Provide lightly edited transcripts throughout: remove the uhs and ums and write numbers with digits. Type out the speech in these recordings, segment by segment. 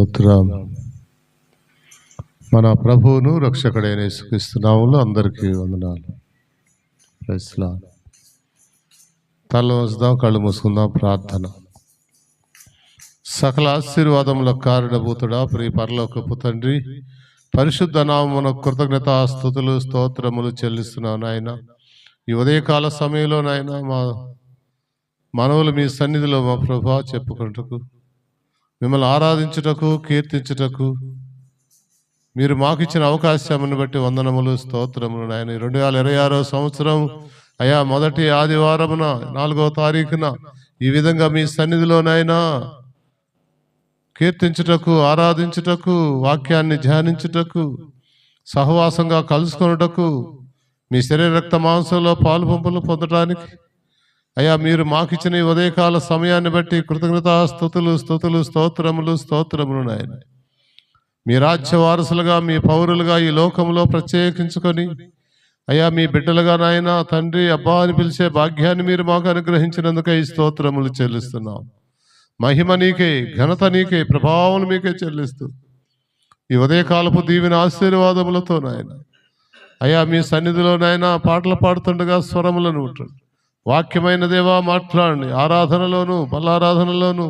స్తోత్రం. మన ప్రభువును రక్షకుడైన యేసుక్రీస్తు నామములో అందరికీ వందనాలు. Praise the lord. తల వంచుదాం, కళ్ళు మూసుకుందాం. ప్రార్థన. సకల ఆశీర్వాదముల కారణభూతుడా, ప్రియ పరలోకపు తండ్రి, పరిశుద్ధ నామమున కృతజ్ఞతా స్తుతులు స్తోత్రములు చెల్లిస్తున్నాను నాయన. ఈ ఉదయకాల సమయంలో నాయన మా మనవులు మీ సన్నిధిలో మా ప్రభా చెప్పుకుంటకు, మిమ్మల్ని ఆరాధించుటకు, కీర్తించుటకు మీరు మాకు ఇచ్చిన అవకాశాన్ని బట్టి వందనములు స్తోత్రములు నాయన. 2026 సంవత్సరం అయా మొదటి ఆదివారమున 4వ తారీఖున ఈ విధంగా మీ సన్నిధిలోనైనా కీర్తించుటకు, ఆరాధించుటకు, వాక్యాన్ని ధ్యానించుటకు, సహవాసంగా కలుసుకొనుటకు, మీ శరీర రక్త మాంసంలో పాలు పంపులు పొందడానికి అయ్యా మీరు మాకిచ్చిన ఈ ఉదయకాల సమయాన్ని బట్టి కృతజ్ఞతా స్తుతులు స్తుతులు స్తోత్రములు స్తోత్రములు నాయన. మీ రాజ్య వారసులుగా, మీ పౌరులుగా ఈ లోకంలో ప్రత్యేకించుకొని అయ్యా మీ బిడ్డలుగా నాయన తండ్రి అబ్బా అని పిలిచే భాగ్యాన్ని మీరు మాకు అనుగ్రహించినందుకే ఈ స్తోత్రములు చెల్లిస్తున్నాం. మహిమ నీకే, ఘనత నీకే, ప్రభావం మీకే చెల్లిస్తూ ఈ ఉదయకాలపు దీవెన ఆశీర్వాదములతో నాయన అయ్యా మీ సన్నిధిలో నాయన పాటలు పాడుతుండగా స్వరములను ఉంటండి. వాక్యమైన దేవా మాట్లాడండి. ఆరాధనలోను, బలారాధనలోను,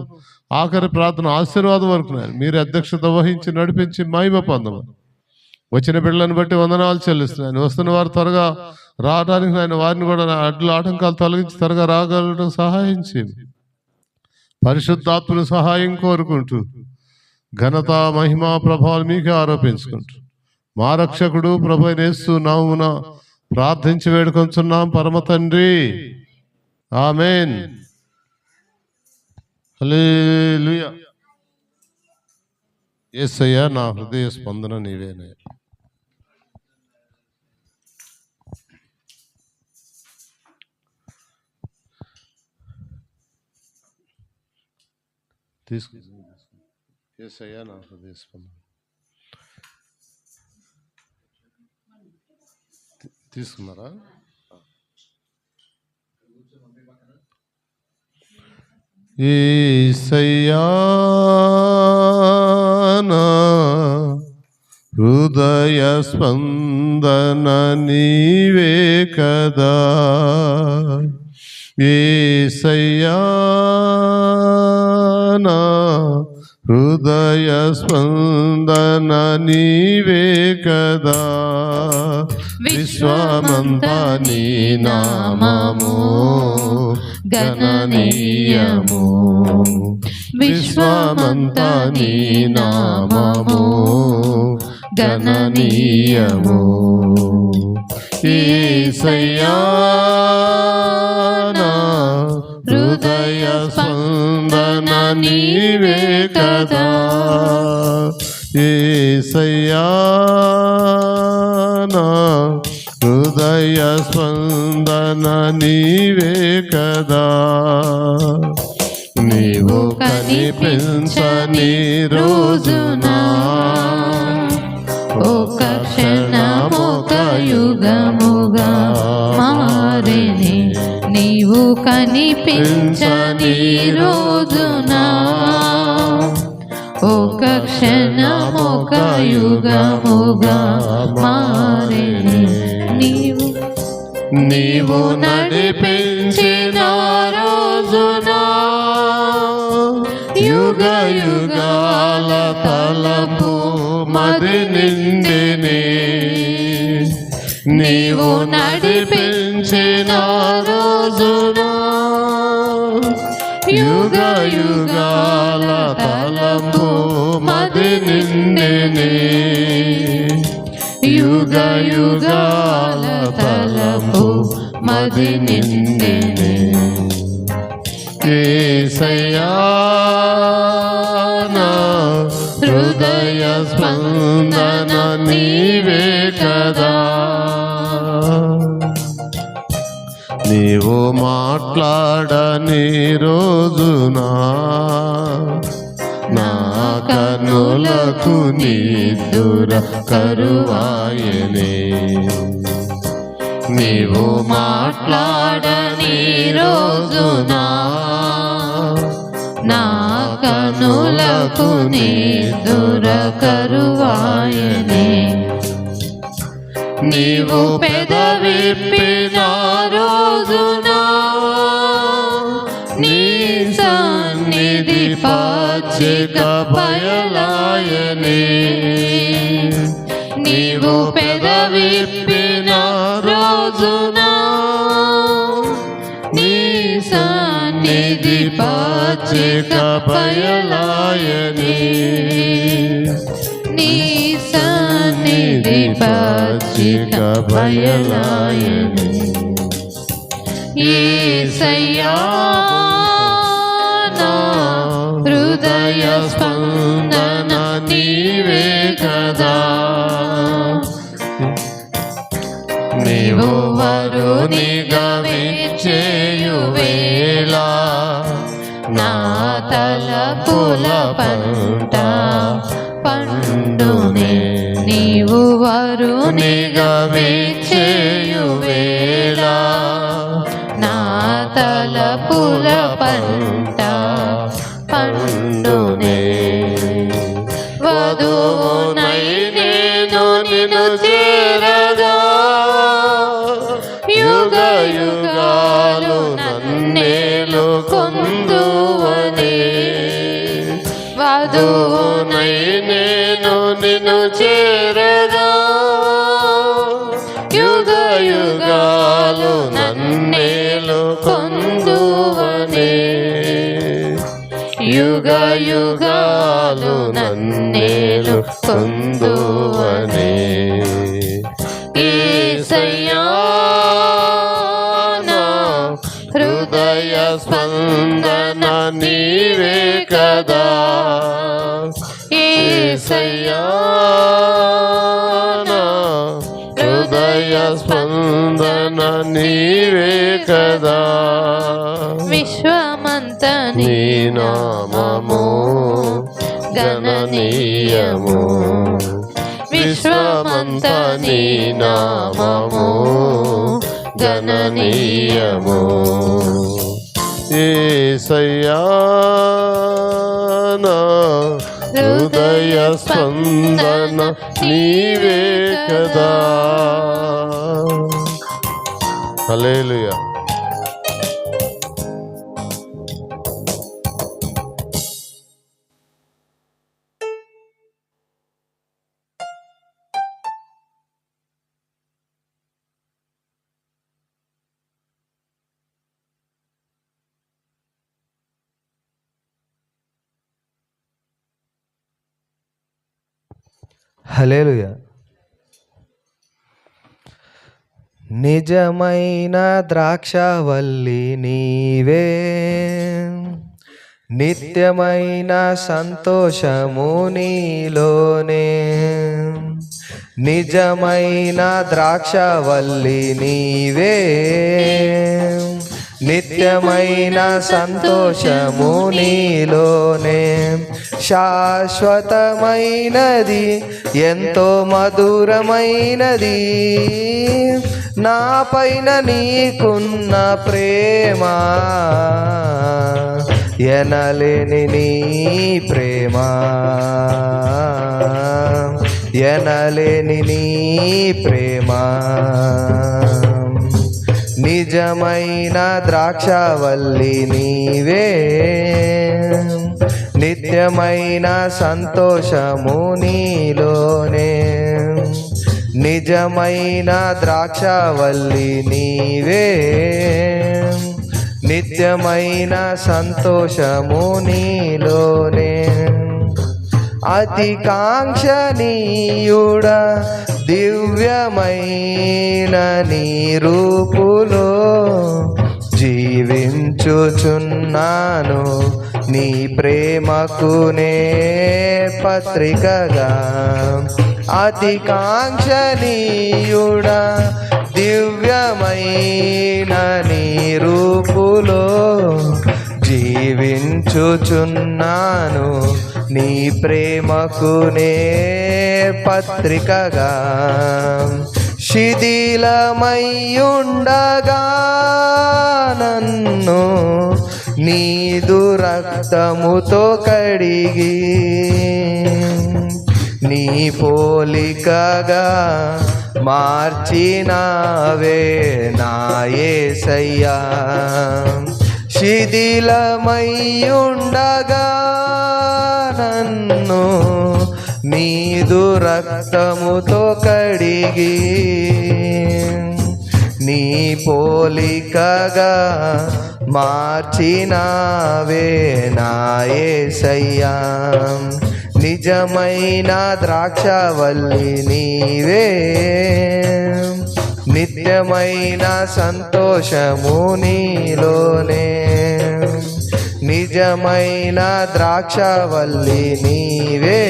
ఆఖరి ప్రార్థన ఆశీర్వాదం వరకు నాయన మీరు అధ్యక్షత వహించి నడిపించి మహిమ పొందమని వచ్చిన బిడ్డలను బట్టి వందనాలు చెల్లిస్తున్నాను. వస్తున్న వారు త్వరగా రావడానికి నాయన వారిని కూడా అడ్లు ఆటంకాలు తొలగించి త్వరగా రాగలగడం సహాయం చేయండి. పరిశుద్ధాత్మను సహాయం కోరుకుంటూ ఘనత మహిమ ప్రభావాలు మీకే ఆరోపించుకుంటూ మా రక్షకుడు ప్రభు యేసు నామమున ప్రార్థించి వేడుకొంచున్నాం పరమ తండ్రి. ఆమేన్. హల్లెలూయా. యేసయ్యా నా హృదయ స్పందన నీవేనే. యేసయ్యా నా హృదయ స్పందన తీసుకున్నారా? యేసయ్యా నా హృదయ స్పందన నీవే కదా. యేసయ్యా నా హృదయ స్పందన నీవే కదా. విశ్వమంతా నీ నామము గణనీయము, విశ్వమంతా నీ నామము గణనీయము. యేసయ్యా నా హృదయ స్పందన నీవే కదా. యేసయ్యా నా హృదయ స్పందన నీవే కదా. నీవు కనిపించని రోజున ఒక క్షణమొక యుగముగా మారెని. నీవు కనిపించని రోజున ఒక క్షణమొక యుగముగా మారెని. నీవు నడిపించిన రోజున యుగ యుగాల తలపు మది నిండిని. నీవు నడిపించిన రోజున యుగ యుగాల తలపు మది నిండిని. యుగ యుగాల తలపు మది నిండిని. యేసయ్యా నా హృదయ స్పందన నీవే కదా. నీవు మాట్లాడని రోజున నా కనులకు నిద్ర కరువాయనే. నీవు మాట్లాడని రోజున నా కనులకు నిదుర కరువాయనే. నీవు పెదవిప్పిన రోజున నీ సన్నిధి పచ్చిక బయలాయనే. నీవు పెదవిప్పిన రోజున నీ సన్నిధి పచ్చిక బయలాయనే. నీ సన్నిధి పచ్చిక బయలాయనే. యేసయ్యా నా హృదయ స్పందన నీవే కదా. నీవు వరునిగా విచ్చేయు వేళ నా తలపుల పంట పండునే. నీవు వరునిగా విచ్చేయు వేళ నా తలపుల పంట పండునే. వధువునై నేను నిన్ను చేరగా యుగ యుగాలు నన్నేలు కొందువనే. వధువునై నేను నిన్ను చేరగా యుగ యుగాలు నన్నేలు కొందువనే. యుగ యుగాలు నన్నేలు కొందువనే. యేసయ్యా నా హృదయ స్పందన నీవే కదా. యేసయ్యా నా హృదయ స్పందన నీవే కదా. విశ్వమంత నీ నామము గణనీయము. విశ్వమంత నీ నామము గణనీయము. యేసయ్యా నా హృదయ స్పందన నీవే కదా. హల్లెలూయా. హల్లెలూయా. నిజమైన ద్రాక్షవల్లి నీవే, నిత్యమైన సంతోషము నీలోనే. నిజమైన ద్రాక్షవల్లి నీవే, నిత్యమైన సంతోషము నీలోనే. శాశ్వతమైనది ఎంతో మధురమైనది నా పైన నీకున్న ప్రేమ. ఎనలేని నీ ప్రేమ, ఎనలేని నీ ప్రేమ. నిజమైన ద్రాక్షవల్లి నీవే, నిత్యమైన సంతోషము నీలోనే. నిజమైన ద్రాక్షవల్లి నీవే, నిత్యమైన సంతోషము నీలోనే. అతి కాంక్షణీయుడా దివ్యమైన నీ రూపులో జీవించుచున్నాను. నీ ప్రేమకునే పత్రికగా అతి కాంక్షణీయుడా దివ్యమైన నీ రూపులో జీవించుచున్నాను. నీ ప్రేమకునే పత్రికగా శిథిలమయ్యుండగా నన్ను నీదు రక్తముతో కడిగి నీ పోలికగా మార్చినావే నా యేసయ్యా. శిథిలమయ్యుండగా నన్ను నీదు రక్తముతో కడిగి నీ పోలికగా మార్చినావే నా యేసయ్యా. నిజమైన ద్రాక్షవల్లి నీవే, నిత్యమైన సంతోషము నీలోనే. నిజమైన ద్రాక్షవల్లి నీవే,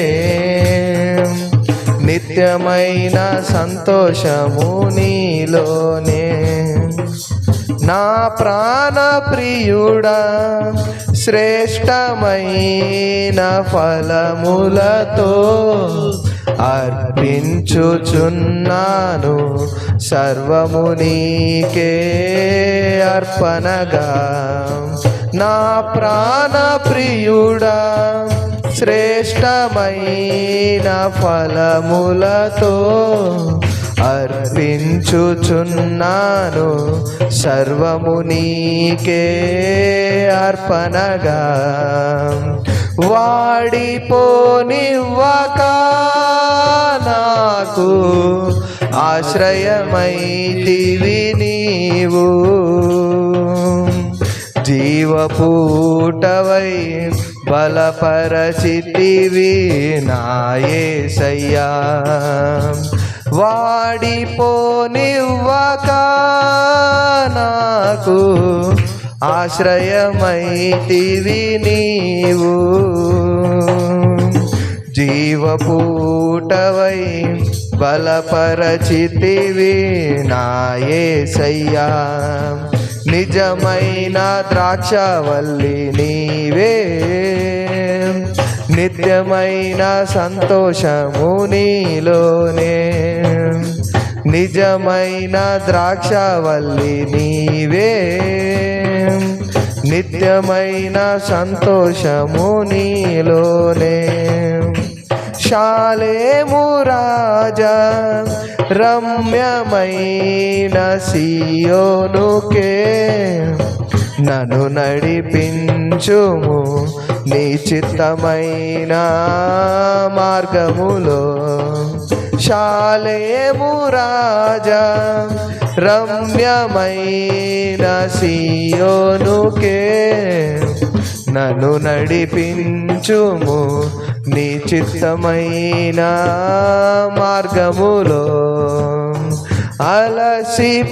నిత్యమైన సంతోషము నీలోనే. నా ప్రాణ ప్రియుడా శ్రేష్టమైన ఫలములతో అర్పించుచున్నాను సర్వము నీకే అర్పణగా. నా ప్రాణ ప్రియుడా శ్రేష్టమైన ఫలములతో అర్పించుచున్నాను సర్వము నీకే అర్పణగా. వాడిపోనివ్వక నాకు ఆశ్రయమైతివి నీవు. జీవపూటవై బలపరచితివి నా యేసయ్యా. వాడిపోనివ్వక నాకు ఆశ్రయమైతివి నీవు. జీవపూటవై బలపరచితివి నా యేసయ్యా. నిజమైన ద్రాక్షవల్లి నీవే, నిత్యమైన సంతోషము నీలోనే. నిజమైన ద్రాక్షవల్లి నీవే, నిత్యమైన సంతోషము నీలోనే. షాలేము రాజా రమ్యమైన సియోనుకే నన్ను నడిపించుము నీ చిత్తమైన మార్గములో. షాలేము రాజా రమ్యమైన సియోనుకే నన్ను నడిపించుము నీ చిత్తమైన మార్గములో. అలసిపోనివ్వక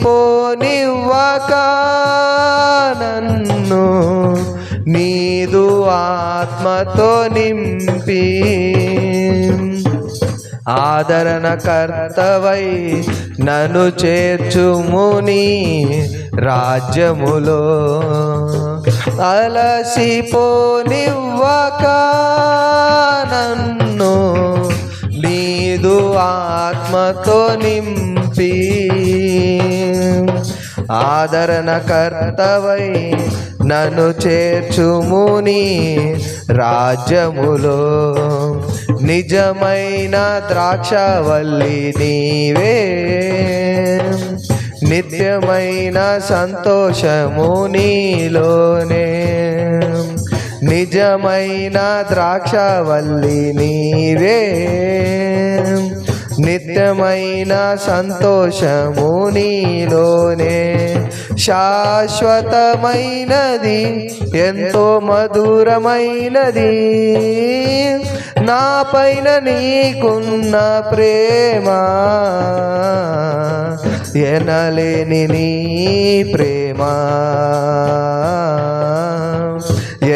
నన్ను నీదు ఆత్మతో నింపి ఆదరణకర్తవై నన్ను చేర్చుముని రాజ్యములో. అలసిపోనివ్వక నన్ను నీదు ఆత్మతో నింపి ఆదరణకర్తవై నన్ను చేర్చుముని రాజ్యములో. నిజమైన ద్రాక్షవల్లి నీవే, నిత్యమైన సంతోషము నీలోనే. నిజమైన ద్రాక్షవల్లి నీవే, నిత్యమైన సంతోషము నీలోనే. శాశ్వతమైనది ఎంతో మధురమైనది నా పైన నీకున్న ప్రేమ. ఎనలేని నీ ప్రేమ,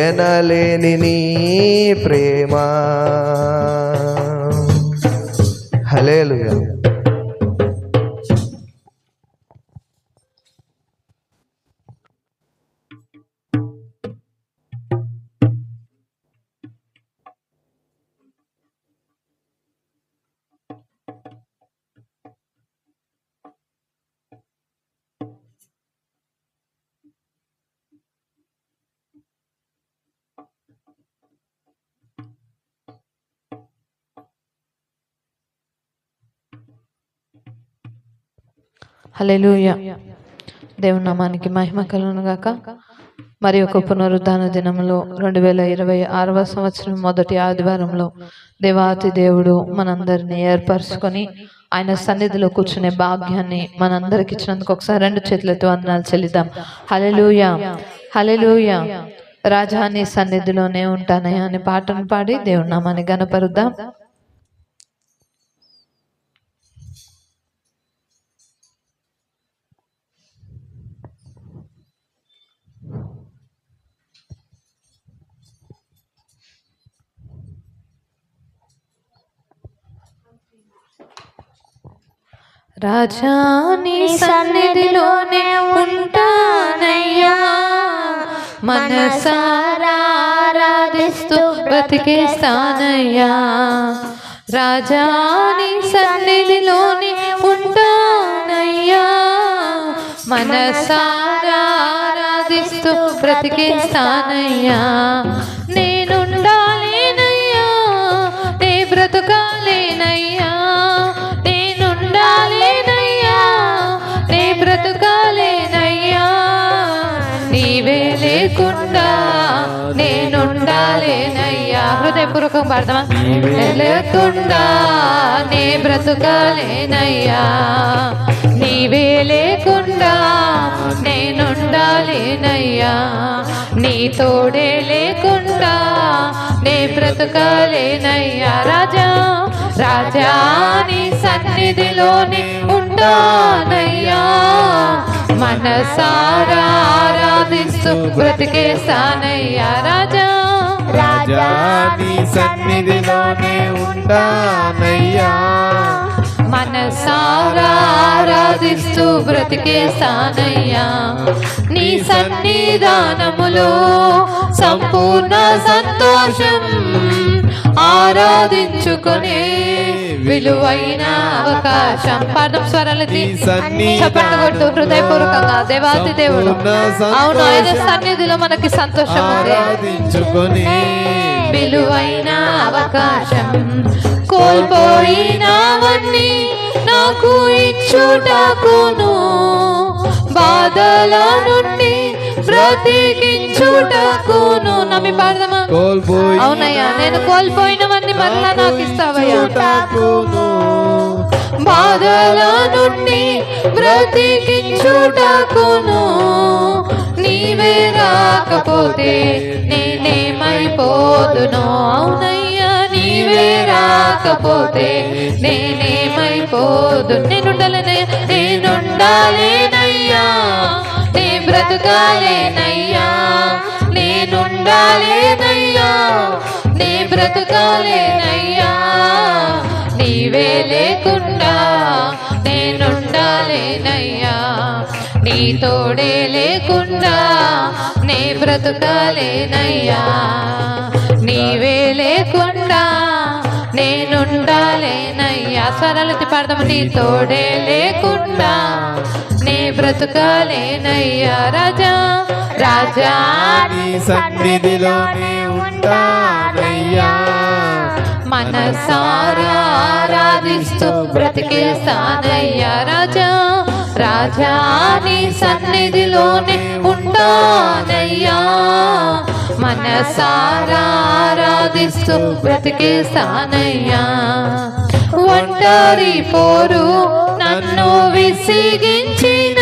ఎనలేని నీ ప్రేమ. హల్లెలూయా. హల్లెలూయా. దేవుని నామానికి మహిమ కలుగును గాక. మరి ఒక పునరుద్ధాన దినంలో 2026వ సంవత్సరం మొదటి ఆదివారంలో దేవాతి దేవుడు మనందరినీ ఏర్పరచుకొని ఆయన సన్నిధిలో కూర్చునే భాగ్యాన్ని మనందరికి ఇచ్చినందుకు ఒకసారి 2 చేతులతో వందనాలు చెల్లిద్దాం. హల్లెలూయా, హల్లెలూయా. రాజా నీ సన్నిధిలోనే ఉంటానయ్యా అని పాటను పాడి దేవుని నామాన్ని గణపరుద్దాం. రాజా నీ సన్నిధిలోనే ఉంటానయ్యా, మనసారా ఆరాధిస్తూ బ్రతికేస్తానయ్యా. రాజా నీ సన్నిధిలోనే ఉంటానయ్యా, మనసారా ఆరాధిస్తూ బ్రతికేస్తానయ్యా. నేనుండాలేనయ్యా, నే బ్రతుకాలేనయ్యా, బ్రతుకాలేనయ్యా. నీవే లేకుండా నేనుండాలేనయ్యా. హృదయపూర్వకం పాడదామా? లేకుండా నే బ్రతుకాలేనయ్యా, నీవే లేకుండా నేనుండాలేనయ్యా. నీ తోడే లేకుండా నే బ్రతుకాలేనయ్యా. రాజా, రాజా నీ సన్నిధిలోనే ఉంటానయ్యా, మనసారా ఆరాధిస్తూ బ్రతికేస్తానయ్యా. రాజా, రాజా నీ సన్నిధిలోనే ఉంటానయ్యా, మనసారా ఆరాధిస్తూ బ్రతికేస్తానయ్యా. నీ సన్నిధానములో సంపూర్ణ సంతోషం ఆరాధించుకునే విలువైన అవకాశం. పాదం స్వరాలతి చప్పట్లు కొట్టు హృదయపూర్వకంగా. దేవాతి దేవుడు, అవును, ఆయన సన్నిధిలో మనకి సంతోషం ఉంది. విలువైన అవకాశం కోల్పోయినవన్నీ నాకు ఇచ్చుటకును, బాధల నుండి బ్రతికించుటకును. నమ్మి పాడదామా? అవునయ్యా, నేను కోల్పోయినవన్నీ మరలా నాకు ఇస్తావయ్యా. బాధల నుండి బ్రతికించుటకును, నీవే రాకపోతే నేనేమైపోదును. అవునయ్యా, నీవే రాకపోతే నేనేమైపోదు. నేనుండాలేనయ్యా, నేనుండాలేనయ్యా, నే బ్రతుకాలేనయ్యా, నేనుండాలేనయ్యా, నే బ్రతుకాలేనయ్యా. నీవే లేకుండా నేనుండాలేనయ్యా, నీ తోడే లేకుండా నే బ్రతుకాలేనయ్యా. నీవే లేకుండా నేనుండాలేనయ్యా. స్వరాలెత్తి పాడదాం. నీ తోడే లేకుండా నే బ్రతుకాలేనయ్యా. రాజా, రాజా నీ సన్నిధిలోనే ఉంటానయ్యా, మనసారా ఆరాధిస్తూ బ్రతికేస్తానయ్యా. రాజా, రాజా నీ సన్నిధిలోనే ఉంటానయ్యా, మనసారా ఆరాధిస్తూ బ్రతికేస్తానయ్యా. ఒంటరి పోరు నన్ను విసిగించిన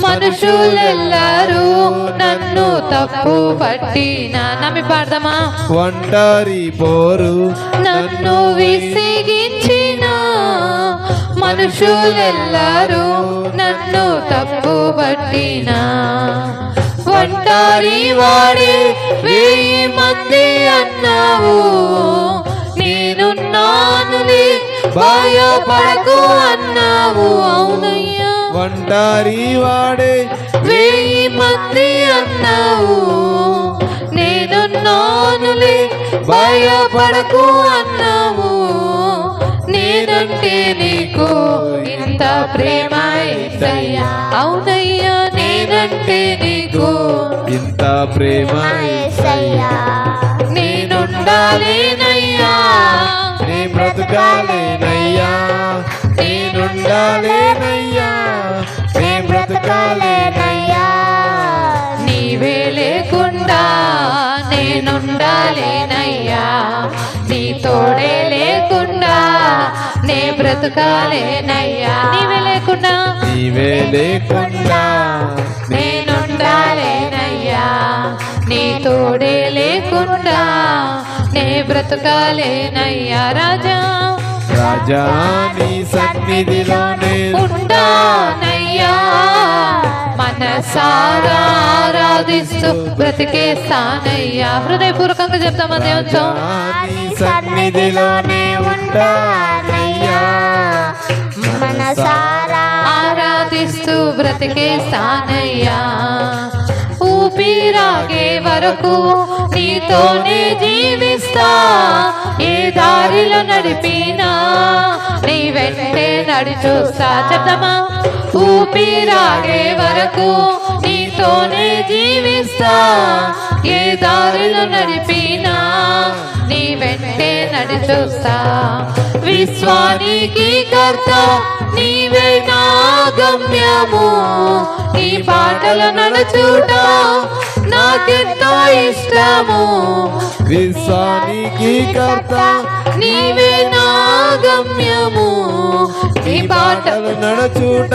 మనుషులెల్లరూ నన్ను తప్పు పట్టిన. నమ్మి పాడదామా? ఒంటరి పోరు నన్ను విసిగించిన మనుషులెల్లరూ నన్ను తప్పు పట్టిన. ఒంటరి వాడే 1000 మంది అన్నావు, నేనున్నానులే భయపడకు అన్నావు. అవునయ్యా, ఒంటరి వాడే 1000 మంది అన్నావు, నేనున్నానులే భయపడకు అన్నావు. నేనంటే నీకు ఇంత ప్రేమ యేసయ్యా. అవునయ్యా, నేనంటే నేనంటే నీకు ఇంత ప్రేమ యేసయ్యా, నేనుండాలేనయ్యా, నీ బ్రతకాలేనయ్యా, నేనుండాలేనయ్యా, నీ బ్రతకాలేనయ్యా. నీవే లేకుండా నేనుండాలేనయ్యా, నీ తోడే లేకుండా నే బ్రతకాలేనయ్యా. నీవే లేకుండా నేనుండాలేనయ్యా, నీ తోడే లేకుండా నే బ్రతకాలేనయ్యా. రాజా రాజా నీ సన్నిధిలోనే ఉంటానయ్యా, మనసారా ఆరాధిస్తూ బ్రతికేస్తానయ్యా. హృదయపూర్వకంగా చెప్తామా దేవునితో? నీ సన్నిధిలోనే ఉంటానయ్యా, మనసారా ఆరాధిస్తూ బ్రతికేస్తానయ్యా. ఊపిరాగే వరకు నీతోనే జీవిస్తా, ఏ దారిలో నడిపినా నీ వెంటే నడిచూస్తా. చెప్తామా? ఊపిరాగే వరకు నీతోనే జీవిస్తా, ఏ దారిలో నడిపినా నీ వెంటే నడిచూస్తా. విశ్వానికి కర్త నీవే నా గమ్యము, నీ బాటలు నడుచుట నాకెంతో ఇష్టము. విశ్వానికి కర్త నీవే నా గమ్యము, నీ బాటలు నడుచుట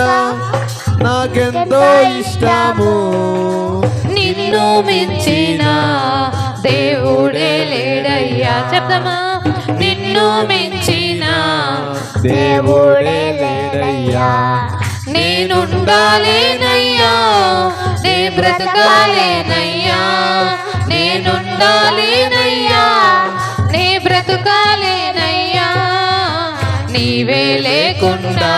నాకెంతో ఇష్టము. నిన్ను మించిన దేవుడే లేడయ్యా. చెప్తామా? నిన్ను మించిన దేవుడే లేడయ్యా, నేనుండాలేనయ్యా, నే బ్రతకాలేనయ్యా, నేనుండాలేనయ్యా, నే బ్రతకాలేనయ్యా. నీవే లేకుండా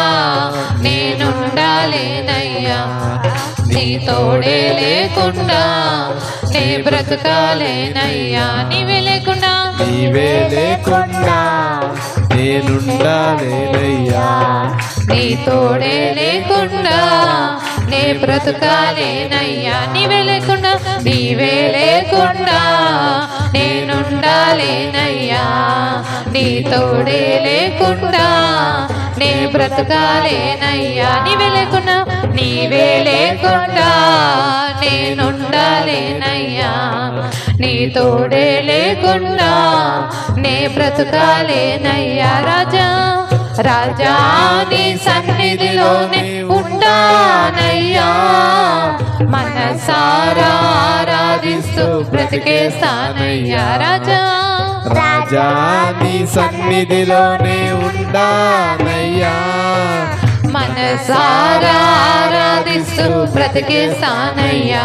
నేనుండాలేనయ్యా, నీ తోడే లేకుండా నే బ్రతకాలేనయ్యా. నీవే లేకుండా నేనుండాలేనయ్యా, నీ తోడే లేకుండా నే బ్రతకాలేనయ్యా. నీవే లేకుండా నేనుండాలేనయ్యా, నీ తోడే లేకుండా నే బ్రతకాలేనయ్యా. నీవే లేకుండా నేనుండాలేనయ్యా, నీ తోడే లేకుండా నే బ్రతకాలేనయ్యా. రాజా రాజా నీ సన్నిధిలోనే ఉంటానయ్యా, మనసారా ఆరాధిస్తూ బ్రతికేస్తానయ్యా. రాజా రాజా నీ సన్నిధిలోనే ఉంటానయ్యా, మనసారా ఆరాధిస్తూ బ్రతికేస్తానయ్యా.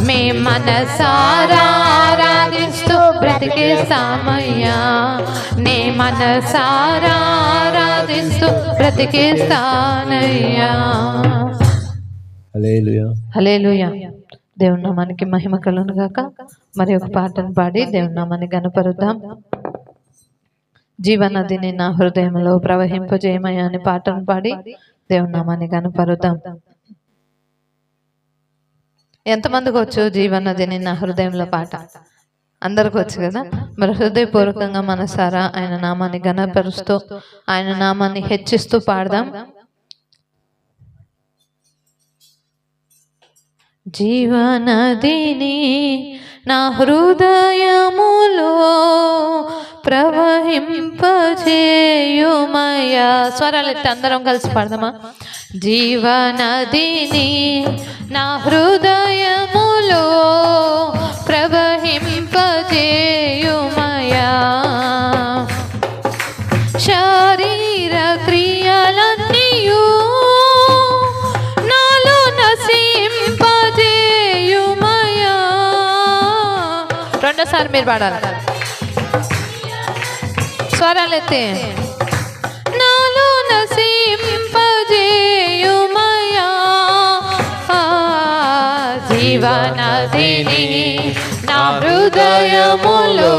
మేం మనసారా ఆరాధిస్తూ బ్రతికేస్తామయ్యా, నే మనసారా ఆరాధిస్తూ బ్రతికేస్తానయ్యా. హల్లెలూయా. హల్లెలూయా. దేవుని నామానికి మహిమ కలుగును గాక. మరి ఒక పాటను పాడి దేవుని నామాన్ని గణపరుద్దాం. జీవనదిని నా హృదయంలో ప్రవహింపజేయమయ్యా అని పాటను పాడి దేవుని నామాన్ని గణపరుద్దాం. ఎంతమందికి వచ్చు జీవనదిని నా హృదయంలో పాట? అందరికి వచ్చు కదా. మరి హృదయపూర్వకంగా మనసారా ఆయన నామాన్ని గణపరుస్తూ ఆయన నామాన్ని హెచ్చిస్తూ పాడదాం. జీవనదిని నా హృదయములో ప్రవహింపజేయుమయ్యా. స్వరాలెత్తి అందరం కలిసి పాడదామా? జీవనదిని నా హృదయములో ప్రవహింపజేయుమయ్యా. శరీర క్రియలన్నీయు నాలో నశింపజేయుమయ్యా. రెండోసారి మీరు పాడాలి. స్వరాలెత్తి. నాలో నశింపజేయుమయ్యా. జీవనదిని నా హృదయములో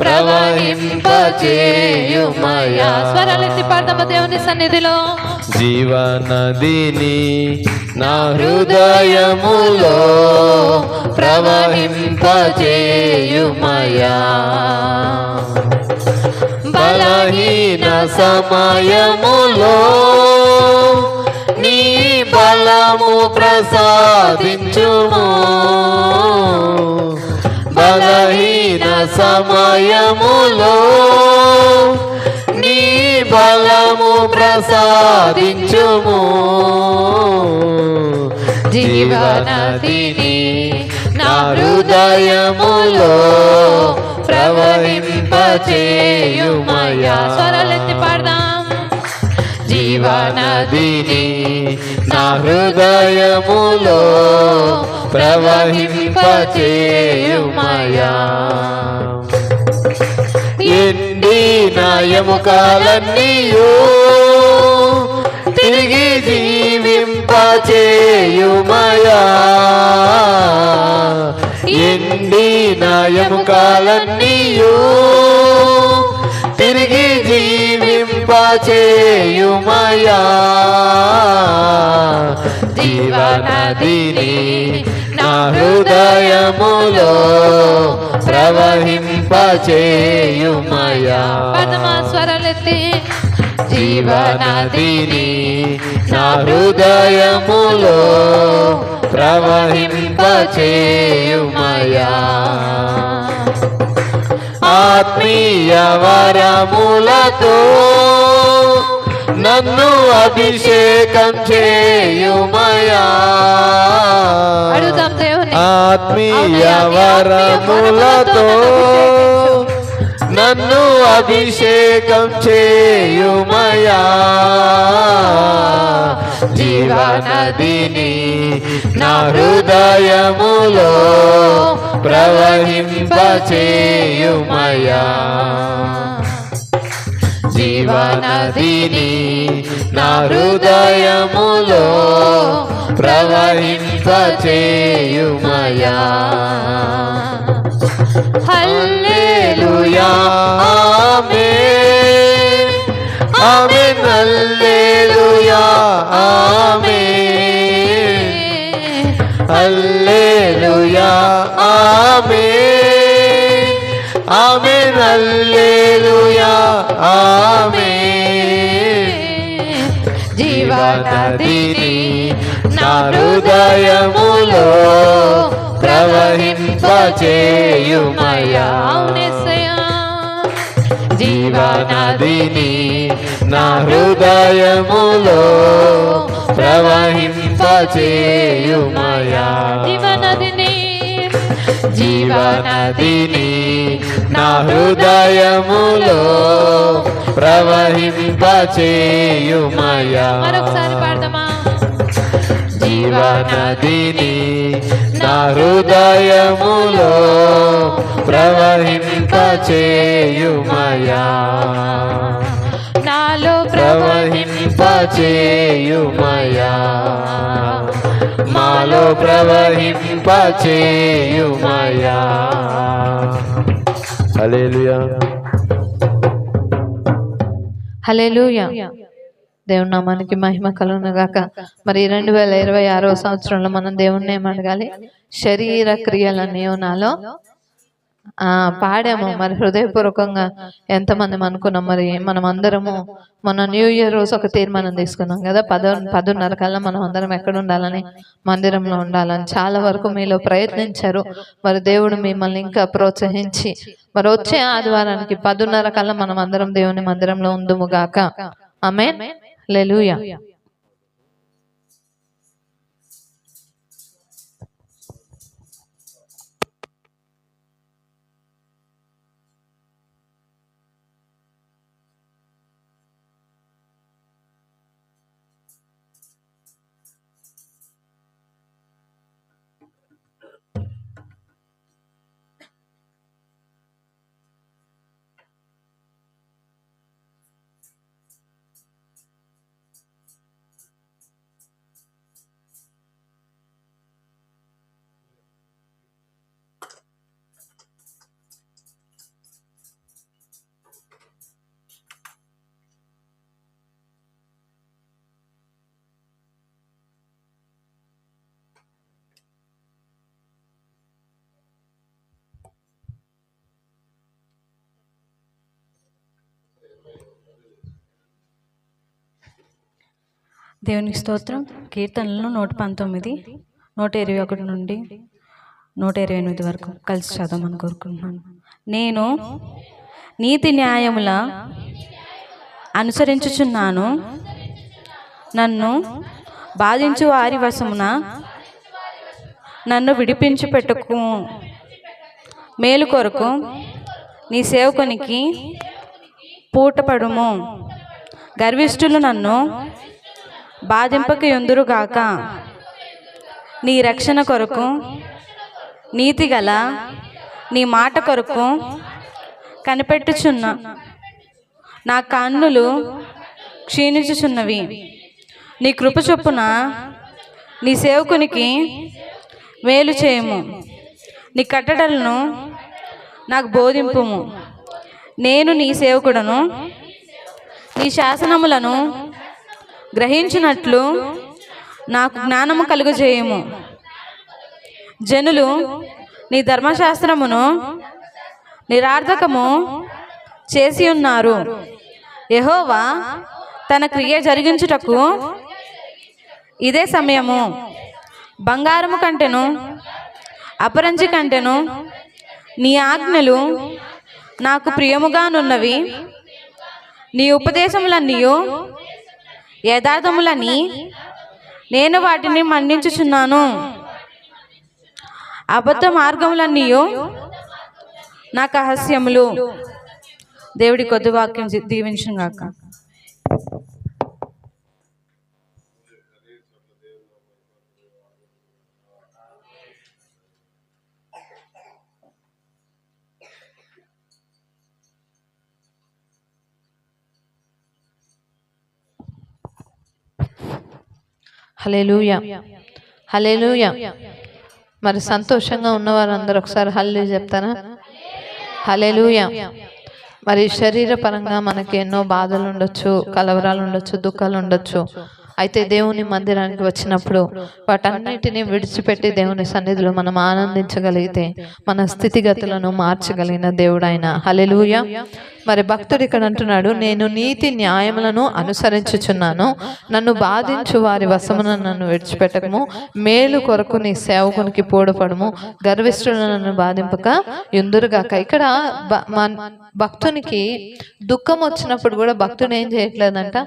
ప్రవహింపచేయుమయా. స్వరాలెత్తి పాడదామా దేవుని సన్నిధిలో. జీవనదిని నా హృదయములో ప్రవహింపచేయుమయా. బలహీన సమయములో నీ బలము ప్రసాదించుము. బలహీన సమయములో నీ బలము ప్రసాదించుము. జీవనదిని నా హృదయములో ప్రవహింపచేయుమయా. స్వరాలెత్తి పాడదాం. జీవనదిని నా హృదయములో ప్రవహింపచేయుమయా. ఎండిన ఎముకలన్నీయు తిరిగి జీవింపచేయుమయా. ఎండిన ఎముకలన్నీయు తిరిగి జీవింపచేయుమయా. జీవనదిని నా హృదయములో ప్రవహింపచేయుమయా. పాడదామా స్వరాలెత్తి. జీవనదిని నా హృదయములో ప్రవహింపచేయుమయా. ఆత్మీయ వరములతో నన్ను అభిషేకం చేయుమయా. అడుగుదాం దేవుని. ఆత్మీయ వరములతో నన్ను అభిషేకం చేయుమయా. జీవనదిని నా హృదయములో ప్రవహింపచేయుమయా. జీవనదిని నా హృదయములో ప్రవహింపచేయుమయా. హల్లెలూయా ఆమేన్ ఆమేన్ హల్లెలూయా ఆమేన్ హల్లెలూయా ఆమేన్ ఆమేన్ హల్లెలూయా ఆమేన్. జీవనదిని నా హృదయములో ప్రవహింపచేయుమయా. అవునేసయ్యా. జీవనదిని నా హృదయములో ప్రవహింపచేయుమయా. జీవనదిని. జీవనదిని నా హృదయములో ప్రవహింపచేయుమయా. మరొకసారి పాడదామా. జీవనదిని నా హృదయములో ప్రవహింపచేయుమయా. నాలో ప్రవహింపచేయుమయా. మాలో ప్రవహింపచేయుమయా. హల్లెలూయా. హల్లెలూయా. దేవుని నామానికి మహిమ కలుగును గాక. మరి 2026వ సంవత్సరంలో మనం దేవుణ్ణి ఏమడగాలి? శరీర క్రియలన్నీ నాలో పాడాము. మరి హృదయపూర్వకంగా ఎంతమంది అనుకున్నాం? మరి మనం అందరము మన న్యూ ఇయర్ రోజు ఒక తీర్మానం తీసుకున్నాం కదా, 10:30 కల్లా మనం అందరం ఎక్కడ ఉండాలని? మందిరంలో ఉండాలని. చాలా వరకు మీలో ప్రయత్నించారు. మరి దేవుడు మిమ్మల్ని ఇంకా ప్రోత్సహించి మరి వచ్చే ఆదివారానికి 10:30 కల్లా మనం అందరం దేవుని మందిరంలో ఉందుము గాక. ఆమేన్. హల్లెలూయా. దేవునికి స్తోత్రం. కీర్తనలు 119, 121 నుండి 128 వరకు కలిసి చదవమని కోరుకుంటున్నాను. నేను నీతి న్యాయముల అనుసరించుచున్నాను, నన్ను బాధించు వారి వశమున నన్ను విడిపించి పెట్టుకు. మేలు కొరకు నీ సేవకునికి పూటపడుము. గర్విష్ఠులు నన్ను బాధింపక యుందురుగాక. నీ రక్షణ కొరకు నీతిగల నీ మాట కొరకు కనిపెట్టుచున్న నా కన్నులు క్షీణించుచున్నవి. నీ కృప చొప్పున నీ సేవకునికి మేలు చేయము. నీ కట్టడలను నాకు బోధింపుము. నేను నీ సేవకుడను, నీ శాసనములను గ్రహించినట్లు నాకు జ్ఞానము కలుగజేయము. జనులు నీ ధర్మశాస్త్రమును నిరర్థకము చేసి ఉన్నారు. యెహోవా తన క్రియ జరిగించుటకు ఇదే సమయము. బంగారము కంటెను అపరంజి కంటెను నీ ఆజ్ఞలు నాకు ప్రియముగానున్నవి. నీ ఉపదేశములన్నీయు యథార్థములని నేను వాటిని మన్నించుచున్నాను. అబద్ధ మార్గములన్నీయు నాకు అహస్యములు. దేవుడి కొద్ది వాక్యం దీవించుగాక. హల్లెలూయా, హల్లెలూయా. మరి సంతోషంగా ఉన్నవారందరూ ఒకసారి హల్లెలూయా చెప్తారా? హల్లెలూయా. మరి శరీరపరంగా మనకి ఎన్నో బాధలు ఉండొచ్చు, కలవరాలు ఉండొచ్చు, దుఃఖాలు ఉండొచ్చు. అయితే దేవుని మందిరానికి వచ్చినప్పుడు వాటన్నిటిని విడిచిపెట్టి దేవుని సన్నిధిలో మనం ఆనందించగలిగితే మన స్థితిగతులను మార్చగలిగిన దేవుడు ఆయన. హల్లెలూయా. మరి భక్తుడు ఇక్కడ అంటున్నాడు, నేను నీతి న్యాయములను అనుసరించుచున్నాను, నన్ను బాధించు వారి వశమున నన్ను విడిచిపెట్టకము. మేలు కొరకు నీ సేవకునికి పూడపడము. గర్విష్ఠులను నన్ను బాధింపక యుందురుగాక. ఇక్కడ భక్తునికి దుఃఖం వచ్చినప్పుడు కూడా భక్తుడు ఏం చేయట్లేదంట,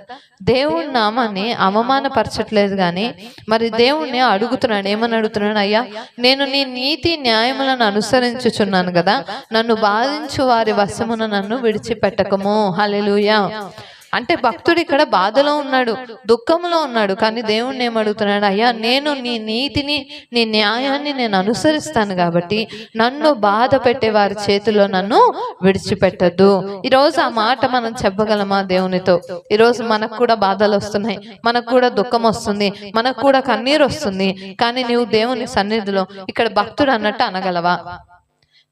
దేవుని నామాన్ని అవమానపరచట్లేదు, కానీ మరి దేవుణ్ణి అడుగుతున్నాడు. ఏమని అడుగుతున్నాడు? అయ్యా, నేను నీ నీతి న్యాయములను అనుసరించుచున్నాను కదా, నన్ను బాధించు వారి వశమున నన్ను విడిచిపెట్టకము. హల్లెలూయా. అంటే భక్తుడు ఇక్కడ బాధలో ఉన్నాడు, దుఃఖంలో ఉన్నాడు, కానీ దేవుణ్ణి ఏమడుగుతున్నాడు? అయ్యా, నేను నీ నీతిని నీ న్యాయాన్ని నేను అనుసరిస్తాను కాబట్టి నన్ను బాధ పెట్టే వారి చేతిలో నన్ను విడిచిపెట్టద్దు. ఈరోజు ఆ మాట మనం చెప్పగలమా దేవునితో? ఈరోజు మనకు కూడా బాధలు వస్తున్నాయి, మనకు కూడా దుఃఖం వస్తుంది, మనకు కూడా కన్నీరు వస్తుంది, కానీ నీవు దేవుని సన్నిధిలో ఇక్కడ భక్తుడు అన్నట్టు అనగలవా?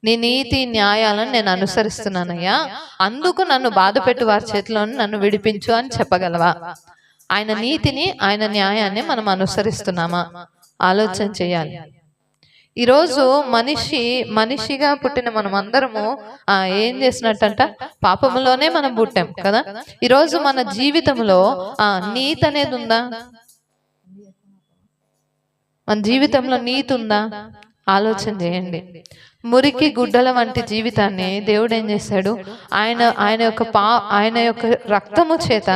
నీ నీతి న్యాయాలను నేను అనుసరిస్తున్నానయ్యా, అందుకు నన్ను బాధ పెట్టు వారి చేతిలో నన్ను విడిపించు అని చెప్పగలవా? ఆయన నీతిని ఆయన న్యాయాన్ని మనం అనుసరిస్తున్నామా? ఆలోచన చేయాలి. ఈరోజు మనిషిగా పుట్టిన మనం అందరము ఏం చేసినట్టంట, పాపములోనే మనం పుట్టాం కదా. ఈరోజు మన జీవితంలో నీతి అనేది ఉందా? మన జీవితంలో నీతి ఉందా? ఆలోచన చేయండి. మురికి గుడ్డల వంటి జీవితాన్ని దేవుడు ఏం చేశాడు? ఆయన యొక్క రక్తము చేత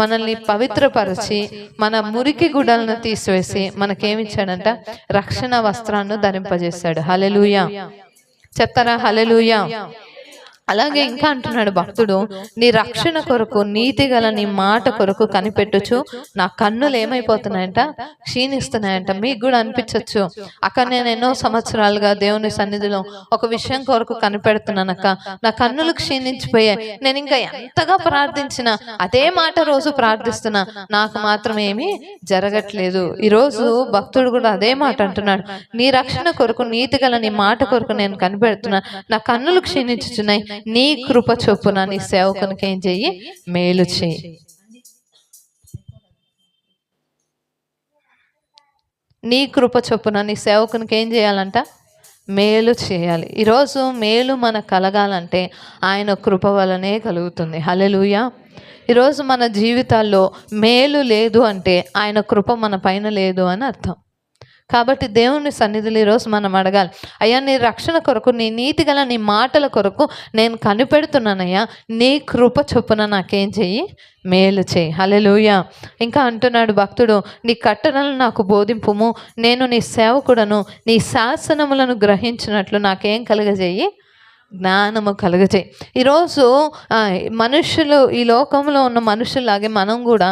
మనల్ని పవిత్రపరిచి మన మురికి గుడ్డలను తీసివేసి మనకేమిచ్చాడంట? రక్షణ వస్త్రాన్ని ధరింపజేశాడు. హల్లెలూయా చెప్తారా? హల్లెలూయా. అలాగే ఇంకా అంటున్నాడు భక్తుడు, నీ రక్షణ కొరకు నీతి గల నీ మాట కొరకు కనిపెట్టుచు నా కన్నులు ఏమైపోతున్నాయంట? క్షీణిస్తున్నాయంట. మీకు కూడా అనిపించవచ్చు, అక్క నేను ఎన్నో సంవత్సరాలుగా దేవుని సన్నిధిలో ఒక విషయం కొరకు కనిపెడుతున్నానక్క, నా కన్నులు క్షీణించిపోయాయి, నేను ఇంకా ఎంతగా ప్రార్థించినా అదే మాట రోజు ప్రార్థిస్తున్నా, నాకు మాత్రం ఏమీ జరగట్లేదు. ఈరోజు భక్తుడు కూడా అదే మాట అంటున్నాడు, నీ రక్షణ కొరకు నీతి గల నీ మాట కొరకు నేను కనిపెడుతున్నా, నా కన్నులు క్షీణించుచున్నాయి, నీ కృప చొప్పున నీ సేవకునికి ఏం చెయ్యి? మేలు చెయ్యి. నీ కృప చొప్పున నీ సేవకునికి ఏం చేయాలంట? మేలు చేయాలి. ఈరోజు మేలు మనకు కలగాలంటే ఆయన కృప వలనే కలుగుతుంది. హల్లెలూయా. ఈరోజు మన జీవితాల్లో మేలు లేదు అంటే ఆయన కృప మన పైన లేదు అని అర్థం. కాబట్టి దేవుని సన్నిధిలో ఈరోజు మనం అడగాలి, అయ్యా నీ రక్షణ కొరకు, నీ నీతి గల నీ మాటల కొరకు నేను కనిపెడుతున్నానయ్యా, నీ కృప చొప్పున నాకేం చెయ్యి, మేలు చేయి. హల్లెలూయా. ఇంకా అంటున్నాడు భక్తుడు, నీ కట్టడలను నాకు బోధింపుము, నేను నీ సేవకుడను, నీ శాసనములను గ్రహించినట్లు నాకేం కలుగజేయి, జ్ఞానము కలుగజేయి. ఈరోజు మనుషులు, ఈ లోకంలో ఉన్న మనుషుల్లాగే మనం కూడా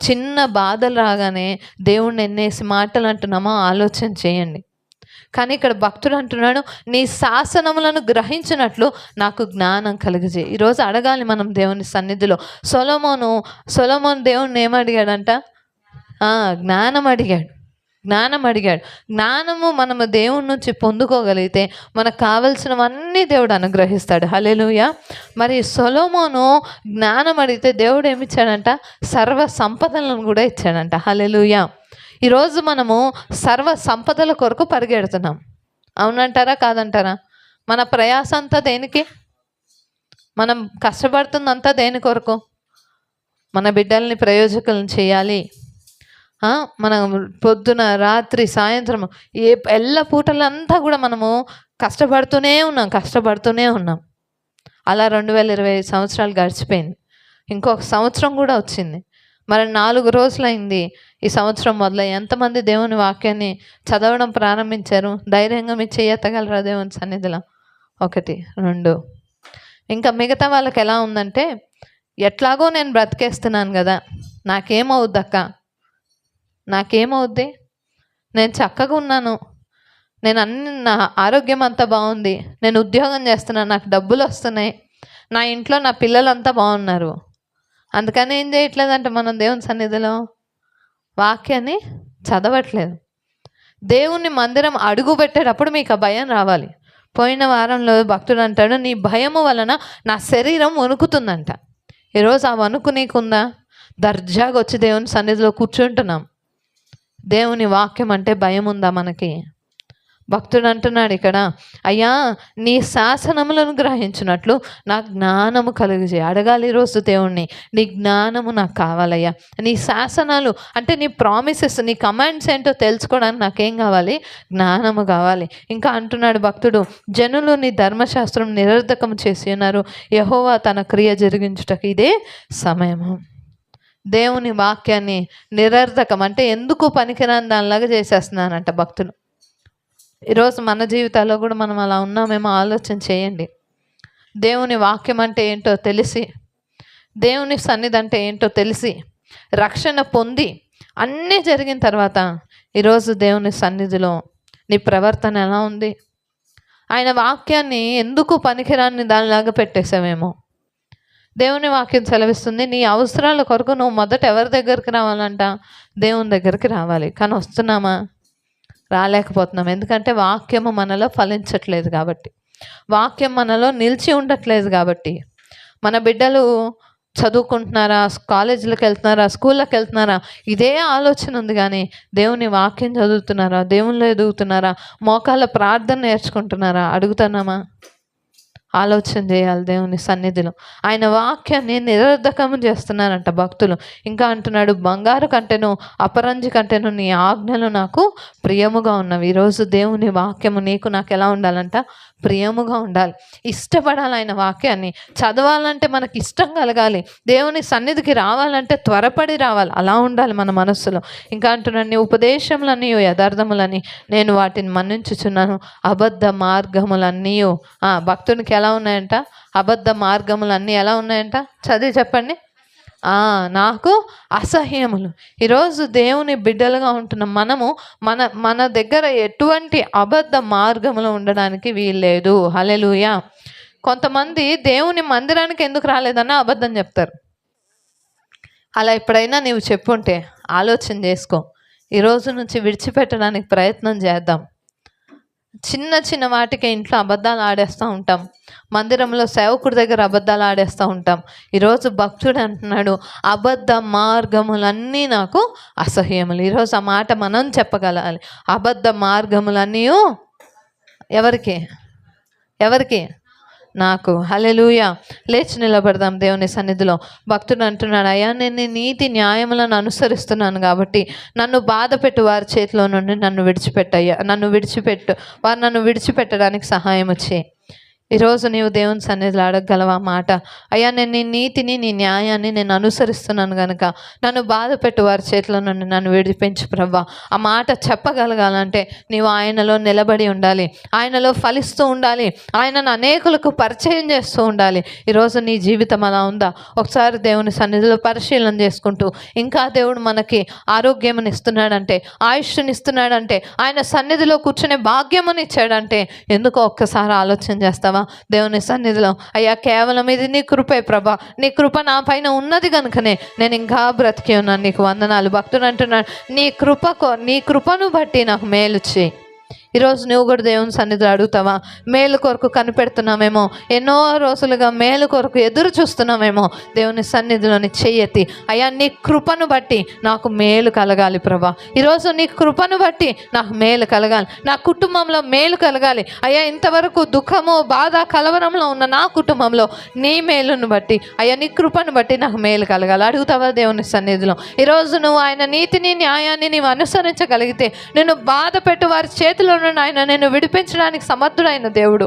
చిన్న బాధలు రాగానే దేవుణ్ణి ఎన్నేసి మాటలు అంటున్నామో ఆలోచన చేయండి. కానీ ఇక్కడ భక్తుడు అంటున్నాడు, నీ శాసనములను గ్రహించినట్లు నాకు జ్ఞానం కలుగజేయి. ఈరోజు అడగాలి మనం దేవుని సన్నిధిలో. సొలొమోను దేవుణ్ణి ఏమడిగాడంట? జ్ఞానం అడిగాడు. జ్ఞానము మనము దేవుని నుంచి పొందుకోగలిగితే మనకు కావలసినవన్నీ దేవుడు అనుగ్రహిస్తాడు. హల్లెలూయా. మరి సొలొమోను జ్ఞానం అడిగితే దేవుడు ఏమిచ్చాడంట? సర్వ సంపదలను కూడా ఇచ్చాడంట. హల్లెలూయా. ఈరోజు మనము సర్వ సంపదల కొరకు పరిగెడుతున్నాం. అవునంటారా కాదంటారా? మన ప్రయాస అంతా దేనికి? మనం కష్టపడుతుందంతా దేని కొరకు? మన బిడ్డల్ని ప్రయోజకులను చేయాలి. మనం పొద్దున రాత్రి సాయంత్రం ఎల్ల పూటలంతా కూడా మనము కష్టపడుతూనే ఉన్నాం. అలా 2025 సంవత్సరాలు గడిచిపోయింది. ఇంకొక సంవత్సరం కూడా వచ్చింది. మరి 4 రోజులైంది ఈ సంవత్సరం మొదలై. ఎంతమంది దేవుని వాక్యాన్ని చదవడం ప్రారంభించారు? ధైర్యంగా మీరు చేయగలరా దేవుని సన్నిధిలో? 1, 2. ఇంకా మిగతా వాళ్ళకి ఎలా ఉందంటే, ఎట్లాగో నేను బ్రతికేస్తున్నాను కదా, నాకేమవుద్ది, నేను చక్కగా ఉన్నాను, నా ఆరోగ్యం అంతా బాగుంది, నేను ఉద్యోగం చేస్తున్నాను, నాకు డబ్బులు వస్తున్నాయి, నా ఇంట్లో నా పిల్లలంతా బాగున్నారు, అందుకని ఏం చేయట్లేదంటే మనం దేవుని సన్నిధిలో వాక్యాన్ని చదవట్లేదు. దేవుని మందిరం అడుగు పెట్టేటప్పుడు మీకు ఆ భయం రావాలి. పోయిన వారంలో భక్తుడు అంటాడు, నీ భయము వలన నా శరీరం వణుకుతుందంట. ఈరోజు ఆ వణుకు నీకుందా? దర్జాగా వచ్చి దేవుని సన్నిధిలో కూర్చుంటున్నాం. దేవుని వాక్యం అంటే భయం ఉందా మనకి? భక్తుడు అంటున్నాడు ఇక్కడ, అయ్యా నీ శాసనములను గ్రహించినట్లు నాకు జ్ఞానము కలుగజేయి. అడగాలి ఈరోజు దేవుణ్ణి, నీ జ్ఞానము నాకు కావాలయ్యా. నీ శాసనాలు అంటే నీ ప్రామిసెస్, నీ కమాండ్స్ ఏంటో తెలుసుకోవడానికి నాకేం కావాలి? జ్ఞానము కావాలి. ఇంకా అంటున్నాడు భక్తుడు, జనులు నీ ధర్మశాస్త్రం నిరర్ధకము చేసి ఉన్నారు, యెహోవా తన క్రియ జరిగించుటకు ఇదే సమయము. దేవుని వాక్యాన్ని నిరర్ధకం అంటే ఎందుకు పనికిరాని దానిలాగా చేసేస్తున్నానంట భక్తులు. ఈరోజు మన జీవితాల్లో కూడా మనం అలా ఉన్నామేమో ఆలోచన చేయండి. దేవుని వాక్యం అంటే ఏంటో తెలిసి, దేవుని సన్నిధి అంటే ఏంటో తెలిసి, రక్షణ పొంది అన్నీ జరిగిన తర్వాత ఈరోజు దేవుని సన్నిధిలో నీ ప్రవర్తన ఎలా ఉంది? ఆయన వాక్యాన్ని ఎందుకు పనికిరాని దానిలాగా పెట్టేసావేమో. దేవుని వాక్యం సెలవిస్తుంది, నీ అవసరాల కొరకు నువ్వు మొదట ఎవరి దగ్గరికి రావాలంట? దేవుని దగ్గరికి రావాలి. కానీ వస్తున్నామా? రాలేకపోతున్నాం. ఎందుకంటే వాక్యము మనలో ఫలించట్లేదు కాబట్టి, వాక్యం మనలో నిలిచి ఉండట్లేదు కాబట్టి. మన బిడ్డలు చదువుకుంటున్నారా, కాలేజీలకు వెళ్తున్నారా, స్కూళ్ళకి వెళ్తున్నారా, ఇదే ఆలోచన ఉంది. కానీ దేవుని వాక్యం చదువుతున్నారా, దేవునిలో ఎదుగుతున్నారా, మోకాళ్ళ ప్రార్థన నేర్చుకుంటున్నారా? అడుగుతున్నామా? ఆలోచన చేయాలి దేవుని సన్నిధిలో. ఆయన వాక్యాన్ని నిరర్ధకము చేస్తున్నారంట భక్తులు. ఇంకా అంటున్నాడు, బంగారు కంటేను అపరంజి కంటేను నీ ఆజ్ఞలు నాకు ప్రియముగా ఉన్నవి. ఈరోజు దేవుని వాక్యము నీకు నాకు ఎలా ఉండాలంట? ప్రియముగా ఉండాలి. ఇష్టపడాలి. ఆయన వాక్యాన్ని చదవాలంటే మనకి ఇష్టం కలగాలి. దేవుని సన్నిధికి రావాలంటే త్వరపడి రావాలి. అలా ఉండాలి మన మనస్సులో. ఇంకా అంటున్నాడు, నీ ఉపదేశములన్నీ యథార్థములని నేను వాటిని మన్నించుచున్నాను, అబద్ధ మార్గములన్నీ. భక్తునికి ఎలా ఉన్నాయంట? అబద్ధ మార్గములన్నీ ఎలా ఉన్నాయంట? చదివి చెప్పండి. నాకు అసహ్యములు. ఈరోజు దేవుని బిడ్డలుగా ఉంటున్న మనము మన దగ్గర ఎటువంటి అబద్ధ మార్గములు ఉండడానికి వీల్లేదు. హల్లెలూయా. కొంతమంది దేవుని మందిరానికి ఎందుకు రాలేదన్న అబద్ధం చెప్తారు. అలా ఎప్పుడైనా నీవు చెప్పుంటే ఆలోచన చేసుకో. ఈరోజు నుంచి విడిచిపెట్టడానికి ప్రయత్నం చేద్దాం. చిన్న చిన్న వాటికి ఇంట్లో అబద్ధాలు ఆడేస్తూ ఉంటాం, మందిరంలో సేవకుడి దగ్గర అబద్ధాలు ఆడేస్తూ ఉంటాం. ఈరోజు భక్తుడు అంటున్నాడు, అబద్ధ మార్గములన్నీ నాకు అసహ్యములు. ఈరోజు ఆ మాట మనం చెప్పగలగాలి. అబద్ధ మార్గములన్నీ ఎవరికి? ఎవరికి? నాకు. హల్లెలూయా. లేచి నిలబడదాం దేవుని సన్నిధిలో. భక్తుడు అంటున్నాడు, అయ్యా నేను నీ నీతి న్యాయములను అనుసరిస్తున్నాను కాబట్టి నన్ను బాధ పెట్టు వారి చేతిలో నుండి నన్ను విడిచిపెట్టయ్యా, వారు నన్ను విడిచిపెట్టడానికి సహాయం వచ్చే. ఈరోజు నీవు దేవుని సన్నిధిలో అడగగలవా మాట, అయ్యా నేను నీ నీతిని నీ న్యాయాన్ని నేను అనుసరిస్తున్నాను కనుక నన్ను బాధ పెట్టు వారి చేతిలో నుండి నన్ను విడిపించు ప్రభా. ఆ మాట చెప్పగలగాలంటే నీవు ఆయనలో నిలబడి ఉండాలి, ఆయనలో ఫలిస్తూ ఉండాలి, ఆయనను అనేకులకు పరిచయం చేస్తూ ఉండాలి. ఈరోజు నీ జీవితం అలా ఉందా? ఒకసారి దేవుని సన్నిధిలో పరిశీలన చేసుకుంటూ, ఇంకా దేవుడు మనకి ఆరోగ్యముని ఇస్తున్నాడంటే, ఆయుష్ని ఇస్తున్నాడంటే, ఆయన సన్నిధిలో కూర్చునే భాగ్యముని ఇచ్చాడంటే ఎందుకో ఒక్కసారి ఆలోచన చేస్తావా దేవుని సన్నిధిలో? అయ్యా కేవలం ఇది నీ కృపే ప్రభా, నీ కృప నా పైన ఉన్నది కనుకనే నేను ఇంకా బ్రతికి ఉన్నాను, నీకు వందనాలు. భక్తుడు అంటున్నాడు, నీ కృపను బట్టి నాకు మేలు చేయి. ఈరోజు నువ్వు కూడా దేవుని సన్నిధిలో అడుగుతావా? మేలు కొరకు కనిపెడుతున్నామేమో, ఎన్నో రోజులుగా మేలు కొరకు ఎదురు చూస్తున్నామేమో. దేవుని సన్నిధిలోని చెయ్యెత్తి, అయ్యా నీ కృపను బట్టి నాకు మేలు కలగాలి ప్రభా. ఈరోజు నీ కృపను బట్టి నాకు మేలు కలగాలి, నా కుటుంబంలో మేలు కలగాలి. అయ్యా ఇంతవరకు దుఃఖము, బాధ, కలవరంలో ఉన్న నా కుటుంబంలో నీ మేలును బట్టి, అయ్యా నీ కృపను బట్టి నాకు మేలు కలగాలి. అడుగుతావా దేవుని సన్నిధిలో? ఈరోజు నువ్వు ఆయన నీతిని న్యాయాన్ని నీవు అనుసరించగలిగితే నిన్ను బాధ పెట్టు వారి చేతిలో ఆయన నేను విడిపించడానికి సమర్థుడైన దేవుడు.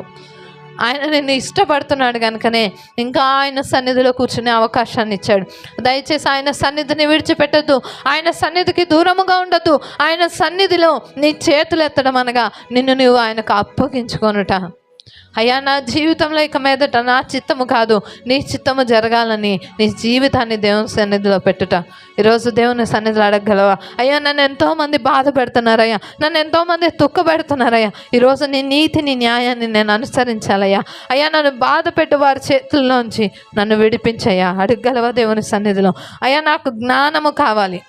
ఆయన నిన్ను ఇష్టపడుతున్నాడు కనుకనే ఇంకా ఆయన సన్నిధిలో కూర్చునే అవకాశాన్ని ఇచ్చాడు. దయచేసి ఆయన సన్నిధిని విడిచిపెట్టద్దు, ఆయన సన్నిధికి దూరముగా ఉండద్దు. ఆయన సన్నిధిలో నీ చేతులు ఎత్తడం అనగా నిన్ను నువ్వు ఆయనకు అప్పగించుకొనుట. అయ్యా నా జీవితంలో ఇక మీదట నా చిత్తము కాదు నీ చిత్తము జరగాలని నీ జీవితాన్ని దేవుని సన్నిధిలో పెట్టుట. ఈరోజు దేవుని సన్నిధిలో అడగగలవా? అయ్యా నన్ను ఎంతోమంది బాధ పెడుతున్నారయ్యా, నన్ను ఎంతోమంది దుఃఖ పెడుతున్నారయ్యా, ఈరోజు నీ నీతిని న్యాయాన్ని నేను అనుసరించాలయ్యా. అయ్యా నన్ను బాధ పెట్టు వారి చేతుల్లోంచి నన్ను విడిపించయ్యా. అడగగలవా దేవుని సన్నిధిలో? అయ్యా నాకు జ్ఞానము కావాలి.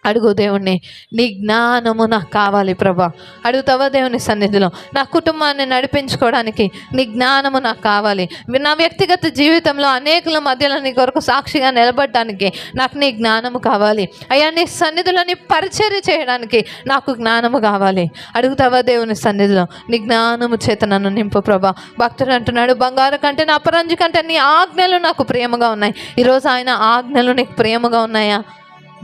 అడుగు దేవుణ్ణి, నీ జ్ఞానము నాకు కావాలి ప్రభా. అడుగుతావా దేవుని సన్నిధిలో? నా కుటుంబాన్ని నడిపించుకోవడానికి నీ జ్ఞానము నాకు కావాలి. నా వ్యక్తిగత జీవితంలో అనేకుల మధ్యలో నీ కొరకు సాక్షిగా నిలబడడానికి నాకు నీ జ్ఞానము కావాలి. అయ్యా నీ సన్నిధిలో నీ పరిచర్య చేయడానికి నాకు జ్ఞానము కావాలి. అడుగుతావా దేవుని సన్నిధిలో? నీ జ్ఞానము చేత నన్ను నింపు ప్రభా. భక్తుడు అంటున్నాడు, బంగారు కంటే నా అపరంజి కంటే నీ ఆజ్ఞలు నాకు ప్రియముగా ఉన్నాయి. ఈరోజు ఆయన ఆజ్ఞలు నీకు ప్రియముగా ఉన్నాయా?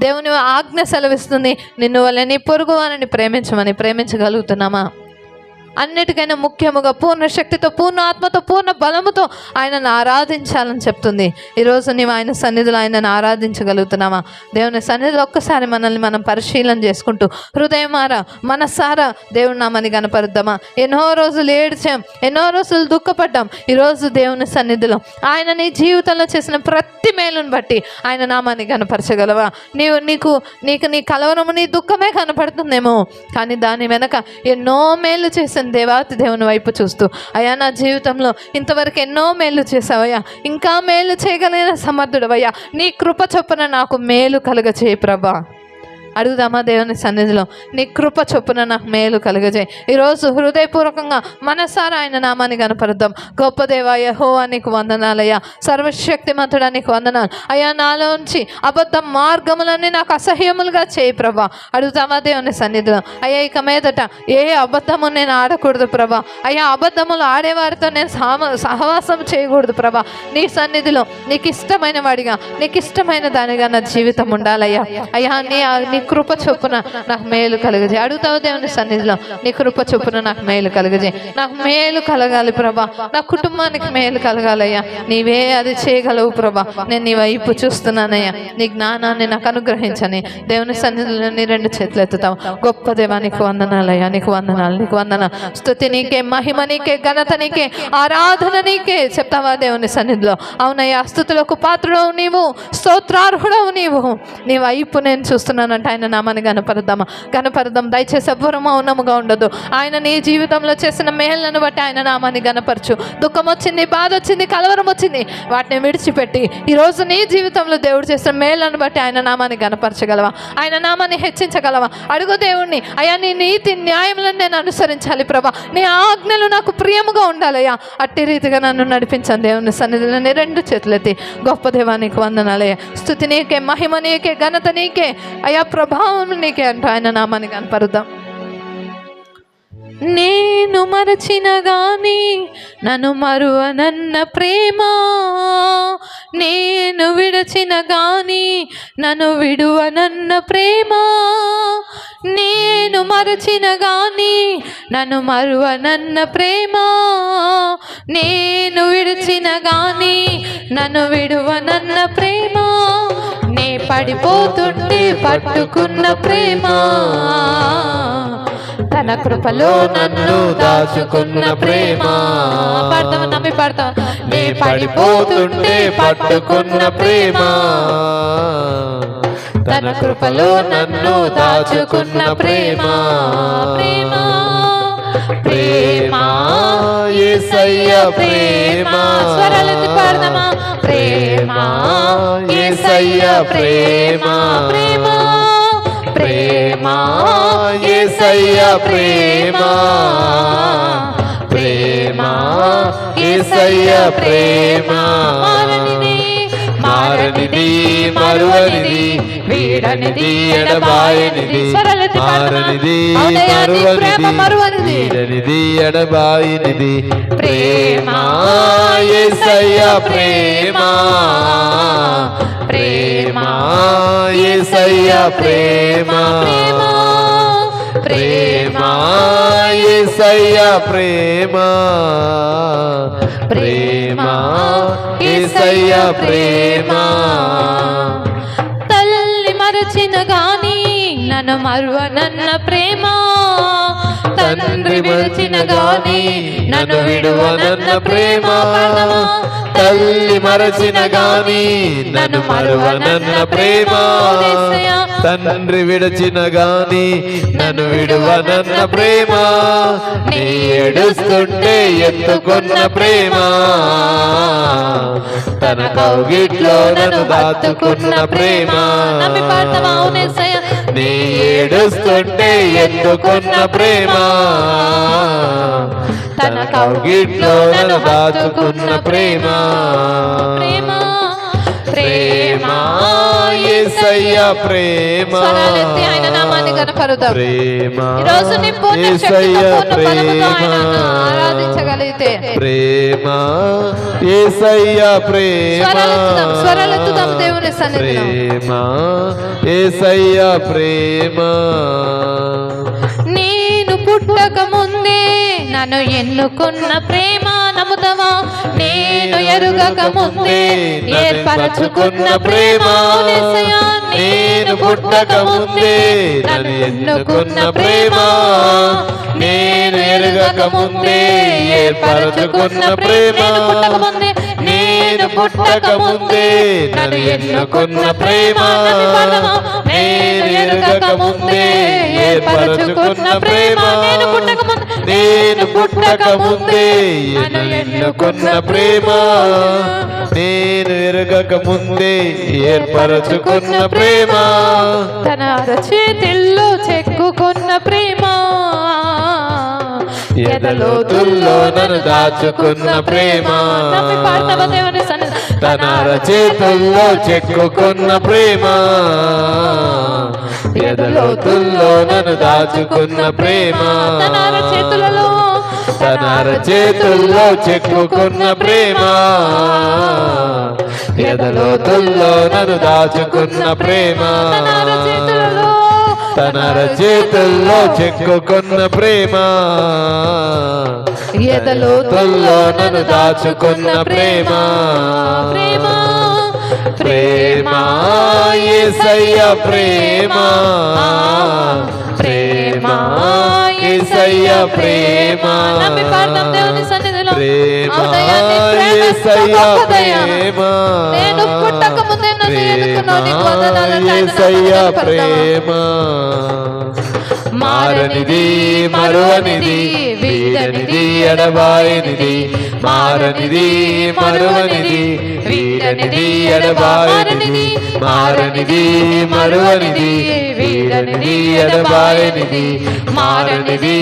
దేవుని ఆజ్ఞ సెలవిస్తుంది, నిన్ను వల్ల నీ పొరుగు వారిని ప్రేమించగలుగుతున్నామా? అన్నిటికైనా ముఖ్యముగా పూర్ణ శక్తితో, పూర్ణ ఆత్మతో, పూర్ణ బలముతో ఆయనను ఆరాధించాలని చెప్తుంది. ఈరోజు నీవు ఆయన సన్నిధిలో ఆయనను ఆరాధించగలుగుతున్నామా? దేవుని సన్నిధిలో ఒక్కసారి మనల్ని మనం పరిశీలన చేసుకుంటూ హృదయమారా మనసారా దేవుని నామాన్ని కనపరుద్దామా? ఎన్నో రోజులు ఏడ్చాం, ఎన్నో రోజులు దుఃఖపడ్డాం. ఈరోజు దేవుని సన్నిధిలో ఆయన నీ జీవితంలో చేసిన ప్రతి మేలును బట్టి ఆయన నామాన్ని కనపరచగలవా? నీకు నీ కలవరము, నీ దుఃఖమే కనపడుతుందేమో, కానీ దాని వెనక ఎన్నో మేలు చేసిన దేవాతి దేవుని వైపు చూస్తూ, అయ్యా నా జీవితంలో ఇంతవరకు ఎన్నో మేలు చేసావయ్యా, ఇంకా మేలు చేయగలిగిన సమర్థుడవయ్యా, నీ కృప చొప్పున నాకు మేలు కలుగ చేయి ప్రభా. అడుగుదామా దేవుని సన్నిధిలో? నీ కృప చొప్పున నాకు మేలు కలుగజేయి. ఈరోజు హృదయపూర్వకంగా మనసారా ఆయన నామాన్ని కనపరుద్దాం. గొప్ప దేవా యెహోవా నీకు వందనాలయ్యా, సర్వశక్తిమంతుడా నీకు వందనాలు అయ్యా. నాలోంచి అబద్ధ మార్గములన్నీ నాకు అసహ్యములుగా చేయి ప్రభా. అడుగుతామా దేవుని సన్నిధిలో? అయ్యా ఇక మీదట ఏ అబద్ధము నేను ఆడకూడదు ప్రభా. అయ్యా అబద్ధములు ఆడేవారితో నేను సహవాసం చేయకూడదు ప్రభా. నీ సన్నిధిలో నీకు ఇష్టమైన వాడిగా, నీకు ఇష్టమైన దానిగా నా జీవితం ఉండాలయ్యా. అయ్యా నీ కృప చొప్పున నాకు మేలు కలుగజేయి. అడుగుతావు దేవుని సన్నిధిలో, నీ కృప చొప్పున నాకు మేలు కలుగజేయి. నాకు మేలు కలగాలి ప్రభా, నా కుటుంబానికి మేలు కలగాలయ్యా. నీవే అది చేయగలవు ప్రభా. నేను నీ వైపు చూస్తున్నానయ్యా. నీ జ్ఞానాన్ని నాకు అనుగ్రహించని దేవుని సన్నిధిలో నీ రెండు చేతులు ఎత్తుతావు. గొప్ప దేవా నీకు వందనాలయ్యా, నీకు వందనాలు, నీకు వందనాలు. స్తుతి నీకే, మహిమ నీకే, ఘనత నీకే, ఆరాధన నీకే. చెప్తావా దేవుని సన్నిధిలో? అవునయ్యా, స్తుతులకు పాత్రుడవు నీవు, స్తోత్రార్హుడవు నీవు. నీ వైపు నేను చూస్తున్నానంట. ఆయన నామాన్ని గణపరుద్దాం. దయచేసి ఎవ్వరూ మౌనముగా ఉండదు. ఆయన నీ జీవితంలో చేసిన మేళ్లను బట్టి ఆయన నామాన్ని గణపరచు. దుఃఖం వచ్చింది, బాధ వచ్చింది, కలవరం వచ్చింది, వాటిని విడిచిపెట్టి ఈరోజు నీ జీవితంలో దేవుడు చేసిన మేళ్లను బట్టి ఆయన నామాన్ని గణపరచగలవా? ఆయన నామాన్ని హెచ్చించగలవా? అడుగు దేవుణ్ణి, అయ్యా నీ నీతి న్యాయములను నేను అనుసరించాలి ప్రభా. నీ ఆజ్ఞలు నాకు ప్రియముగా ఉండాలయ్యా. అట్టి రీతిగా నన్ను నడిపించాను. దేవుని సన్నిధిలో నీ రెండు చేతులెత్తి గొప్ప దేవానికి వందనాలయ్యా. స్తుతి నీకే, మహిమ నీకే, ఘనత నీకే, అయ్యా ప్రభావం నీకే అంటూ ఆయన నామాన్ని కనపరుద్దాం. నేను మరచిన గాని నన్ను మరువనన్న ప్రేమ, నేను విడచిన గాని నన్ను విడువనన్న ప్రేమ, నేను మరచిన గాని నన్ను మరువనన్న ప్రేమ, నేను విడిచిన గాని నన్ను విడువనన్న ప్రేమ, నే పడిపోతుంటే పట్టుకున్న ప్రేమ, తన కృపలో నన్ను దాచుకున్న ప్రేమ. పాడతావా? నమ్మి పాడతావా? నే పడిపోతుంటే పట్టుకున్న ప్రేమ, తన కృపలో నన్ను దాచుకున్న ప్రేమ. ప్రేమ ప్రేమ యేసయ్య ప్రేమ, స్వరాలెత్తి పాడదామా? ప్రేమ యేసయ్య ప్రేమ, ప్రేమ ప్రేమ యేసయ్య ప్రేమ, ప్రేమ యేసయ్య ప్రేమ. మారనిది మరువనిది వీడనిది ఎడబాయనిది, మారనిది మరువనిది వీడనిది ఎడబాయనిది, ప్రేమ యేసయ్య ప్రేమ, ప్రేమ యేసయ్య ప్రేమ, ప్రేమ యేసయ్య ప్రేమ, ప్రేమ యేసయ్య ప్రేమ. తల్లి మరచిన గాని నన్ను మరువనన్న ప్రేమ, తండ్రి విడిచిన గాని నన్ను విడువనన్న ప్రేమ, తల్లి మరచిన గాని నన్ను మరువనన్న ప్రేమ, తండ్రి విడచిన గాని నన్ను విడువనన్న ప్రేమ, నీ ఏడుస్తుంటే ఎత్తుకున్న ప్రేమ, తన కౌగిట్లో నన్ను దాచుకున్న ప్రేమ, నీ ఏడుస్తుంటే ఎత్తుకున్న ప్రేమ, తన కౌగిట్లో నన్ను దాచుకున్న ప్రేమ. ప్రేమ ప్రేమ యేసయ్య ప్రేమ, స్వరాలెత్తి ఆయన నామాన్ని కనపరుద్దాం. ప్రేమ ఈరోజు నీ పూర్ణ శక్తితో యేసయ్య పూర్ణ బలముతో ఆయనను ప్రేమ, ఆరాధించగలిగితే ప్రేమ యేసయ్య ప్రేమ, స్వరాలెత్తుదాం దేవుని సన్నిధిలో. ప్రేమ యేసయ్య ప్రేమ. నేను పుట్టక ముందే నన్ను ఎన్నుకున్న ప్రేమ, నమ్ముతావా? నేను ఎరుగక ముందే ఏర్పరచుకున్న ప్రేమ, నేను పుట్టక ముందే నన్ను ఎన్నుకున్న ప్రేమ, నేను ఎరుగక ముందే ఏర్పరచుకున్న ప్రేమ, నేను పుట్టక ముందే నన్ను ఎన్నుకున్న ప్రేమ, నేను ఎరుగక ముందే ఏర్పరచుకున్న ప్రేమ, నేను పుట్టక ముందే నన్ను ఎన్నుకున్న ప్రేమ, నేను ఎరుగక ముందే ఏర్పరచుకున్న ప్రేమ, తన అరచేతిల్లో చెక్కుకున్న ప్రేమ, ఎదలోతుల్లో నన్ను దాచుకున్న ప్రేమ, తన అరచేతుల్లో చెక్కుకున్న ప్రేమ, ఎదలోతుల్లో నన్ను దాచుకున్న ప్రేమ, తన అరచేతులలో తన అరచేతుల్లో చెక్కుకున్న ప్రేమ, ఎదలోతుల్లో నన్ను దాచుకున్న ప్రేమ, తన అరచేతుల్లో చెక్కుకున్న ప్రేమ, ఎదలోతుల్లో నన్ను దాచుకున్న ప్రేమ. ప్రేమ ప్రేమ యేసయ్య ప్రేమ, ప్రేమ యేసయ్య ప్రేమ, ప్రేమ యేసయ్య ప్రేమ, నేను పుట్టక ముందే నన్ను ఎన్నుకున్నావు, నీకు వందనాలు నాయనా. యేసయ్య ప్రేమ. మారనిది మరువనిది వీడనిది ఎడబాయనిది, మారనిది మరువనిది వీడనిది ఎడబాయనిది, మారనిది మరువనిది వీడనిది ఎడబాయనిది, మారనిది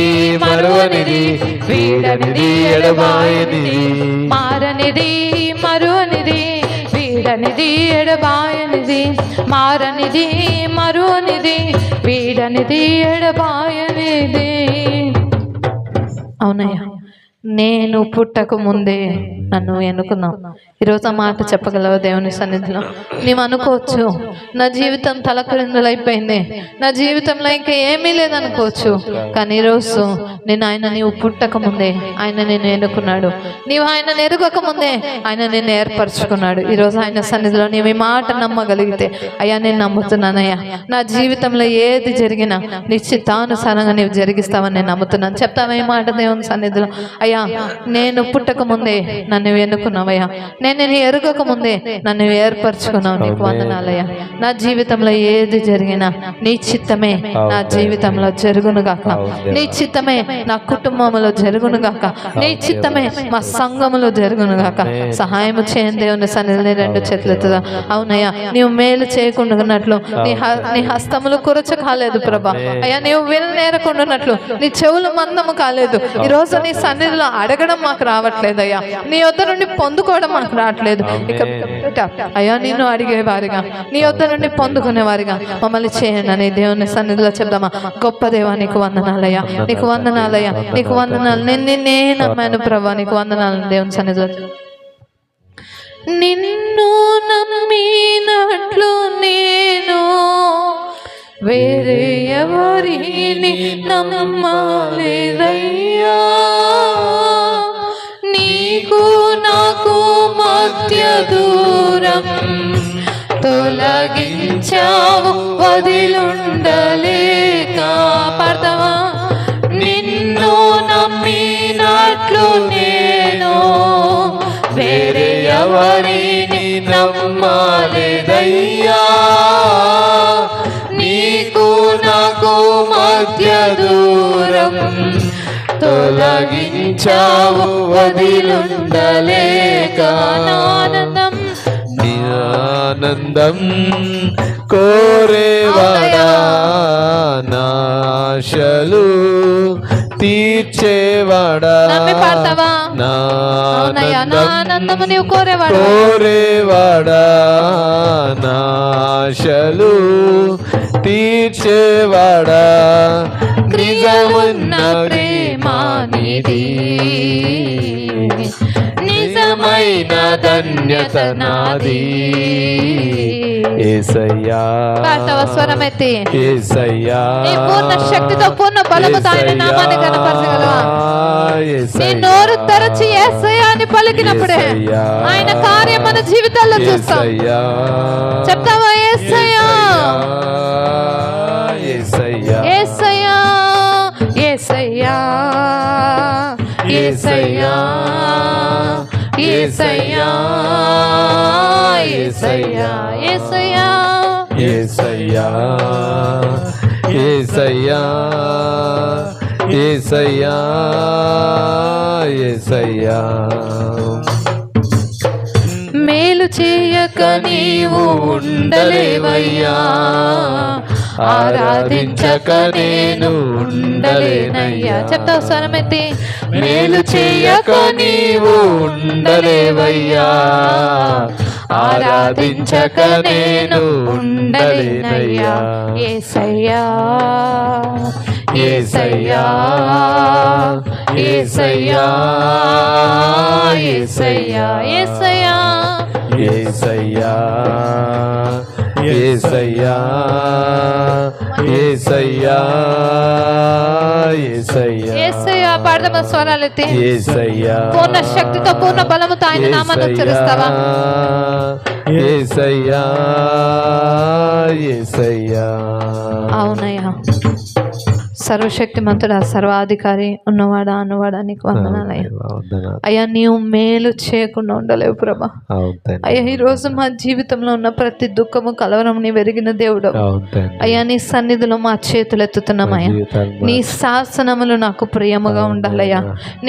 మరువనిది వీడనిది ఎడబాయనిది, మారనిది మరువనిది వీడనిది ఎడబాయనిది, మారనిది మరువనిది వీడనిది ఎడబాయనిది. అవునయ్యా, నేను పుట్టక ముందే నన్ను ఎన్నుకున్నావు. ఈరోజు ఆ మాట చెప్పగలవు దేవుని సన్నిధిలో. నీవు అనుకోవచ్చు, నా జీవితం తలక్రిందులైపోయింది, నా జీవితంలో ఇంకా ఏమీ లేదనుకోవచ్చు. కానీ ఈరోజు నీవు పుట్టక ముందే ఆయన నేను ఎన్నుకున్నాడు. నీవు ఆయన ఎరుగక ముందే ఆయన నిన్ను ఏర్పరచుకున్నాడు. ఈరోజు ఆయన సన్నిధిలో నీవు ఈ మాట నమ్మగలిగితే, అయ్యా నేను నమ్ముతున్నానయ్యా, నా జీవితంలో ఏది జరిగినా నిశ్చితానుసారంగా నీవు జరిగిస్తావని నేను నమ్ముతున్నాను. చెప్తావా ఈ మాట దేవుని సన్నిధిలో? అయ్యా, నేను పుట్టక ముందే నన్ను ఎన్నుకున్నావయ్యా, నేను ఎరుగక ముందే నన్ను ఏర్పరచుకున్నావు, నీకు వందనాలయ్యా. నా జీవితంలో ఏది జరిగినా నీ చిత్తమే నా జీవితంలో జరుగునుగాక, నీ చిత్తమే నా కుటుంబంలో జరుగునుగాక, నీ చిత్తమే మా సంఘములో జరుగునుగాక. సహాయం చేయండి దేవుని సన్నిధిని రెండు చేతులెత్తుదా. అవునయ్యా, నీవు మేలు చేయకుండాన్నట్లు నీ హస్తములు కురచ కాలేదు ప్రభా. అయ్యా, నీవు విననేరకుండాన్నట్లు నీ చెవులు మందము కాలేదు. ఈ రోజు నీ సన్నిధిలో అడగడం మాకు రావట్లేదయ్యా, నీ వద్ద నుండి పొందుకోవడం మాకు రావట్లేదు. ఇక అయ్యా, నిన్ను అడిగేవారిగా, నీ వద్ద నుండి పొందుకునేవారిగా మమ్మల్ని చేయండి అని దేవుని సన్నిధిలో చెప్దామా. గొప్ప దేవా, నీకు వందనాలయ్యా, నీకు వందనాలయ్యా, నీకు వందనాలు. నిన్నే నమ్మాను ప్రభా, నీకు వందనాలు దేవుని సన్నిధిలో. నిన్ను నమ్మినట్లు నేను వేరే ఎవరిని నమ్మలేదయ్యా, నీకు నాకు మధ్య దూరం తొలగించావు వదిలుండలేక. పడతావా? నిన్ను నమ్మినట్లు నేను వేరే ఎవరిని నమ్మలేదయ్యా, నీకు నాకు మధ్య దూరం తొలగించావు వదిలుండలేక. ఆనందం ఆనందం కోరేవాడా, నాశలు తీర్చేవాడా, ఆనందము నీవు కోరేవాడా, నాశలు తీర్చేవాడా, నిజమున్న ప్రేమానిది, నిజమైన ధన్యత నాది. యేసయ్యా, స్వరమెత్తి యేసయ్యా, నీ పూర్ణ శక్తితో పూర్ణ బలముతో ఆయన నామాన్ని కనపరచగలవా? నీ నోరు తెరచి యేసయ్యా అని పలికినప్పుడే ఆయన కార్యం మన జీవితాల్లో చూస్తాం. చెప్తావా? యేసయ్యా, యేసయ్యా, యేసయ్యా, యేసయ్యా, యేసయ్యా, యేసయ్యా, యేసయ్యా, యేసయ్యా, యేసయ్యా, యేసయ్యా, యేసయ్యా, యేసయ్యా. మేలు చేయక నీవు ఉండలేవయ్యా, ఆరాధించక నేను ఉండలేనయ్యా. చెప్తావు స్వరమెత్తి? మేలు చేయక నీవు ఉండలేవయ్యా, ఆరాధించక నేను ఉండలేనయ్యా. యేసయ్యా, యేసయ్యా, యేసయ్యా, యేసయ్యా, యేసయ్యా, యేసయ్యా, యేసయ్యా, యేసయ్యా, యేసయ్యా, యేసయ్యా. పాడదామా స్వరాలెత్తి? యేసయ్యా, పూర్ణ శక్తితో పూర్ణ బలముతో ఆయన నామాన్ని ఉచ్చరిస్తావా? యేసయ్యా, యేసయ్యా. అవునయ్యా, సర్వశక్తిమంతుడా, సర్వాధికారి, ఉన్నవాడా, అన్నవాడా, నీకు వందనాలయ్యా. అయ్యా, నీవు మేలు చేయకుండా ఉండలేవు ప్రభా. అయ్యా, ఈ రోజు మా జీవితంలో ఉన్న ప్రతి దుఃఖము కలవరం నీ వెరిగిన దేవుడు. అయ్యా, నీ సన్నిధిలో మా చేతులు ఎత్తుతున్నామయ్యా. నీ శాసనములు నాకు ప్రియముగా ఉండాలయ్యా.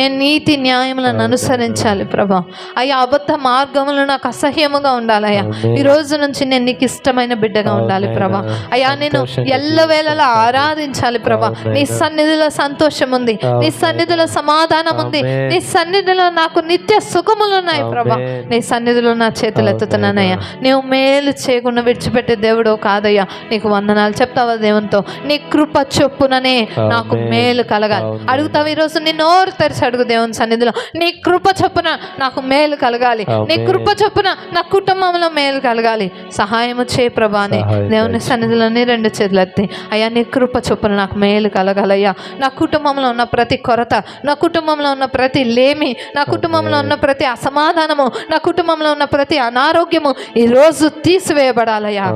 నేను నీతి న్యాయములను అనుసరించాలి ప్రభా. అయ్యా, అబద్ధ మార్గములు నాకు అసహ్యముగా ఉండాలయ్యా. ఈ రోజు నుంచి నేను నీకు ఇష్టమైన బిడ్డగా ఉండాలి ప్రభా. అయ్యా, నేను ఎల్లవేళలా ఆరాధించాలి ప్రభా. నీ సన్నిధిలో సంతోషం ఉంది, నీ సన్నిధిలో సమాధానం ఉంది, నీ సన్నిధిలో నాకు నిత్య సుఖములు ఉన్నాయి ప్రభా. నీ సన్నిధిలో నా చేతులు ఎత్తుతున్నానయ్యా. నీవు మేలు చేయకుండా విడిచిపెట్టే దేవుడు కాదయ్యా. నీకు వందనాలు. చెప్తావా దేవునితో, నీ కృప చొప్పుననే నాకు మేలు కలగాలి. అడుగుతావు ఈరోజు, నీ నోరు తెరిచి అడుగు దేవుని సన్నిధిలో, నీ కృప చొప్పున నాకు మేలు కలగాలి, నీ కృప చొప్పున నా కుటుంబంలో మేలు కలగాలి, సహాయము చేయి ప్రభా అని దేవుని సన్నిధిలోనే రెండు చేతులు ఎత్తి, అయ్యా నీ కృప చొప్పున నాకు మేలు కలగాలయ్యా. నా కుటుంబంలో ఉన్న ప్రతి కొరత, నా కుటుంబంలో ఉన్న ప్రతి లేమి, నా కుటుంబంలో ఉన్న ప్రతి అసమాధానము, నా కుటుంబంలో ఉన్న ప్రతి అనారోగ్యము ఈరోజు తీసివేయబడాలయ్యా.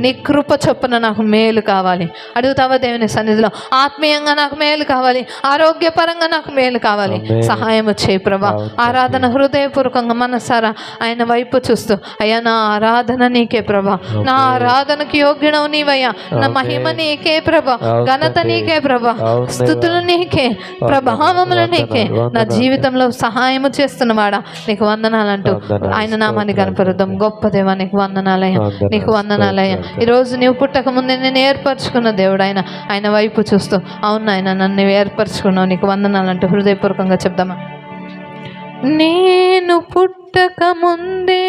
నీ కృప చొప్పున నాకు మేలు కావాలి. అడుగుతావా దేవుని సన్నిధిలో, ఆత్మీయంగా నాకు మేలు కావాలి, ఆరోగ్యపరంగా నాకు మేలు కావాలి, సహాయం చేయి ప్రభా. ఆరాధన హృదయపూర్వకంగా మనసారా ఆయన వైపు చూస్తూ, అయ్యా నా ఆరాధన నీకే ప్రభా, నా ఆరాధనకి యోగ్యుడవు నీవయ్యా, నా మహిమ నీకే ప్రభా, ఘనత నీకే ప్రభా, స్తుతులు నీకే, ప్రభావములు నీకే, నా జీవితంలో సహాయము చేస్తున్నవాడా నీకు వందనాలంటూ ఆయన నామాన్ని కనపరుద్దాం. గొప్ప దేవా నీకు వందనాలయ్యా, నీకు వందనాలయ్యా. ఈరోజు నీవు పుట్టక ముందే నేను ఏర్పరచుకున్న దేవుడు ఆయన వైపు చూస్తూ, అవును ఆయన నన్ను ఏర్పరచుకున్నావు, నీకు వందనాలంటూ హృదయపూర్వకంగా చెప్దామా. నేను పుట్టక ముందే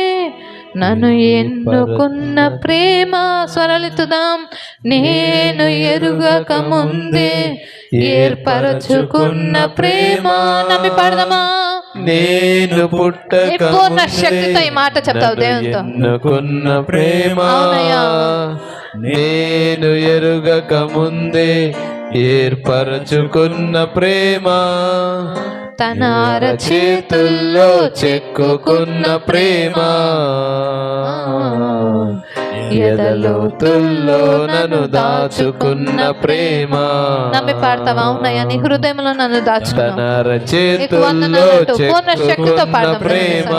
నన్ను ఎన్నుకున్న ప్రేమ, స్వరలితుదాం. నేను ఎరుగక ముందే ఏర్పరచుకున్న ప్రేమ. నమ్మి పాడదామా. నేను పుట్టక పూర్ణ శక్తితో ఈ మాట చెప్తావు దేవునితో. ఎన్నుకున్న ప్రేమ, నేను ఎరుగక ముందే ఏర్పరచుకున్న ప్రేమ, తన చేతుల్లో చెక్కుకున్న ప్రేమ, ఎదలోతుల్లో నన్ను దాచుకున్న ప్రేమ. నమ్మి పాడతావా. అవునయ్యా, నీ హృదయంలో నన్ను దాచుకున్నావు. తన చేతుల్లో చెక్కుకున్న ప్రేమ,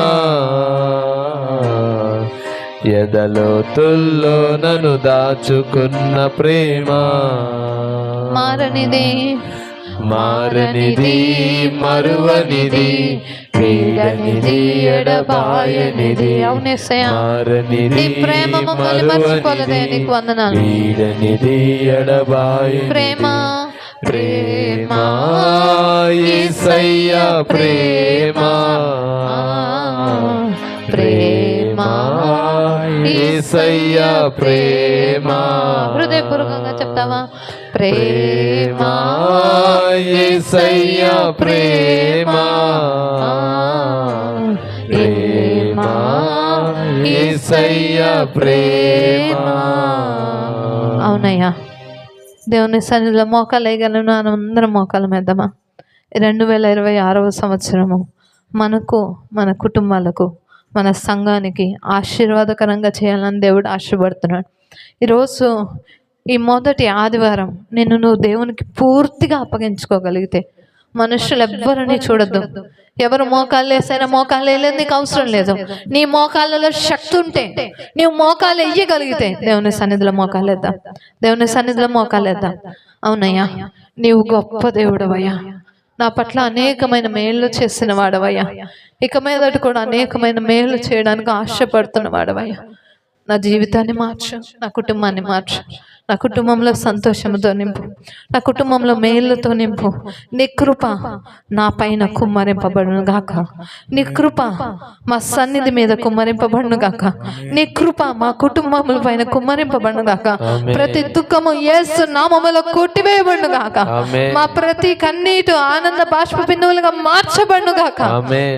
ఎదలోతుల్లో నన్ను దాచుకున్న ప్రేమ. మారనిది మారనిది మరువనిది, వీడనిది ఎడబాయనిది. అవునేసయ్యా, మారనిది నీ ప్రేమ మమ్మల్ని మర్చిపోలేదే, నీకు వందనాలు. వీడనిది ఎడబాయనిది. ప్రేమ ప్రేమ యేసయ్యా ప్రేమ, ప్రేమ యేసయ్యా ప్రేమ. హృదయపూర్వకంగా చెప్తావా. ప్రేమ యేసయ్యా ప్రేమ, ప్రేమ యేసయ్యా ప్రేమ. అవునయ్యా, దేవుని సన్నిధిలో మోకాలు వేయగలను. అందరం మోకాలు వేద్దామా. 2026వ సంవత్సరము మనకు, మన కుటుంబాలకు, మన సంఘానికి ఆశీర్వాదకరంగా చేయాలని దేవుడు ఆశపడుతున్నాడు. ఈరోజు ఈ మొదటి ఆదివారం నువ్వు దేవునికి పూర్తిగా అప్పగించుకోగలిగితే, మనుషులు ఎవ్వరిని చూడొద్దు. ఎవరు మోకాళ్ళు వేసైనా మోకాళ్ళు వేయలేదు, నీకు అవసరం లేదు. నీ మోకాళ్ళలో శక్తి ఉంటే, నీవు మోకాళ్ళు వేయగలిగితే దేవుని సన్నిధిలో మోకాళ్ళు వేద్దాం. దేవుని సన్నిధిలో మోకాళ్ళు వేద్దాం. అవునయ్యా, నీవు గొప్ప దేవుడవయ్యా, నా పట్ల అనేకమైన మేళ్ళు చేసిన వాడవయ్యా, ఇక మీదట కూడా అనేకమైన మేలు చేయడానికి ఆశపడుతున్న వాడవయ్యా. నా జీవితాన్ని మార్చు, నా కుటుంబాన్ని మార్చు, నా కుటుంబంలో సంతోషంతో నింపు, నా కుటుంబంలో మేళ్ళతో నింపు. నీ కృప నా పైన కుమ్మరింపబడును గాక, నీ కృప మా సన్నిధి మీద కుమ్మరింపబడును గాక, నీ కృప మా కుటుంబముల పైన కుమ్మరింపబడును గాక. ప్రతి దుఃఖము యేసు నామములో కొట్టివేయబడును గాక. మా ప్రతి కన్నీటి ఆనంద బాష్ప బిందువులుగా మార్చబడును గాక.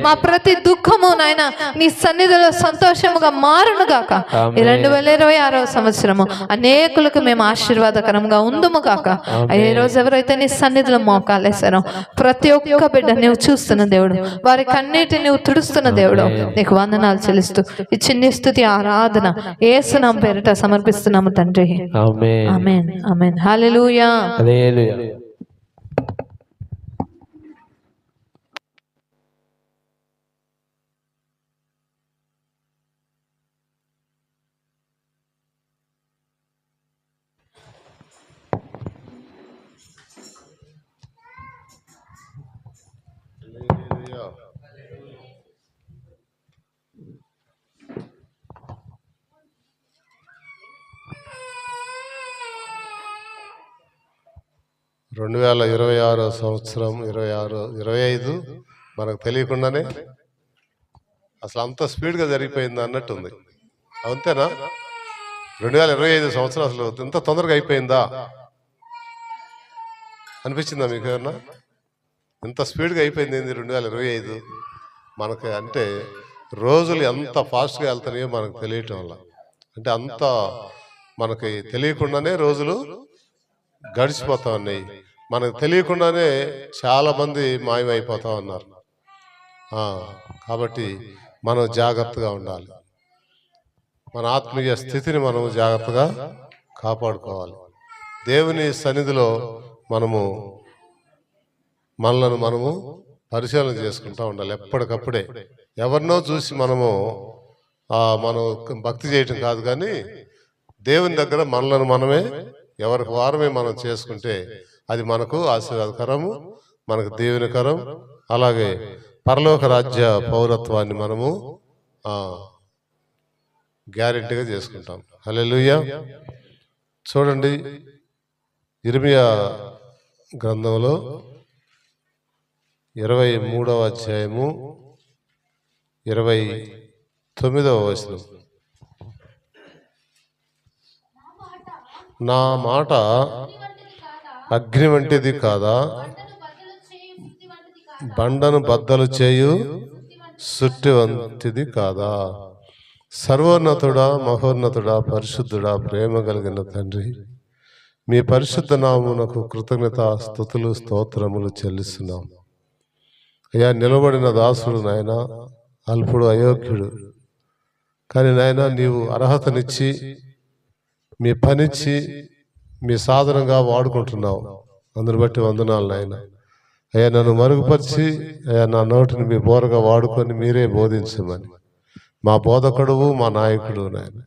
మా ప్రతి దుఃఖము నాయన నీ సన్నిధిలో సంతోషముగా మారును గాక. ఈ 2026వ సంవత్సరము అనేకులకు మేము ఆశీర్వాదకరంగా ఉందుము కాక. ఏ రోజు ఎవరైతే నీ సన్నిధిలో మోకాలేసారో ప్రతి ఒక్క బిడ్డ నువ్వు చూస్తున్న దేవుడు, వారి కన్నీటిని నువ్వు తుడుస్తున్న దేవుడు, నీకు వందనాలు చెల్లిస్తూ ఈ చిన్ని స్తుతి ఆరాధన యేసు నామమున పేరిట సమర్పిస్తున్నాము తండ్రి. ఆమేన్ ఆమేన్. హల్లెలూయా. 2026 సంవత్సరం 25 మనకు తెలియకుండానే అసలు అంత స్పీడ్గా జరిగిపోయింది అన్నట్టుంది. అంతేనా? 2025 సంవత్సరం అసలు ఇంత తొందరగా అయిపోయిందా అనిపించిందా మీకు ఏమన్నా? ఇంత స్పీడ్గా అయిపోయింది 2025 మనకి. అంటే రోజులు ఎంత ఫాస్ట్గా వెళ్తున్నాయో మనకు తెలియటం వల్ల, అంటే అంత మనకి తెలియకుండానే రోజులు గడిచిపోతా ఉన్నాయి. మనకు తెలియకుండానే చాలా మంది మాయమైపోతా ఉన్నారు. కాబట్టి మనం జాగ్రత్తగా ఉండాలి. మన ఆత్మీయ స్థితిని మనం జాగ్రత్తగా కాపాడుకోవాలి. దేవుని సన్నిధిలో మనము పరిశీలన చేసుకుంటూ ఉండాలి ఎప్పటికప్పుడే. ఎవరినో చూసి మనం భక్తి చేయటం కాదు, కానీ దేవుని దగ్గర మనమే ఎవరికి వారమే మనం చేసుకుంటే అది మనకు ఆశీర్వాదకరము, మనకు దీవెనకరం. అలాగే పరలోక రాజ్య పౌరత్వాన్ని మనము గ్యారెంటీగా చేసుకుంటాం. హల్లెలూయా. చూడండి, ఇర్మియా గ్రంథంలో 23వ అధ్యాయము 29వ వచనం. నా మాట అగ్ని వంటిది కాదా, బండను బద్దలు చేయు సుట్టి వంటిది కాదా. సర్వోన్నతుడా, మహోన్నతుడా, పరిశుద్ధుడా, ప్రేమ కలిగిన తండ్రి, మీ పరిశుద్ధ నామమునకు కృతజ్ఞత స్తుతులు స్తోత్రములు చెల్లిస్తున్నాం. అయ్యా, నిలబడిన దాసుడు నాయన అల్పుడు, అయోగ్యుడు, కానీ నాయన నీవు అర్హతనిచ్చి మీ పనిచ్చి మీ సాధనంగా వాడుకుంటున్నావు. అందుని బట్టి వందనాలు నాయన. అయ్యా, నన్ను మరుగుపరిచి అయ్యా నా నోటిని మీ బోరగా వాడుకొని మీరే బోధించమని మా బోధకుడువు, మా నాయకుడు నాయన,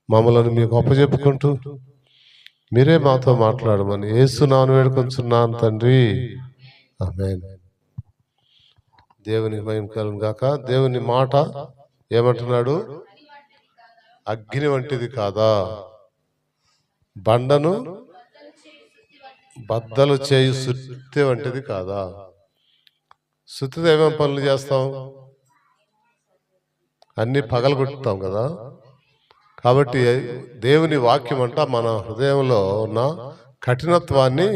మమ్మల్ని మీకు అప్పచెప్పుకుంటూ మీరే మాతో మాట్లాడమని యేసు నామమున వేడుకొంచున్నాను తండ్రి, ఆమేన్. దేవుని మహిమ కలుగును గాక. దేవుని మాట ఏమంటున్నాడు? అగ్ని వంటిది కాదా, బండను బద్దలు చేయు సుత్తి వంటిది కాదా. సుత్తితో ఏమేమి పనులు చేస్తాం? అన్ని పగలగొట్టుతాం కదా. కాబట్టి దేవుని వాక్యం అంట మన హృదయంలో ఉన్న కఠినత్వాన్ని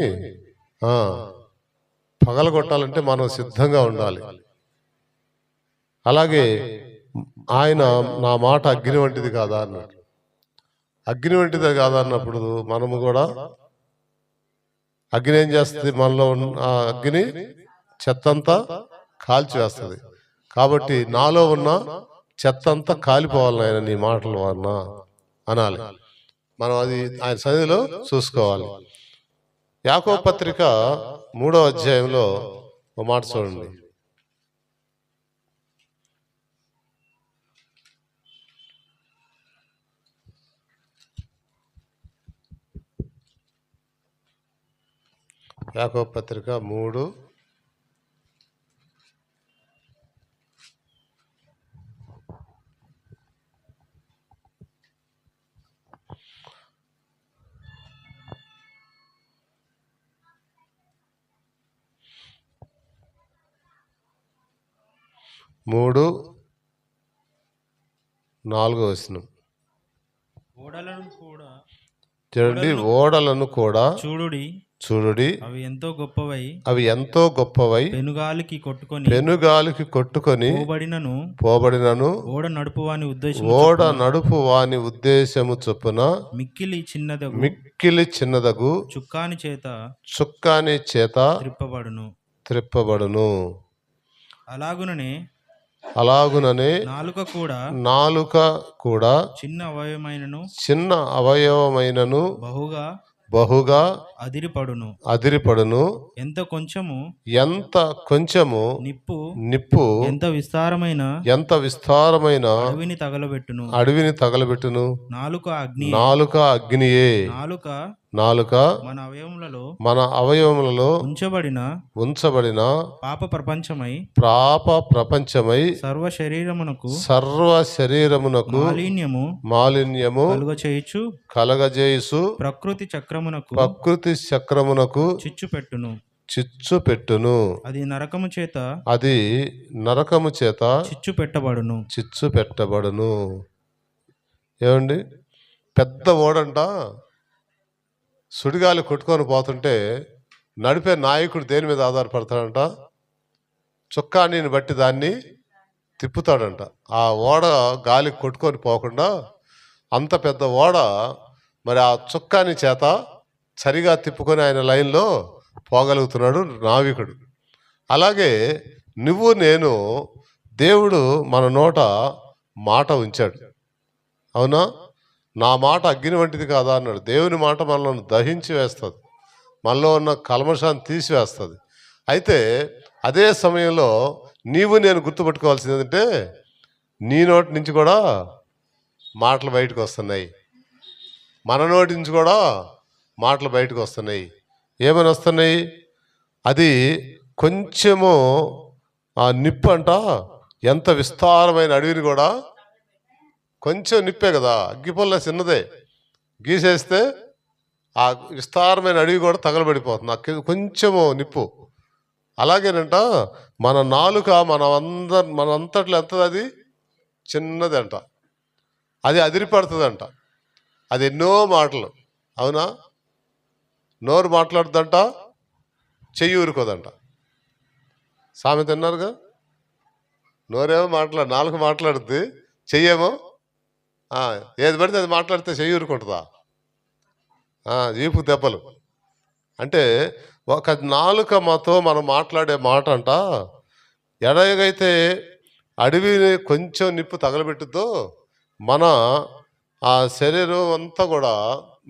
పగలగొట్టాలంటే మనం సిద్ధంగా ఉండాలి. అలాగే ఆయన నా మాట అగ్ని వంటిది కాదా అన్నాడు. అగ్ని వంటిది కాదా అన్నప్పుడు మనము కూడా అగ్ని ఏం చేస్తుంది? మనలో ఉన్న ఆ అగ్ని చెత్తంతా కాల్చివేస్తుంది. కాబట్టి నాలో ఉన్న చెత్తంతా కాలిపోవాలి ఆయన నీ మాటల వలన అనాలి. మనం అది ఆయన సన్నిధిలో చూసుకోవాలి. యాకోబు పత్రిక 3వ అధ్యాయంలో ఒక మాట చూడండి. యాకోబు పత్రిక 3 4వ వచనం చూడండి. ఓడలను కూడా చూడుడి, అవి ఎంతో గొప్పవై పెనుగాలికి కొట్టుకొని పోబడినను ఓడ నడుపు వాని ఉద్దేశము చొప్పున మిక్కిలి చిన్నదగు చుక్కాని చేత త్రిప్పబడును. అలాగుననే నాలుక కూడా చిన్న అవయవమైనను బహుగా అదిరిపడును. ఎంత కొంచెము నిప్పు ఎంత విస్తారమైన అడవిని తగలబెట్టును. నాలుక అగ్నియే. నాలుక మన అవయవములలో మన అవయవములలో ఉంచబడిన పాప ప్రపంచమై సర్వ శరీరమునకు మాలిన్యము కలగజేయుచు ప్రకృతి చక్రమునకు చిచ్చు పెట్టును. అది నరకము చేత చిచ్చు పెట్టబడును. ఏమండి, పెద్ద ఓడంట సుడిగాలి కొట్టుకొని పోతుంటే నడిపే నాయకుడు దేని మీద ఆధారపడతాడంట? చుక్కానీని బట్టి దాన్ని తిప్పుతాడంట. ఆ ఓడ గాలి కొట్టుకొని పోకుండా అంత పెద్ద ఓడ మరి ఆ చుక్కాని చేత సరిగా తిప్పుకొని ఆయన లైన్లో పోగలుగుతున్నాడు నావికుడు. అలాగే నువ్వు నేను, దేవుడు మన నోట మాట ఉంచాడు. అవునా? నా మాట అగ్ని వంటిది కాదా అన్నాడు. దేవుని మాట మనల్ని దహించి వేస్తుంది, మనలో ఉన్న కల్మషాన్ని తీసివేస్తుంది. అయితే అదే సమయంలో నీవు నేను గుర్తుపెట్టుకోవాల్సింది ఏంటంటే, నీ నోటి నుంచి కూడా మాటలు బయటకు వస్తున్నాయి, మన నోటి నుంచి కూడా మాటలు బయటకు వస్తున్నాయి. ఏమని వస్తున్నాయి? అది కొంచెము ఆ నిప్పు అంట ఎంత విస్తారమైన అడవిని కూడా, కొంచెం నిప్పే కదా, అగ్గిపుల్ల చిన్నదే, గీసేస్తే ఆ విస్తారమైన అడవి కూడా తగలబడిపోతుంది కొంచెము నిప్పు. అలాగేనంట మన నాలుక మన అంతట్లో ఎంతది? అది చిన్నది అంట, అది అదిరిపడుతుందంట. అది ఎన్నో మాటలు. అవునా? నోరు మాట్లాడుతుందంట, చెయ్యి ఊరుకోదంట. సామెత అన్నారుగా, నోరేమో నాలుక మాట్లాడుద్ది, చెయ్యేమో ఏది పడితే అది మాట్లాడితే చెయ్యి ఊరుకుంటుందా? జీపు దెబ్బలు. అంటే ఒక నాలుక మాతో మనం మాట్లాడే మాట అంట, ఎలాగైతే అడవిని కొంచెం నిప్పు తగలబెట్టుద్దో మన ఆ శరీరం అంతా కూడా,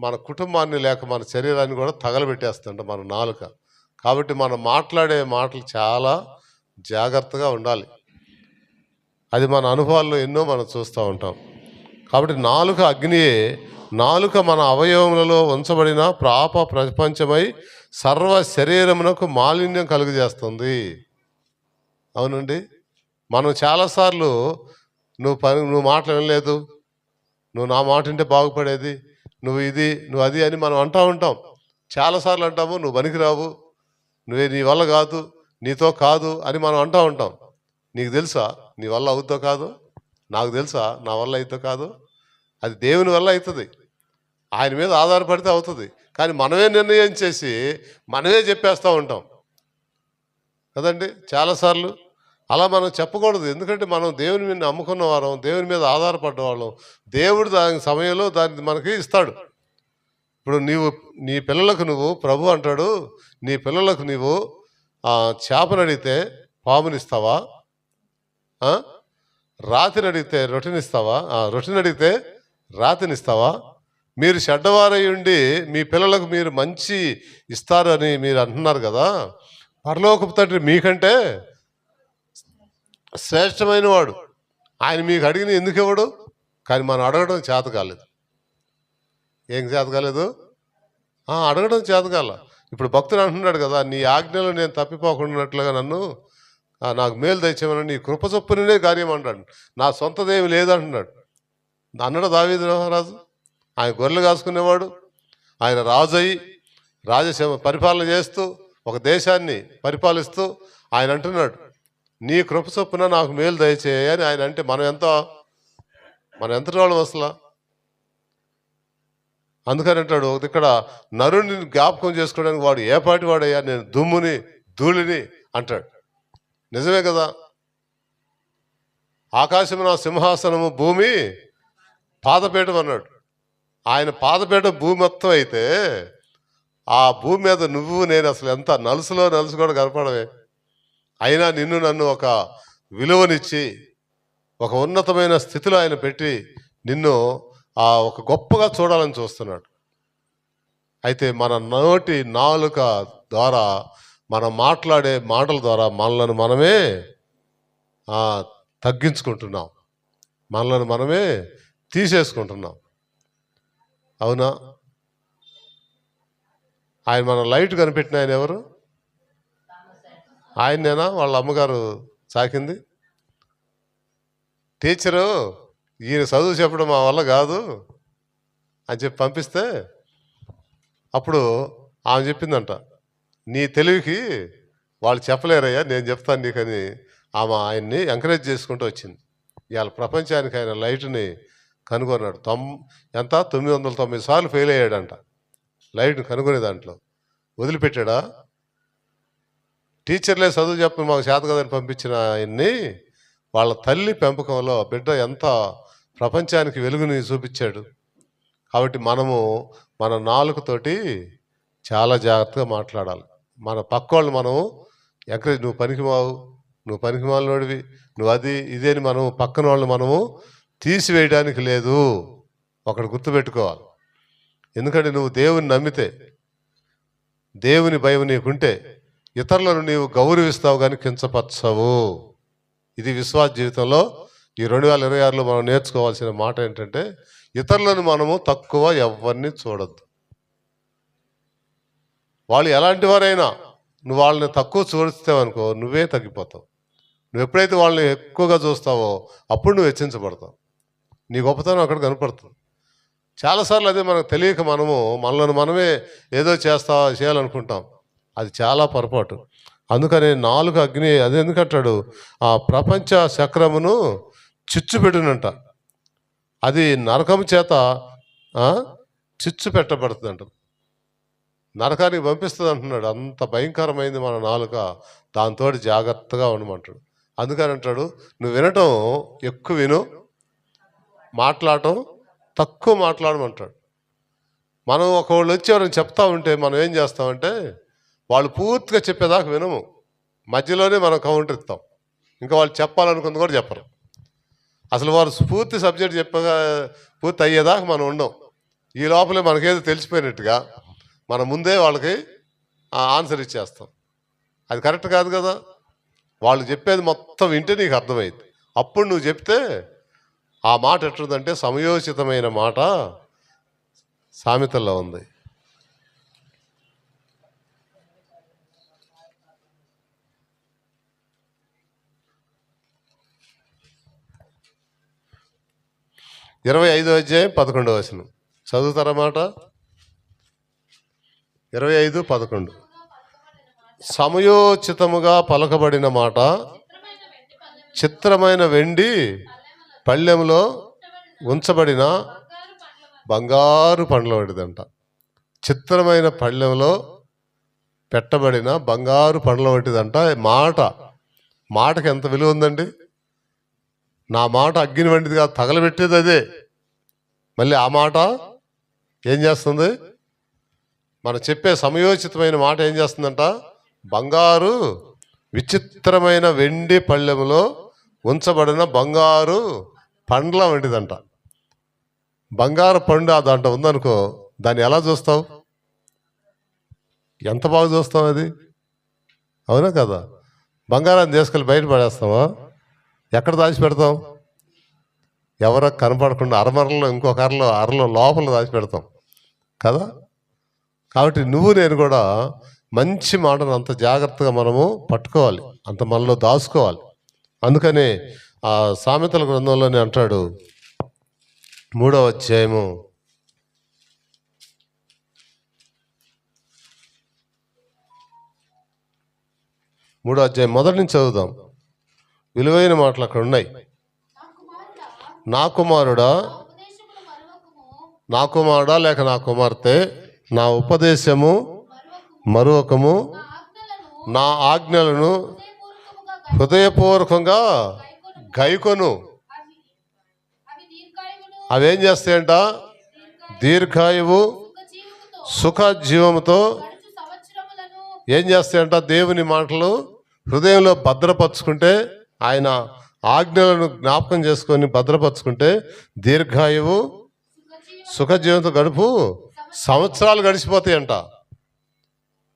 మన కుటుంబాన్ని లేక మన శరీరాన్ని కూడా తగలబెట్టేస్తుంట మన నాలుక. కాబట్టి మనం మాట్లాడే మాటలు చాలా జాగ్రత్తగా ఉండాలి. అది మన అనుభవాల్లో ఎన్నో మనం చూస్తూ ఉంటాం. కాబట్టి నాలుక అగ్నియే. నాలుక మన అవయవములలో ఉంచబడిన ప్రపంచమై సర్వ శరీరమునకు మాలిన్యం కలుగజేస్తుంది. అవునండి, మనం చాలాసార్లు నువ్వు మాటలు వినలేదు, నువ్వు నా మాట వింటే బాగుపడేది, నువ్వు ఇది, నువ్వు అది అని మనం అంటూ ఉంటాం. చాలాసార్లు అంటాము, నువ్వు పనికిరావు, నీ వల్ల కాదు, నీతో కాదు అని మనం అంటూ ఉంటాం. నీకు తెలుసా నీ వల్ల అవుద్దో కాదు? నాకు తెలుసా నా వల్ల అవుతుందో కాదు? అది దేవుని వల్ల అవుతుంది, ఆయన మీద ఆధారపడితే అవుతుంది. కానీ మనమే నిర్ణయం చేసి మనమే చెప్పేస్తూ ఉంటాం కదండి చాలాసార్లు. అలా మనం చెప్పకూడదు. ఎందుకంటే మనం దేవుని మీద నమ్ముకున్న వారం, దేవుని మీద ఆధారపడ్డ వాళ్ళం. దేవుడు దాని సమయంలో దాన్ని మనకి ఇస్తాడు. ఇప్పుడు నీ పిల్లలకు నువ్వు ప్రభు అంటాడు, నీ పిల్లలకు నువ్వు చేపను అడిగితే పామునిస్తావా? రాతిని అడిగితే రొట్టెనిస్తావా? రొట్టెని అడిగితే రాతినిస్తావా? మీరు చెడ్డవారై ఉండి మీ పిల్లలకు మీరు మంచి ఇస్తారు అని మీరు అంటున్నారు కదా. పరలోకపు తండ్రి మీకంటే శ్రేష్టమైన వాడు, ఆయన మీకు అడిగిన ఎందుకు ఇవ్వడు? కానీ మనం అడగడం చేత కాలేదు. ఏం చేత కాలేదు? అడగడం చేత కాల. ఇప్పుడు భక్తుడు అంటున్నాడు కదా, నీ ఆజ్ఞలు నేను తప్పిపోకుండాట్లుగా నాకు మేలు దయచేయమని నీ కృప చొప్పుననే కార్యం అంటాడు. నా సొంతదేమి లేదంటున్నాడు. అన్నాడు దావీదు మహారాజు. ఆయన గొర్రెలు కాసుకునేవాడు, ఆయన రాజు అయి రాజసేవ పరిపాలన చేస్తూ ఒక దేశాన్ని పరిపాలిస్తూ ఆయన అంటున్నాడు, నీ కృప చొప్పున నాకు మేలు దయచేయ అని ఆయన అంటే మనం ఎంత వాళ్ళం అసలు? అందుకని అంటాడు ఇక్కడ, నరుని జ్ఞాపకం చేసుకోవడానికి వాడు ఏ పాటి వాడయ్యా, నేను దుమ్ముని ధూళిని అంటాడు. నిజమే కదా. ఆకాశము నా సింహాసనము, భూమి పాదపీఠం అన్నాడు. ఆయన పాదపీఠం భూమి మొత్తం అయితే ఆ భూమి మీద నువ్వు నేను అసలు ఎంత నలుసు కూడా కనపడవే. అయినా నిన్ను నన్ను ఒక విలువనిచ్చి ఒక ఉన్నతమైన స్థితిలో ఆయన పెట్టి నిన్ను ఒక గొప్పగా చూడాలని చూస్తున్నాడు. అయితే మన నోటి నాలుక ద్వారా, మనం మాట్లాడే మాటల ద్వారా మనలను మనమే తగ్గించుకుంటున్నాం, మనలను మనమే తీసేసుకుంటున్నాం. అవునా? ఆయన మన లైట్ కనిపెట్టిన ఆయన ఎవరు? ఆయనేనా వాళ్ళ అమ్మగారు సాకింది? టీచరు ఈయన చదువు చెప్పడం మా వల్ల కాదు అని చెప్పి పంపిస్తే అప్పుడు ఆమె చెప్పిందంట, నీ తెలివికి వాళ్ళు చెప్పలేరయ్యా, నేను చెప్తాను నీకని ఆమె ఆయన్ని ఎంకరేజ్ చేసుకుంటూ వచ్చింది. ఇవాళ ప్రపంచానికి ఆయన లైట్ని కనుగొన్నాడు. 990 సార్లు ఫెయిల్ అయ్యాడంట లైట్ని కనుగొనే దాంట్లో. వదిలిపెట్టాడా? టీచర్లే చదువు చెప్పి మాకు చేత కదని పంపించిన ఆయన్ని వాళ్ళ తల్లి పెంపకంలో బిడ్డ ఎంత ప్రపంచానికి వెలుగుని చూపించాడు. కాబట్టి మనము మన నాలుకతోటి చాలా జాగ్రత్తగా మాట్లాడాలి. మన పక్కోళ్ళు మనం ఎంకరేజ్, నువ్వు పనికిమావు, నువ్వు పనికిమాలినోడివి, నువ్వు అది ఇదేని మనం పక్కన వాళ్ళని మనము తీసివేయడానికి లేదు. ఒకటి గుర్తుపెట్టుకోవాలి. ఎందుకంటే నువ్వు దేవుని నమ్మితే, దేవుని భయం నీకుంటే ఇతరులను నీవు గౌరవిస్తావు కానీ కించపరచవు. ఇది విశ్వాస జీవితంలో ఈ 2026లో మనం నేర్చుకోవాల్సిన మాట ఏంటంటే, ఇతరులను మనము తక్కువ ఎవరిని చూడొద్దు. వాళ్ళు ఎలాంటి వారైనా నువ్వు వాళ్ళని తక్కువ చూస్తావనుకో, నువ్వే తగ్గిపోతావు. నువ్వు ఎప్పుడైతే వాళ్ళని ఎక్కువగా చూస్తావో అప్పుడు నువ్వు హెచ్చించబడతావు. నీ గొప్పతనం అక్కడ కనపడుతుంది. చాలాసార్లు అదే మనకు తెలియక మనల్ని మనమే ఏదో చేయాలనుకుంటాం. అది చాలా పొరపాటు. అందుకని 4 అగ్ని అది ఎందుకంటాడు, ఆ ప్రపంచ చక్రమును చిచ్చు పెట్టునంట. అది నరకము చేత చిచ్చు పెట్టబడుతుందంట, నరకానికి పంపిస్తుంది అంటున్నాడు. అంత భయంకరమైంది మన నాలుక. దాంతో జాగ్రత్తగా ఉండమంటాడు. అందుకని అంటాడు, నువ్వు వినటం ఎక్కువ విను, మాట్లాడటం తక్కువ మాట్లాడమంటాడు. మనం ఒకళ్ళు వచ్చి ఎవరైనా చెప్తా ఉంటే మనం ఏం చేస్తామంటే, వాళ్ళు పూర్తిగా చెప్పేదాకా వినము, మధ్యలోనే మనం కౌంటర్ ఇస్తాం. ఇంకా వాళ్ళు చెప్పాలనుకుంది కూడా చెప్పరు. అసలు వారు పూర్తి సబ్జెక్ట్ పూర్తి అయ్యేదాకా మనం ఉండం. ఈ లోపలే మనకేదో తెలిసిపోయినట్టుగా మనం ముందే వాళ్ళకి ఆన్సర్ ఇచ్చేస్తాం. అది కరెక్ట్ కాదు కదా. వాళ్ళు చెప్పేది మొత్తం వింటే నీకు అర్థమైంది. అప్పుడు నువ్వు చెప్తే ఆ మాట ఎట్లుందంటే సమయోచితమైన మాట సామెతల్లో ఉంది. ఇరవై 5వ అధ్యాయం 11వ వచనం చదువుతారన్నమాట. 25:11 సమయోచితముగా పలకబడిన మాట చిత్రమైన వెండి పళ్ళెంలో ఉంచబడిన బంగారు పండ్ల వంటిదంట. చిత్రమైన పళ్ళెంలో పెట్టబడిన బంగారు పండ్ల వంటిదంట. మాటకి ఎంత విలువ ఉందండి. నా మాట అగ్ని వంటిది కాదు, తగలబెట్టేది అదే. మళ్ళీ ఆ మాట ఏం చేస్తుంది? మనం చెప్పే సమయోచితమైన మాట ఏం చేస్తుందంట? బంగారు విచిత్రమైన వెండి పళ్ళెములో ఉంచబడిన బంగారు పండ్ల వంటిదంట. బంగారు పండు దాంట్లో ఉందనుకో, దాన్ని ఎలా చూస్తావు? ఎంత బాగా చూస్తావు అది, అవునా కదా? బంగారాన్ని తీసుకెళ్ళి బయట పడేస్తావా? ఎక్కడ దాచిపెడతాం? ఎవరో కనపడకుండా అరమరలో, ఇంకొక అరలో లోపల దాచిపెడతాం కదా. కాబట్టి నువ్వు నేను కూడా మంచి మాటను అంత జాగ్రత్తగా మనము పట్టుకోవాలి, అంత మనలో దాచుకోవాలి. అందుకనే ఆ సామెతల గ్రంథంలోనే అంటాడు, 3వ అధ్యాయము 3వ అధ్యాయం మొదటి నుంచి చదువుదాం. విలువైన మాటలు అక్కడ ఉన్నాయి. నా కుమారుడా లేక నా కుమార్తె, నా ఉపదేశము మరువకము, నా ఆజ్ఞలను హృదయపూర్వకంగా గైకొను. అవేం చేస్తాయంట? దీర్ఘాయువు సుఖ జీవముతో ఏం చేస్తాయంట? దేవుని మాటలు హృదయంలో భద్రపరుచుకుంటే, ఆయన ఆజ్ఞలను జ్ఞాపకం చేసుకొని భద్రపరుచుకుంటే దీర్ఘాయువు సుఖజీవంతో గడుపు సంవత్సరాలు గడిచిపోతాయంట.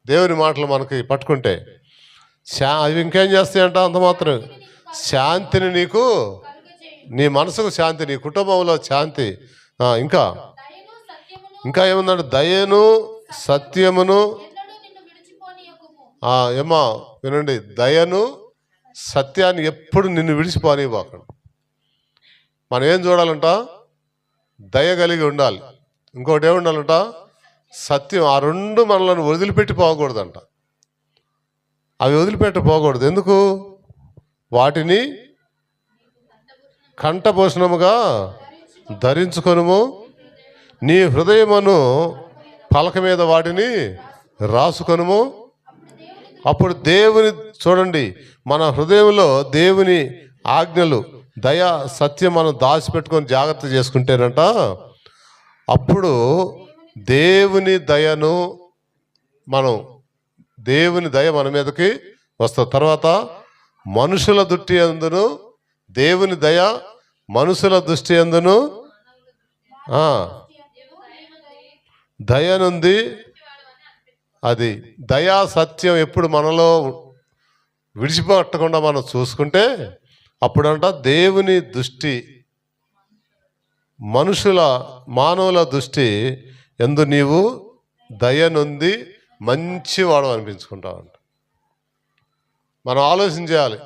దేవుని మాటలు మనకి పట్టుకుంటే అవి ఇంకేం చేస్తాయంట? అంత మాత్రం శాంతిని నీకు, నీ మనసుకు శాంతి, నీ కుటుంబంలో శాంతి. ఇంకా ఏముందంటే దయను సత్యమును ఏమా వినండి, దయను సత్యాన్ని ఎప్పుడు నిన్ను విడిచిపోనివ్వకండి. మనం ఏం చూడాలంట? దయ కలిగి ఉండాలి. ఇంకోటి ఏముండాలంట? సత్యం. ఆ రెండు మనలను వదిలిపెట్టి పోకూడదంట. అవి వదిలిపెట్టి పోకూడదు. ఎందుకు? వాటిని కంఠభూషణముగా ధరించుకొనుము, నీ హృదయమును పలక మీద వాటిని రాసుకొనుము. అప్పుడు దేవుని, చూడండి, మన హృదయంలో దేవుని ఆజ్ఞలు, దయ, సత్యం మనం దాచిపెట్టుకొని జాగ్రత్త చేసుకుంటేనంట, అప్పుడు దేవుని దయను దేవుని దయ మన మీదకి వస్తుంది. తర్వాత మనుషుల దృష్టి అందును, దేవుని దయ మనుషుల దృష్టి అందును దయనుంది. అది దయా సత్యం ఎప్పుడు మనలో విడిచిపెట్టకుండా మనం చూసుకుంటే, అప్పుడంట దేవుని దృష్టి మానవుల దృష్టి ఎందు నీవు దయనుంది మంచివాడు అనిపించుకుంటావంట. మనం ఆలోచన చేయాలి.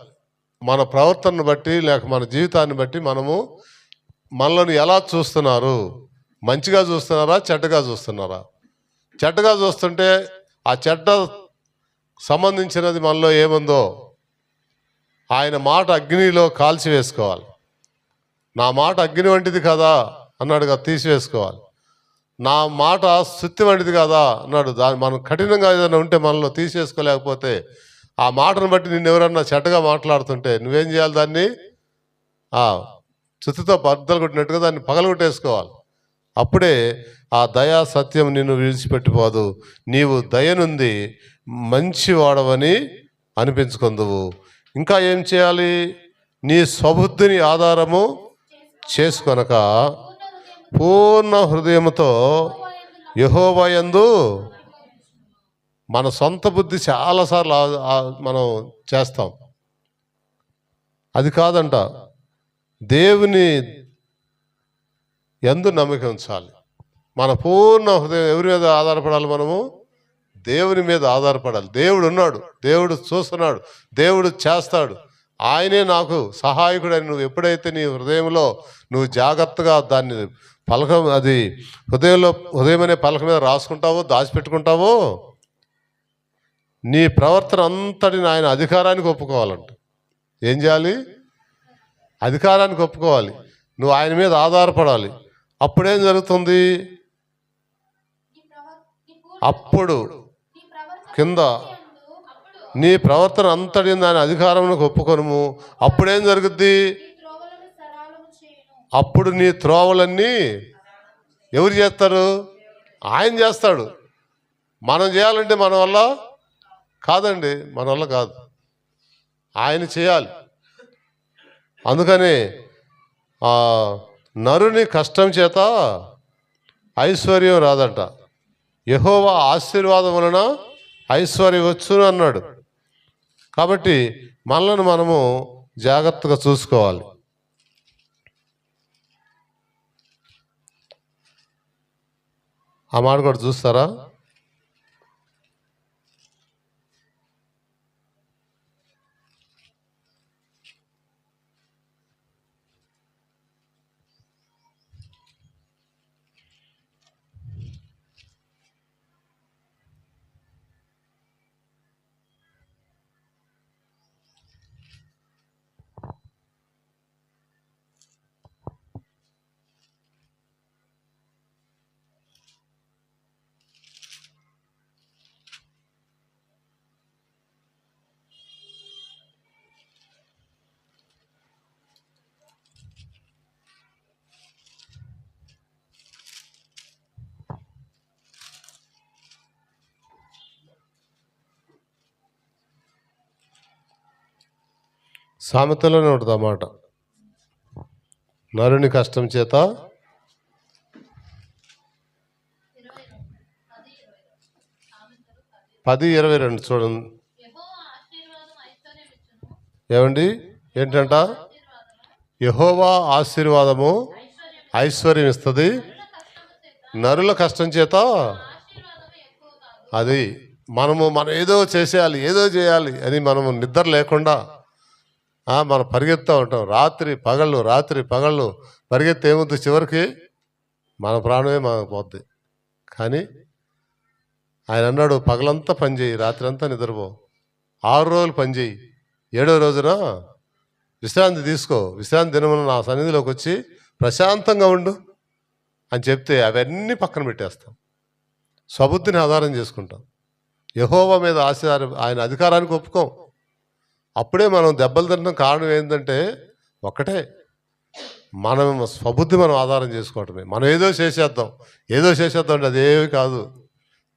మన ప్రవర్తనను బట్టి లేక మన జీవితాన్ని బట్టి మనల్ని ఎలా చూస్తున్నారు? మంచిగా చూస్తున్నారా, చెడ్డగా చూస్తున్నారా? చెడ్డగా చూస్తుంటే ఆ చెడ్డ సంబంధించినది మనలో ఏముందో ఆయన మాట అగ్నిలో కాల్చి వేసుకోవాలి. నా మాట అగ్ని వంటిది కదా అన్నాడుగా, తీసివేసుకోవాలి. నా మాట సుత్తి వంటిది కదా అన్నాడు. దాన్ని మనం కఠినంగా ఏదైనా ఉంటే మనలో తీసేసుకోలేకపోతే, ఆ మాటను బట్టి నిన్ను ఎవరన్నా చెడ్డగా మాట్లాడుతుంటే నువ్వేం చేయాలి? దాన్ని సుత్తితో బద్దలు కొట్టినట్టుగా దాన్ని పగలగొట్టేసుకోవాలి. అప్పుడే ఆ దయా సత్యం నిన్ను విడిచిపెట్టిపోదు. నీవు దయనుంది మంచివాడవని అనిపించుకుందువు. ఇంకా ఏం చేయాలి? నీ స్వబుద్ధిని ఆధారము చేసుకొనక పూర్ణ హృదయముతో యెహోవా యందు. మన సొంత బుద్ధి చాలాసార్లు మనం చేస్తాం. అది కాదంట. దేవుని యందు నమ్మిక ఉంచాలి. మన పూర్ణ హృదయం ఎవరి మీద ఆధారపడాలి? మనము దేవుని మీద ఆధారపడాలి. దేవుడు ఉన్నాడు, దేవుడు చూస్తున్నాడు, దేవుడు చేస్తాడు, ఆయనే నాకు సహాయకుడని నువ్వు ఎప్పుడైతే నీ హృదయంలో నువ్వు జాగ్రత్తగా దాన్ని హృదయం అనే పలక మీద రాసుకుంటావో, దాచిపెట్టుకుంటావో, నీ ప్రవర్తన అంతటిని ఆయన అధికారానికి ఒప్పుకోవాలంట. ఏం చేయాలి? అధికారానికి ఒప్పుకోవాలి. నువ్వు ఆయన మీద ఆధారపడాలి. అప్పుడేం జరుగుతుంది? అప్పుడు కింద నీ ప్రవర్తన అంతటి దాని అధికారంలోకి ఒప్పుకొనుము. అప్పుడేం జరుగుద్ది? అప్పుడు నీ త్రోవలన్నీ ఎవరు చేస్తారు? ఆయన చేస్తాడు. మనం చేయాలంటే మన వల్ల కాదండి, మన వల్ల కాదు, ఆయన చేయాలి. అందుకని నరుని కష్టం చేత ఐశ్వర్యం రాదంట. యెహోవా ఆశీర్వాదం వలన ఐశ్వర్యం వచ్చును అన్నాడు. కాబట్టి మనల్ని మనము జాగ్రత్తగా చూసుకోవాలి. ఆ మాట కూడా చూస్తారా? సామెతలోనే ఉంటుంది ఆ మాట. నరుని కష్టం చేత 10:22 చూడండి. ఏమండి? ఏంటంట? యెహోవా ఆశీర్వాదము ఐశ్వర్యం ఇస్తుంది, నరుల కష్టం చేత అది మనం ఏదో చేసేయాలి, ఏదో చేయాలి అని మనము నిద్ర లేకుండా మనం పరిగెత్తుతూ ఉంటాం. రాత్రి పగళ్ళు పరిగెత్తి ఏముంది, చివరికి మన ప్రాణమే మనకు పోద్ది. కానీ ఆయన అన్నాడు, పగలంతా పనిచేయి, రాత్రి అంతా నిద్రపో, 6 రోజులు పనిచేయి, 7వ రోజున విశ్రాంతి తీసుకో, విశ్రాంతి దినమున నా సన్నిధిలోకి వచ్చి ప్రశాంతంగా ఉండు అని చెప్తే అవన్నీ పక్కన పెట్టేస్తాం, స్వబుద్ధిని ఆధారం చేసుకుంటాం, యెహోవా మీద ఆయన అధికారానికి ఒప్పుకోం. అప్పుడే మనం దెబ్బలు తినడం కారణం ఏంటంటే ఒక్కటే, మనం స్వబుద్ధి మనం ఆధారం చేసుకోవటమే. మనం ఏదో చేసేద్దాం అంటే అదేమి కాదు.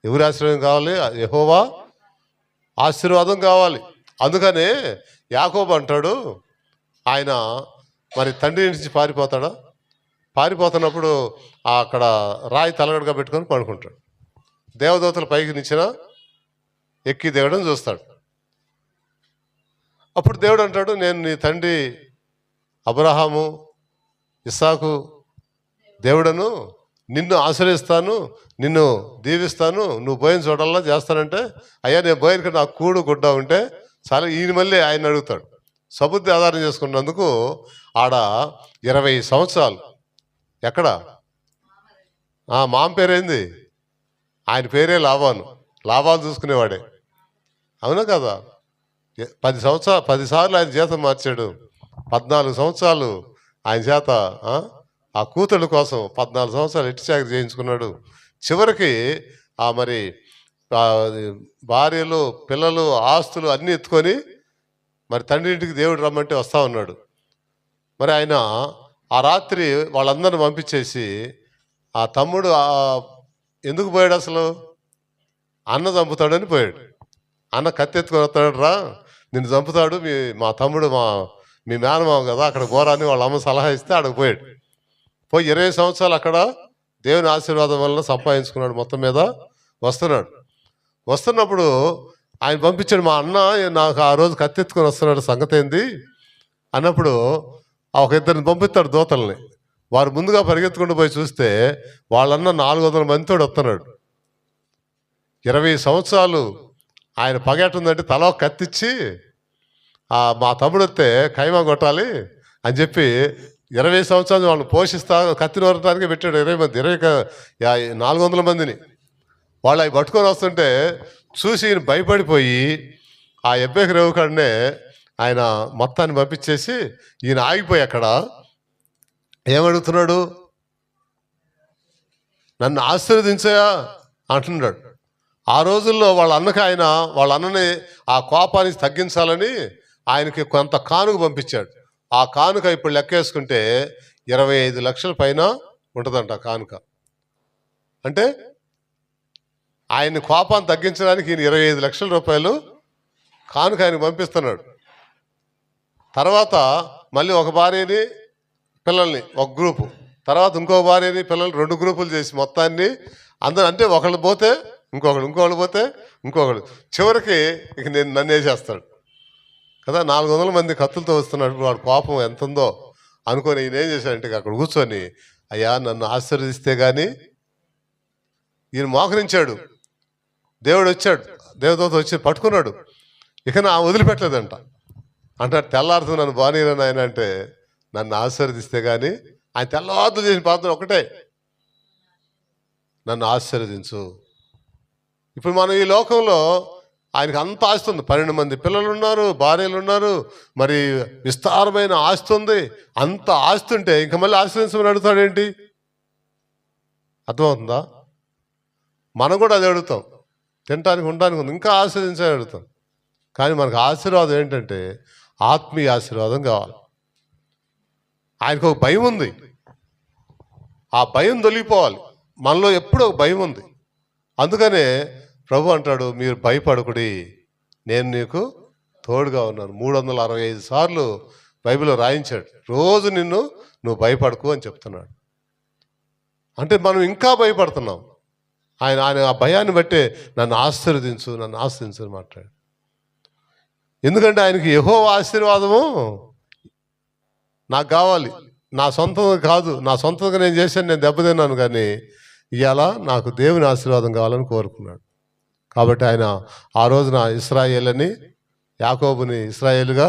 ఎవరి ఆశ్రయం కావాలి? యెహోవా ఆశీర్వాదం కావాలి. అందుకనే యాకోబు అంటాడు, ఆయన మరి తండ్రి నుంచి పారిపోతున్నప్పుడు అక్కడ రాయి తలగడగా పెట్టుకొని పడుకుంటాడు. దేవదూతల పైకి నిచ్చిన ఎక్కి దిగడం చూస్తాడు. అప్పుడు దేవుడు అంటాడు, నేను నీ తండ్రి అబ్రహాము ఇస్సాకు దేవుడను, నిన్ను ఆశ్రయిస్తాను, నిన్ను దీవిస్తాను, నువ్వు పోయిన చోటల్లా చేస్తానంటే, అయ్యా నేను పోయిన నాకు కూడు గుడ్డ ఉంటే చాలా. ఈయన మళ్ళీ ఆయన అడుగుతాడు, సబుద్ధి ఆధారం చేసుకున్నందుకు. ఆడ 20 సంవత్సరాలు ఎక్కడ మామ పేరేంది? ఆయన పేరే లాభాలు చూసుకునేవాడే, అవునా కదా? 10 సార్లు ఆయన జీతం మార్చాడు. 14 సంవత్సరాలు ఆయన చేత ఆ కూతుళ్ళ కోసం 14 సంవత్సరాలు ఎట్టి చాకరీ చేయించుకున్నాడు. చివరికి మరి భార్యలు, పిల్లలు, ఆస్తులు అన్నీ ఎత్తుకొని మరి తండ్రి ఇంటికి దేవుడు రమ్మంటే వస్తా ఉన్నాడు. మరి ఆయన ఆ రాత్రి వాళ్ళందరిని పంపించేసి, ఆ తమ్ముడు ఎందుకు పోయాడు? అసలు అన్న చంపుతాడని పోయాడు. అన్న కత్తెత్తుకొని వస్తాడు, రా నిన్ను చంపుతాడు, మా తమ్ముడు మీ మేనమామ కదా, అక్కడ పోరాని వాళ్ళ అమ్మ సలహా ఇస్తే అక్కడికి పోయాడు. పోయి 20 సంవత్సరాలు అక్కడ దేవుని ఆశీర్వాదం వల్ల సంపాదించుకున్నాడు. మొత్తం మీద వస్తున్నప్పుడు ఆయన పంపించాడు, మా అన్న నాకు ఆ రోజు కత్తెత్తుకొని వస్తున్నాడు, సంగతి ఏంది అన్నప్పుడు ఒక 2 పంపిస్తాడు దూతల్ని. వారు ముందుగా పరిగెత్తుకుంటూ పోయి చూస్తే వాళ్ళన్న 400 మందితో వస్తున్నాడు. 20 సంవత్సరాలు ఆయన పగేటుందంటే తల కత్తిచ్చి, మా తమ్ముడు వస్తే ఖైమా కొట్టాలి అని చెప్పి 20 సంవత్సరాలు వాళ్ళని పోషిస్తా కత్తి నోరటానికి పెట్టాడు. 400 మందిని వాళ్ళు అవి పట్టుకొని వస్తుంటే చూసి ఈయన భయపడిపోయి ఆ ఎబ్బేకి రేవుకాడనే ఆయన మొత్తాన్ని పంపించేసి ఈయన ఆగిపోయి అక్కడ ఏమడుగుతున్నాడు, నన్ను ఆశీర్వదించయా అంటున్నాడు. ఆ రోజుల్లో వాళ్ళ అన్నని ఆ కోపానికి తగ్గించాలని ఆయనకి కొంత కానుక పంపించాడు. ఆ కానుక ఇప్పుడు లెక్కేసుకుంటే 25 లక్షల పైన ఉంటుందంట కానుక. అంటే ఆయన కోపాన్ని తగ్గించడానికి ఈయన 25 లక్షల రూపాయలు కానుక ఆయనకు పంపిస్తున్నాడు. తర్వాత మళ్ళీ ఒక భార్యని పిల్లల్ని ఒక గ్రూపు, తర్వాత ఇంకో భార్యని పిల్లల్ని 2 గ్రూపులు చేసి మొత్తాన్ని అందరూ, అంటే ఒకళ్ళు పోతే ఇంకొకళ్ళు పోతే ఇంకొకళ్ళు, చివరికి ఇక నన్ను వేసేస్తాడు కదా. 400 మంది కత్తులతో వస్తున్నాడు. వాడు కోపం ఎంత ఉందో అనుకొని ఈయన ఏం చేశాడంటే అక్కడ కూర్చొని, అయ్యా నన్ను ఆశీర్వదిస్తే కానీ, ఈయన మోకరించాడు. దేవుడు వచ్చాడు, దేవదూత వచ్చి పట్టుకున్నాడు. ఇక నా వదిలిపెట్టలేదంట. అంటాడు, తెల్లారుతూ నన్ను బానీరని ఆయన అంటే, నన్ను ఆశీర్వదిస్తే కానీ, ఆయన తెల్లవారులు చేసిన పాత్ర ఒకటే, నన్ను ఆశీర్వదించు. ఇప్పుడు మనం ఈ లోకంలో ఆయనకు అంత ఆస్తి ఉంది, 12 మంది పిల్లలు ఉన్నారు, భార్యలు ఉన్నారు, మరి విస్తారమైన ఆస్తి ఉంది. అంత ఆస్తి ఉంటే ఇంక మళ్ళీ ఆశీర్వదించమని అడుగుతాడేంటి? అర్థమవుతుందా? మనం కూడా అది అడుగుతాం, తినడానికి ఉండడానికి ఉంది, ఇంకా ఆశీర్వదించాలని అడుగుతాం. కానీ మనకు ఆశీర్వాదం ఏంటంటే ఆత్మీయ ఆశీర్వాదం కావాలి. ఆయనకు ఒక భయం ఉంది, ఆ భయం తొలగిపోవాలి. మనలో ఎప్పుడూ ఒక భయం ఉంది. అందుకనే ప్రభు అంటాడు, మీరు భయపడకుడి, నేను నీకు తోడుగా ఉన్నాను. 365 సార్లు బైబిల్లో రాయించాడు, రోజు నువ్వు భయపడకు అని చెప్తున్నాడు. అంటే మనం ఇంకా భయపడుతున్నాం. ఆయన ఆ భయాన్ని బట్టే నన్ను ఆశీర్వదించు అని మాట్లాడు. ఎందుకంటే ఆయనకి యెహోవా ఆశీర్వాదము నాకు కావాలి, నా సొంతంగా కాదు. నా సొంతంగా నేను చేశాను, నేను దెబ్బతిన్నాను, కానీ ఇవాళ నాకు దేవుని ఆశీర్వాదం కావాలని కోరుకున్నాడు. కాబట్టి ఆయన ఆ రోజున ఇశ్రాయేలుని, యాకోబుని ఇశ్రాయేలుగా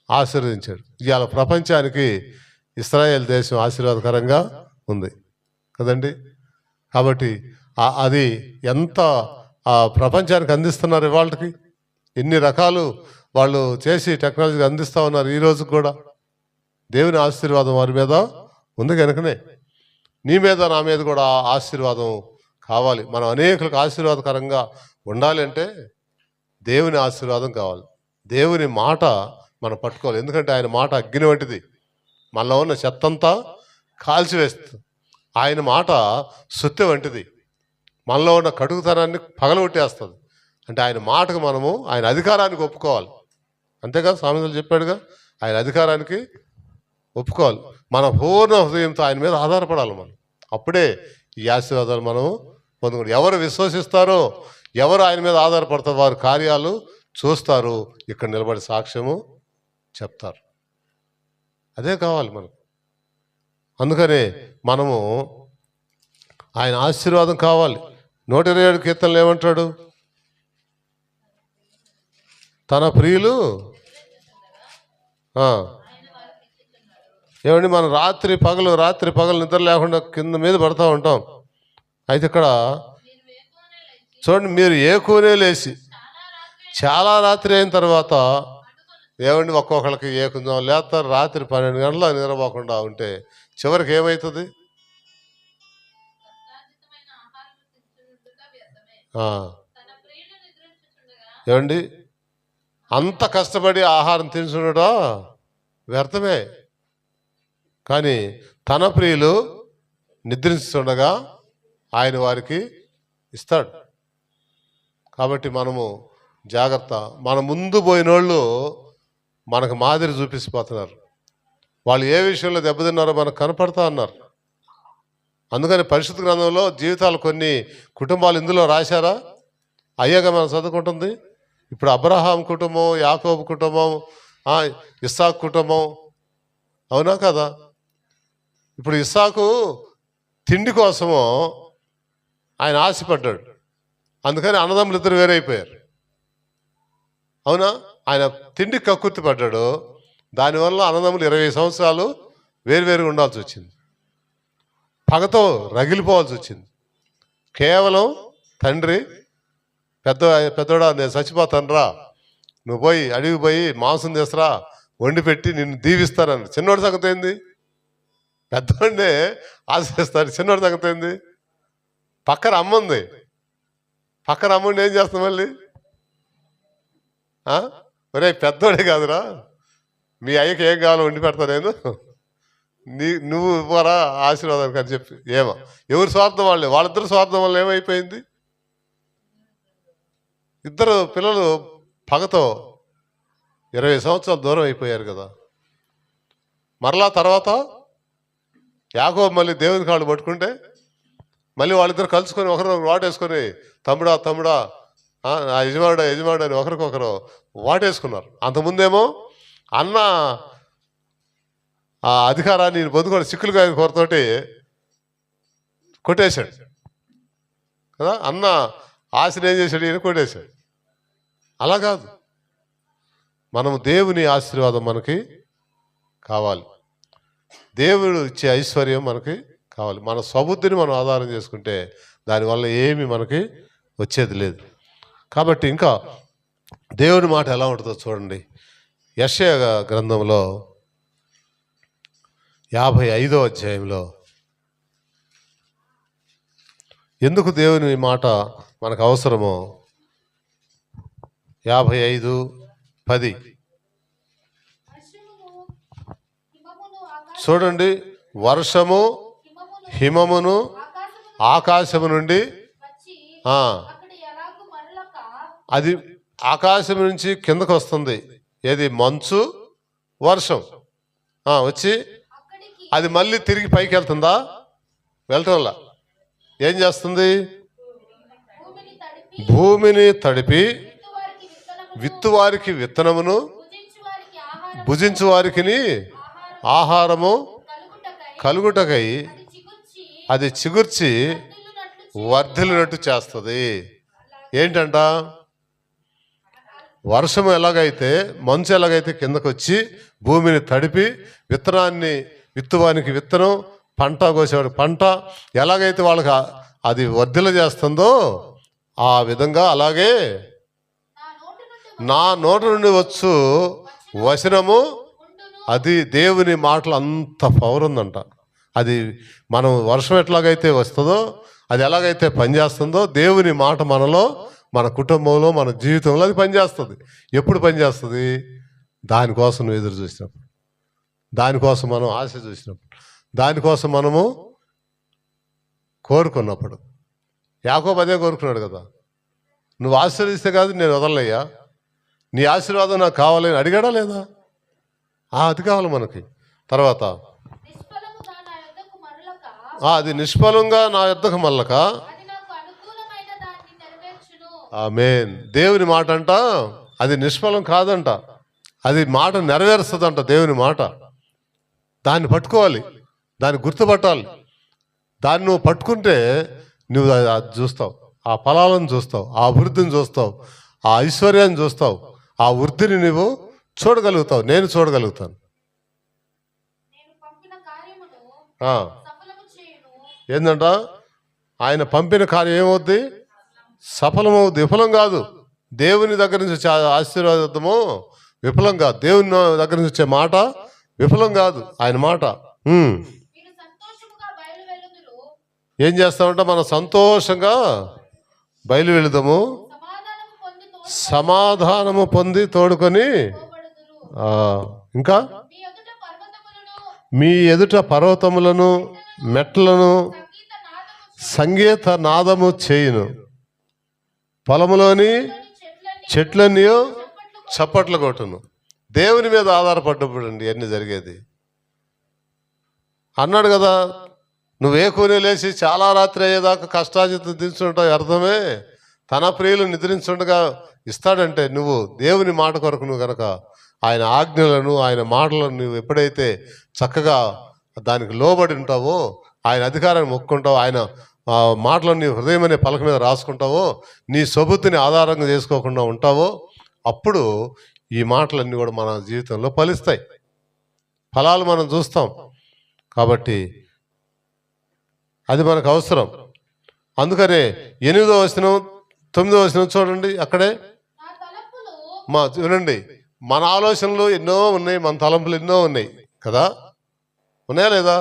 ఆశీర్వదించాడు. ఇవాళ ప్రపంచానికి ఇశ్రాయేల్ దేశం ఆశీర్వాదకరంగా ఉంది కదండి. కాబట్టి అది ఎంత ప్రపంచానికి అందిస్తున్నారు ఇవాళకి, ఎన్ని రకాలు వాళ్ళు చేసి టెక్నాలజీ అందిస్తూ ఉన్నారు. ఈ రోజు కూడా దేవుని ఆశీర్వాదం వారి మీద ఉంది కనుకనే నీ మీద నా మీద కూడా ఆశీర్వాదం కావాలి. మనం అనేకులకు ఆశీర్వాదకరంగా ఉండాలి అంటే దేవుని ఆశీర్వాదం కావాలి. దేవుని మాట మనం పట్టుకోవాలి. ఎందుకంటే ఆయన మాట అగ్ని వంటిది, మనలో ఉన్న చెత్తంతా కాల్చివేస్తుంది. ఆయన మాట సుత్తె వంటిది, మనలో ఉన్న కడుగుతనాన్ని పగలగొట్టేస్తుంది. అంటే ఆయన మాటకు మనము ఆయన అధికారానికి ఒప్పుకోవాలి. అంతేకాదు సామెతలు చెప్పాడుగా, ఆయన అధికారానికి ఒప్పుకోవాలి. మన పూర్ణ హృదయంతో ఆయన మీద ఆధారపడాలి మనం. అప్పుడే ఈ ఆశీర్వాదాలు మనం పొందుకుంటాం. ఎవరు విశ్వసిస్తారో, ఎవరు ఆయన మీద ఆధారపడతారో వారి కార్యాలు చూస్తారు, ఇక్కడ నిలబడి సాక్ష్యము చెప్తారు. అదే కావాలి మనకు. అందుకనే మనము ఆయన ఆశీర్వాదం కావాలి. 127 కీర్తనలు ఏమంటాడు? తన ప్రియులు ఏమండి, మనం రాత్రి పగలు నిద్ర లేకుండా కింద మీద పడుతూ ఉంటాం. అయితే ఇక్కడ చూడండి, మీరు ఏకూనే లేచి చాలా రాత్రి అయిన తర్వాత ఏమండి ఒక్కొక్కరికి ఏకుందాం లేస్తారు. రాత్రి 12 గంటల నిద్రపోకుండా ఉంటే చివరికి ఏమవుతుంది? ఏమండి, అంత కష్టపడి ఆహారం తినుచుండటం వ్యర్థమే. కానీ తన ప్రియులు నిద్రించుండగా ఆయన వారికి ఇస్తాడు. కాబట్టి మనము జాగ్రత్త. మన ముందు పోయినోళ్ళు మనకు మాదిరి చూపిస్తున్నారు. వాళ్ళు ఏ విషయంలో దెబ్బతిన్నారో మనకు కనపడతా ఉన్నారు. అందుకని పరిశుద్ధ గ్రంథంలో జీవితాలు కొన్ని కుటుంబాలు ఇందులో రాశారా? అయ్యాక మనం చదువుకుంటుంది. ఇప్పుడు అబ్రహాం కుటుంబం, యాకోబు కుటుంబం, ఇస్సాకు కుటుంబం, అవునా కదా? ఇప్పుడు ఇస్సాకు తిండి కోసము ఆయన ఆశపడ్డాడు. అందుకని అన్నదమ్ములు ఇద్దరు వేరైపోయారు. అవునా? ఆయన తిండి కక్కుర్తి పడ్డాడు. దానివల్ల అన్నదమ్ములు 20 సంవత్సరాలు వేరువేరుగా ఉండాల్సి వచ్చింది. పగతో రగిలిపోవాల్సి వచ్చింది. కేవలం తండ్రి పెద్దోడా నేను చచ్చిపోతానురా, నువ్వు పోయి అడిగి పోయి మాంసం తీసురా, వండి పెట్టి నిన్ను దీవిస్తానని. చిన్నోడి సంగతి ఏంది? పెద్దోడినే ఆశిస్తాడు. చిన్నోడి సంగతి ఏంది? పక్కన అమ్మ ఉంది. పక్కన అమ్ముండి ఏం చేస్తాం మళ్ళీ? ఒరే పెద్దోడే కాదురా, మీ అయ్యకి ఏం కావాలో వండి పెడతా నేను, నువ్వు ఇవ్వరా ఆశీర్వాదానికి అని చెప్పి. ఎవరి స్వార్థం వాళ్ళిద్దరు స్వార్థం వల్ల ఏమైపోయింది? ఇద్దరు పిల్లలు పగతో 20 సంవత్సరాలు దూరం అయిపోయారు కదా. మరలా తర్వాత యాకోబు మళ్ళీ దేవుని కాళ్ళు పట్టుకుంటే మళ్ళీ వాళ్ళిద్దరు కలుసుకొని ఒకరినొకరు వాటేసుకొని తమ్ముడా నా యజమానుడు అని ఒకరికొకరు వాటేసుకున్నారు. అంతకుముందేమో అన్న ఆ అధికారాన్ని పొందుకొని చిక్కులుగా కొరతోటి కొట్టేశాడు కదా. అన్న ఆశను ఏం చేశాడు? ఈయన కొట్టేశాడు. అలా కాదు, మనము దేవుని ఆశీర్వాదం మనకి కావాలి. దేవుడు ఇచ్చే ఐశ్వర్యం మనకి కావాలి. మన స్వబుద్ధిని మనం ఆధారం చేసుకుంటే దానివల్ల ఏమి మనకి వచ్చేది లేదు. కాబట్టి ఇంకా దేవుని మాట ఎలా ఉంటుందో చూడండి. యెషయా గ్రంథంలో 55వ అధ్యాయంలో ఎందుకు దేవుని మాట మనకు అవసరమో 55:10 చూడండి. వర్షము హిమమును ఆకాశము నుండి, అది ఆకాశం నుంచి కిందకు వస్తుంది. ఏది? మంచు, వర్షం వచ్చి అది మళ్ళీ తిరిగి పైకి వెళ్తుందా? వెళ్ళటంలా. ఏం చేస్తుంది? భూమిని తడిపి విత్తువారికి విత్తనమును, భుజించు వారికి ఆహారము కలుగుటకై అది చిగుర్చి వర్ధిల్లినట్టు చేస్తుంది. ఏంటంట, వర్షం ఎలాగైతే మంచు ఎలాగైతే కిందకు వచ్చి భూమిని తడిపి విత్తనాన్ని విత్తువానికి విత్తనం, పంట కోసేవాడికి పంట ఎలాగైతే వాళ్ళకి అది వర్ధిల్ల చేస్తుందో ఆ విధంగా అలాగే నా నోటి నుండి వచ్చు వచనము, అది దేవుని మాటలు అంత పవర్ ఉందంట. అది మనం వర్షం ఎట్లాగైతే వస్తుందో, అది ఎలాగైతే పనిచేస్తుందో దేవుని మాట మనలో, మన కుటుంబంలో, మన జీవితంలో అది పనిచేస్తుంది. ఎప్పుడు పనిచేస్తుంది? దానికోసం నువ్వు ఎదురు చూసినప్పుడు, దానికోసం మనం ఆశ చూసినప్పుడు, దానికోసం మనము కోరుకున్నప్పుడు. యాకోబు అదే కోరుకున్నాడు కదా, నువ్వు ఆశీర్వదిస్తే కాదు నేను వదలయ్యా, నీ ఆశీర్వాదం నాకు కావాలని అడిగాడా లేదా? అది కావాలి మనకి. తర్వాత అది నిష్ఫలంగా నా యుద్ధకు మళ్ళక ఆమేన్. దేవుని మాట అంట అది నిష్ఫలం కాదంట, అది మాట నెరవేరుస్తుందంట. దేవుని మాట దాన్ని పట్టుకోవాలి, దాన్ని గుర్తుపట్టాలి. దాన్ని నువ్వు పట్టుకుంటే నువ్వు అది చూస్తావు, ఆ ఫలాలను చూస్తావు, ఆ అభివృద్ధిని చూస్తావు, ఆ ఐశ్వర్యాన్ని చూస్తావు, ఆ వృద్ధిని నువ్వు చూడగలుగుతావు. నేను చూడగలుగుతాను. ఏంటంట, ఆయన పంపిన కార్యం ఏమవుద్ది? సఫలమవుద్ది, విఫలం కాదు. దేవుని దగ్గర నుంచి వచ్చే ఆశీర్వాదము విఫలం కాదు. దేవుని దగ్గర నుంచి వచ్చే మాట విఫలం కాదు. ఆయన మాట ఏం చేస్తామంటే మనం సంతోషంగా బయలు వెళుదాము, సమాధానము పొంది తోడుకొని. ఇంకా మీ ఎదుట పర్వతములను మెట్లను సంగీత నాదము చేయును, పొలములోని చెట్లన్నీ చప్పట్లు కొట్టును. దేవుని మీద ఆధారపడ్డప్పుడు అండి అన్నీ జరిగేది. అన్నాడు కదా, నువ్వే కూని లేచి చాలా రాత్రి అయ్యేదాకా కష్టాజితం దించుంటావు, అర్థమే తన ప్రియులు నిద్రించుండగా ఇస్తాడంటే నువ్వు దేవుని మాట కొరకు నువ్వు కనుక ఆయన ఆజ్ఞలను, ఆయన మాటలను నువ్వు ఎప్పుడైతే చక్కగా దానికి లోబడి ఉంటావో, ఆయన అధికారాన్ని మొక్కుంటావో, ఆయన మాటలను నీ హృదయం అనే పలక మీద రాసుకుంటావో, నీ సొబుద్ధిని ఆధారంగా చేసుకోకుండా ఉంటావో, అప్పుడు ఈ మాటలన్నీ కూడా మన జీవితంలో ఫలిస్తాయి. ఫలాలు మనం చూస్తాం. కాబట్టి అది మనకు అవసరం. అందుకనే 8వ వచనం 9వ వచనం చూడండి. అక్కడే వినండి, మన ఆలోచనలు ఎన్నో ఉన్నాయి, మన తలంపులు ఎన్నో ఉన్నాయి కదా, ఉన్నాయా లేదా?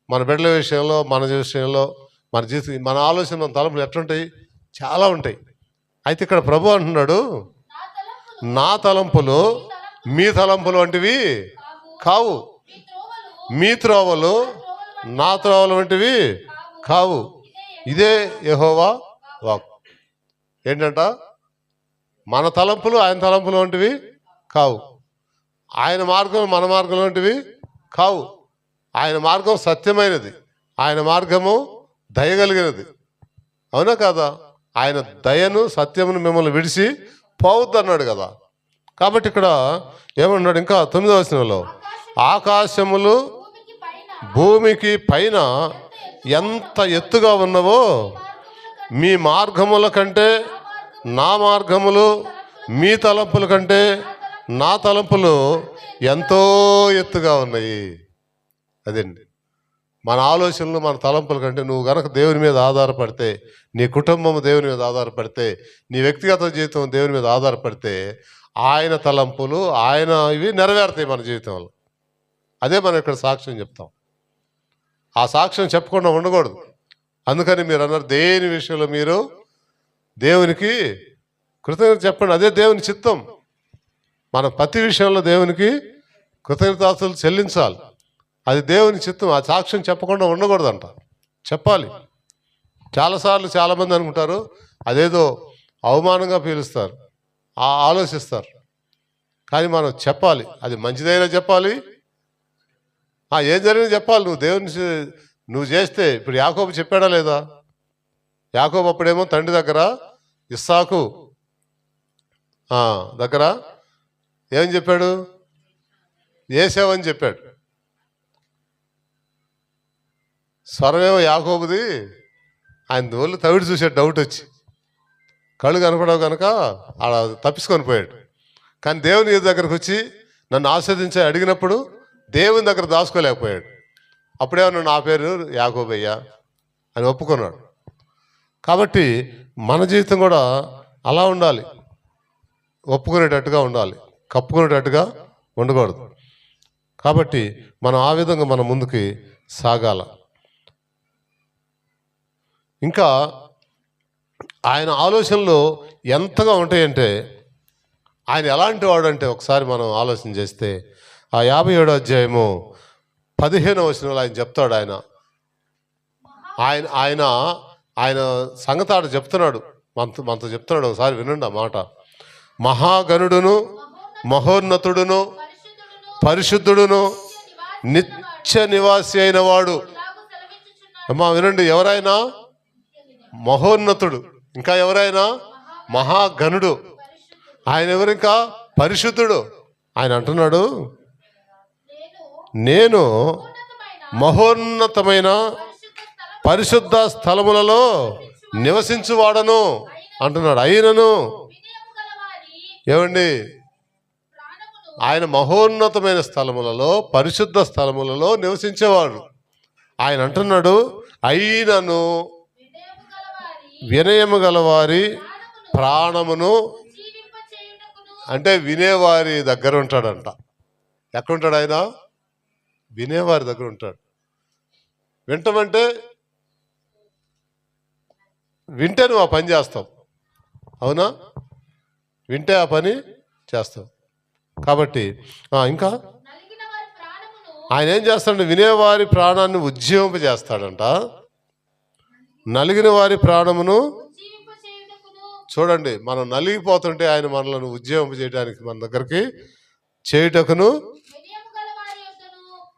మన బిడ్డల విషయంలో, మన విషయంలో, మన జీవితం, మన ఆలోచన, మన తలంపులు ఎట్లుంటాయి? చాలా ఉంటాయి. అయితే ఇక్కడ ప్రభు అంటున్నాడు, నా తలంపులు మీ తలంపులు వంటివి కావు, మీ త్రోవలు నా త్రోవలు వంటివి కావు. ఇదే యెహోవా వాక్. ఏంటంట, మన తలంపులు ఆయన తలంపులు వంటివి కావు, ఆయన మార్గం మన మార్గం వంటివి కావు. ఆయన మార్గం సత్యమైనది, ఆయన మార్గము దయగలిగినది. అవునా కాదా? ఆయన దయను సత్యమును మిమ్మల్ని విడిచి పోవద్దు అన్నాడు కదా. కాబట్టి ఇక్కడ ఏమన్నాడు ఇంకా 9వ వచనంలో, ఆకాశములు భూమికి పైన ఎంత ఎత్తుగా ఉన్నవో మీ మార్గముల కంటే నా మార్గములు, మీ తలంపుల కంటే నా తలంపులు ఎంతో ఎత్తుగా ఉన్నాయి. అదండి మన ఆలోచనలు, మన తలంపుల కంటే నువ్వు గనక దేవుని మీద ఆధారపడితే, నీ కుటుంబం దేవుని మీద ఆధారపడితే, నీ వ్యక్తిగత జీవితం దేవుని మీద ఆధారపడితే, ఆయన తలంపులు ఆయన ఇవి నెరవేరుతాయి మన జీవితంలో. అదే మనం ఇక్కడ సాక్ష్యం చెప్తాం. ఆ సాక్ష్యం చెప్పకుండా ఉండకూడదు. అందుకని మీరు అన్నారు, దేని విషయంలో మీరు దేవునికి కృతజ్ఞత చెప్పండి. అదే దేవుని చిత్తం. మన ప్రతి విషయంలో దేవునికి కృతజ్ఞతాస్తులు చెల్లించాలి. అది దేవుని చిత్తం. ఆ సాక్ష్యం చెప్పకుండా ఉండకూడదంట, చెప్పాలి. చాలాసార్లు చాలామంది అనుకుంటారు అదేదో అవమానంగా పీలుస్తారు, ఆలోచిస్తారు. కానీ మనం చెప్పాలి, అది మంచిదైనా చెప్పాలి, ఏం జరిగింది చెప్పాలి. నువ్వు దేవుని నువ్వు చేస్తే, ఇప్పుడు యాకోబు చెప్పాడా లేదా? యాకోబు అప్పుడేమో తండ్రి దగ్గర ఇస్సాకు దగ్గర ఏం చెప్పాడు? ఏసావని చెప్పాడు. స్వరమేమో యాకోబుది, ఆయన ఒళ్ళు తవిడి చూసాడు డౌట్ వచ్చి. కళ్ళు కనపడవు కనుక ఆడ తప్పించుకొని పోయాడు. కానీ దేవుని దగ్గరకు వచ్చి నన్ను ఆస్వాదించి అడిగినప్పుడు దేవుని దగ్గర దాచుకోలేకపోయాడు. అప్పుడేమన్నా నా పేరు యాకోబయ్య అని ఒప్పుకున్నాడు. కాబట్టి మన జీవితం కూడా అలా ఉండాలి, ఒప్పుకునేటట్టుగా ఉండాలి, కప్పుకునేటట్టుగా ఉండకూడదు. కాబట్టి మనం ఆ విధంగా మనం ముందుకి సాగాల. ఇంకా ఆయన ఆలోచనలు ఎంతగా ఉంటాయంటే, ఆయన ఎలాంటి వాడు అంటే ఒకసారి మనం ఆలోచన చేస్తే ఆ 57వ అధ్యాయము 15వ వచనంలో ఆయన చెప్తాడు. ఆయన ఆయన ఆయన సంగతాడు చెప్తున్నాడు, మనతో చెప్తున్నాడు. ఒకసారి వినండి ఆ మాట. మహాగణుడును మహోన్నతుడును పరిశుద్ధుడును నిత్య నివాసి అయిన వాడు. అమ్మా వినండి, ఎవరైనా మహోన్నతుడు, ఇంకా ఎవరైనా మహాగణుడు, ఆయన ఎవరు? ఇంకా పరిశుద్ధుడు. ఆయన అంటున్నాడు, నేను మహోన్నతమైన పరిశుద్ధ స్థలములలో నివసించువాడను అంటున్నాడు. అయినను ఏమండి, ఆయన మహోన్నతమైన స్థలములలో పరిశుద్ధ స్థలములలో నివసించేవాడు. ఆయన అంటున్నాడు, అయినను వినయము గలవారి ప్రాణమును, అంటే వినేవారి దగ్గర ఉంటాడంట. ఎక్కడుంటాడు ఆయన? వినేవారి దగ్గర ఉంటాడు. వింటమంటే వింటే నువ్వు ఆ పని చేస్తావు, అవునా? వింటే ఆ పని చేస్తావు. కాబట్టి ఇంకా ఆయన ఏం చేస్తాడంటే వినేవారి ప్రాణాన్ని ఉజ్జీవింపజేస్తాడంట. నలిగిన వారి ప్రాణమును, చూడండి, మనం నలిగిపోతుంటే ఆయన మనలను ఉజ్జీవింపజేయడానికి మన దగ్గరికి చేయుటకును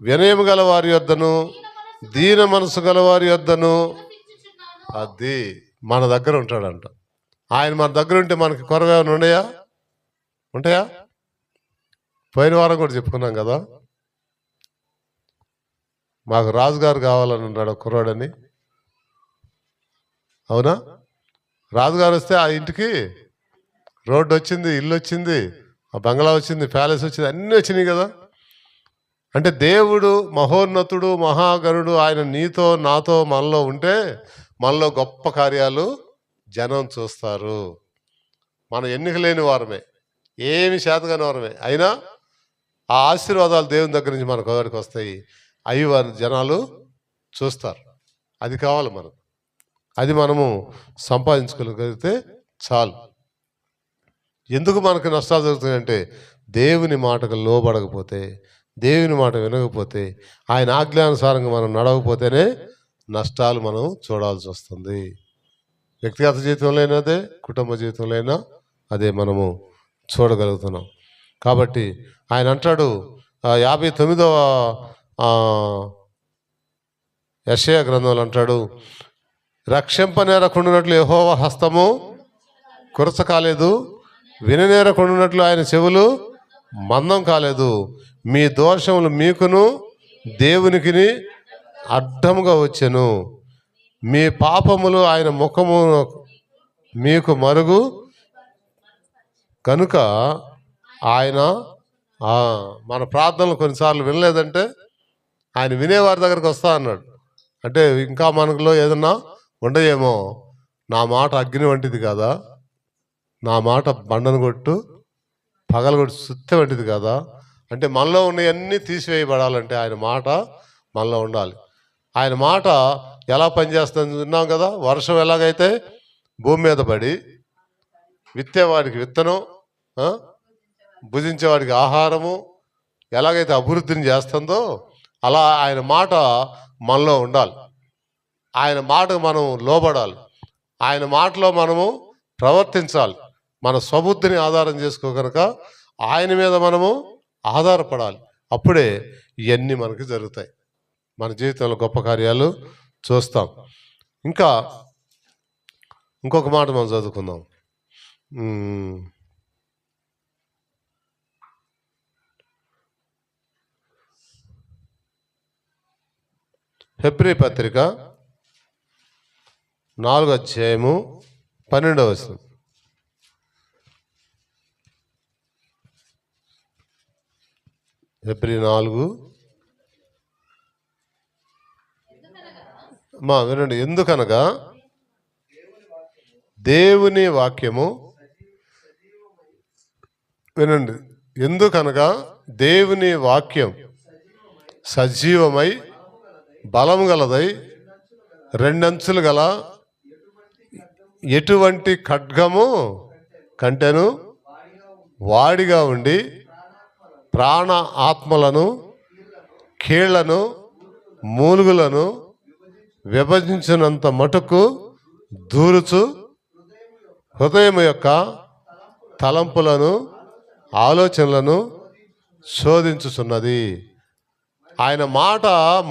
వినయము గల వారి యొద్దను దీన మనసు గల వారి యొద్దను, అది మన దగ్గర ఉంటాడంట. ఆయన మన దగ్గర ఉంటే మనకి కొరవ ఏమైనా ఉంటాయా? పోయిన వారం కూడా చెప్పుకున్నాం కదా, మాకు రాజుగారు కావాలని ఉన్నాడు కుర్రాడని. అవునా? రాజుగారు వస్తే ఆ ఇంటికి రోడ్డు వచ్చింది, ఇల్లు వచ్చింది, ఆ బంగ్లా వచ్చింది, ప్యాలెస్ వచ్చింది, అన్నీ వచ్చినాయి కదా. అంటే దేవుడు మహోన్నతుడు మహాగణుడు ఆయన నీతో నాతో మనలో ఉంటే మనలో గొప్ప కార్యాలు జనం చూస్తారు. మనం ఎన్నిక లేని వారమే, ఏమి శాతగాని వారమే, అయినా ఆ ఆశీర్వాదాలు దేవుని దగ్గర నుంచి మనకు ఒకటికి వస్తాయి. అవి వారి జనాలు చూస్తారు. అది కావాలి మనకు. అది మనము సంపాదించుకోగలిగితే చాలు. ఎందుకు మనకు నష్టాలు జరుగుతాయంటే దేవుని మాటకు లోబడకపోతే, దేవుని మాట వినకపోతే, ఆయన ఆజ్ఞానుసారంగా మనం నడవకపోతేనే నష్టాలు మనం చూడాల్సి వస్తుంది. వ్యక్తిగత జీవితంలో అయినా అదే, కుటుంబ జీవితంలో అయినా అదే మనము చూడగలుగుతున్నాం. కాబట్టి ఆయన అంటాడు 59వ యెషయా గ్రంథంలో అంటాడు, రక్షింపనేరకుండునట్లు యెహోవా హస్తము కురచ కాలేదు, విననేరకుండునట్లు ఆయన చెవులు మందం కాలేదు. మీ దోషములు మీకును దేవునికిని అడ్డముగా వచ్చెను, మీ పాపములు ఆయన ముఖము మీకు మరుగు కనుక ఆయన మన ప్రార్థనలు కొన్నిసార్లు వినలేదంటే ఆయన వినేవారి దగ్గరికి వస్తా అన్నాడు. అంటే ఇంకా మనలో ఏదన్నా ఉండయేమో, నా మాట అగ్ని వంటిది కాదా, నా మాట బండను కొట్టు పగలగొట్టు సుత్తి వంటిది కాదా. అంటే మనలో ఉన్నవన్నీ తీసివేయబడాలంటే ఆయన మాట మనలో ఉండాలి. ఆయన మాట ఎలా పనిచేస్తుంది విన్నాం కదా. వర్షం ఎలాగైతే భూమి మీద పడి విత్తేవాడికి విత్తనం, భుజించేవాడికి ఆహారము ఎలాగైతే అభివృద్ధిని చేస్తుందో అలా ఆయన మాట మనలో ఉండాలి. ఆయన మాటకు మనం లోబడాలి, ఆయన మాటలో మనము ప్రవర్తించాలి. మన స్వబుద్ధిని ఆధారం చేసుకో కనుక ఆయన మీద మనము ఆధారపడాలి. అప్పుడే ఇవన్నీ మనకి జరుగుతాయి, మన జీవితంలో గొప్ప కార్యాలు చూస్తాం. ఇంకా ఇంకొక మాట మనం చదువుకుందాం. హెబ్రీ పత్రిక 4వ అధ్యాయము 12వ వచనం. హెబ్రీ 4 మా వినండి. ఎందుకనగా దేవుని వాక్యము, వినండి, ఎందుకనగా దేవుని వాక్యం సజీవమై బలము గలదై రెండంచులు గల ఎటువంటి ఖడ్గము కంటెను వాడిగా ఉండి ప్రాణ ఆత్మలను కీళ్లను మూలుగులను విభజించినంత మటుకు దూరుచు హృదయం యొక్క తలంపులను ఆలోచనలను శోధించుచున్నది. ఆయన మాట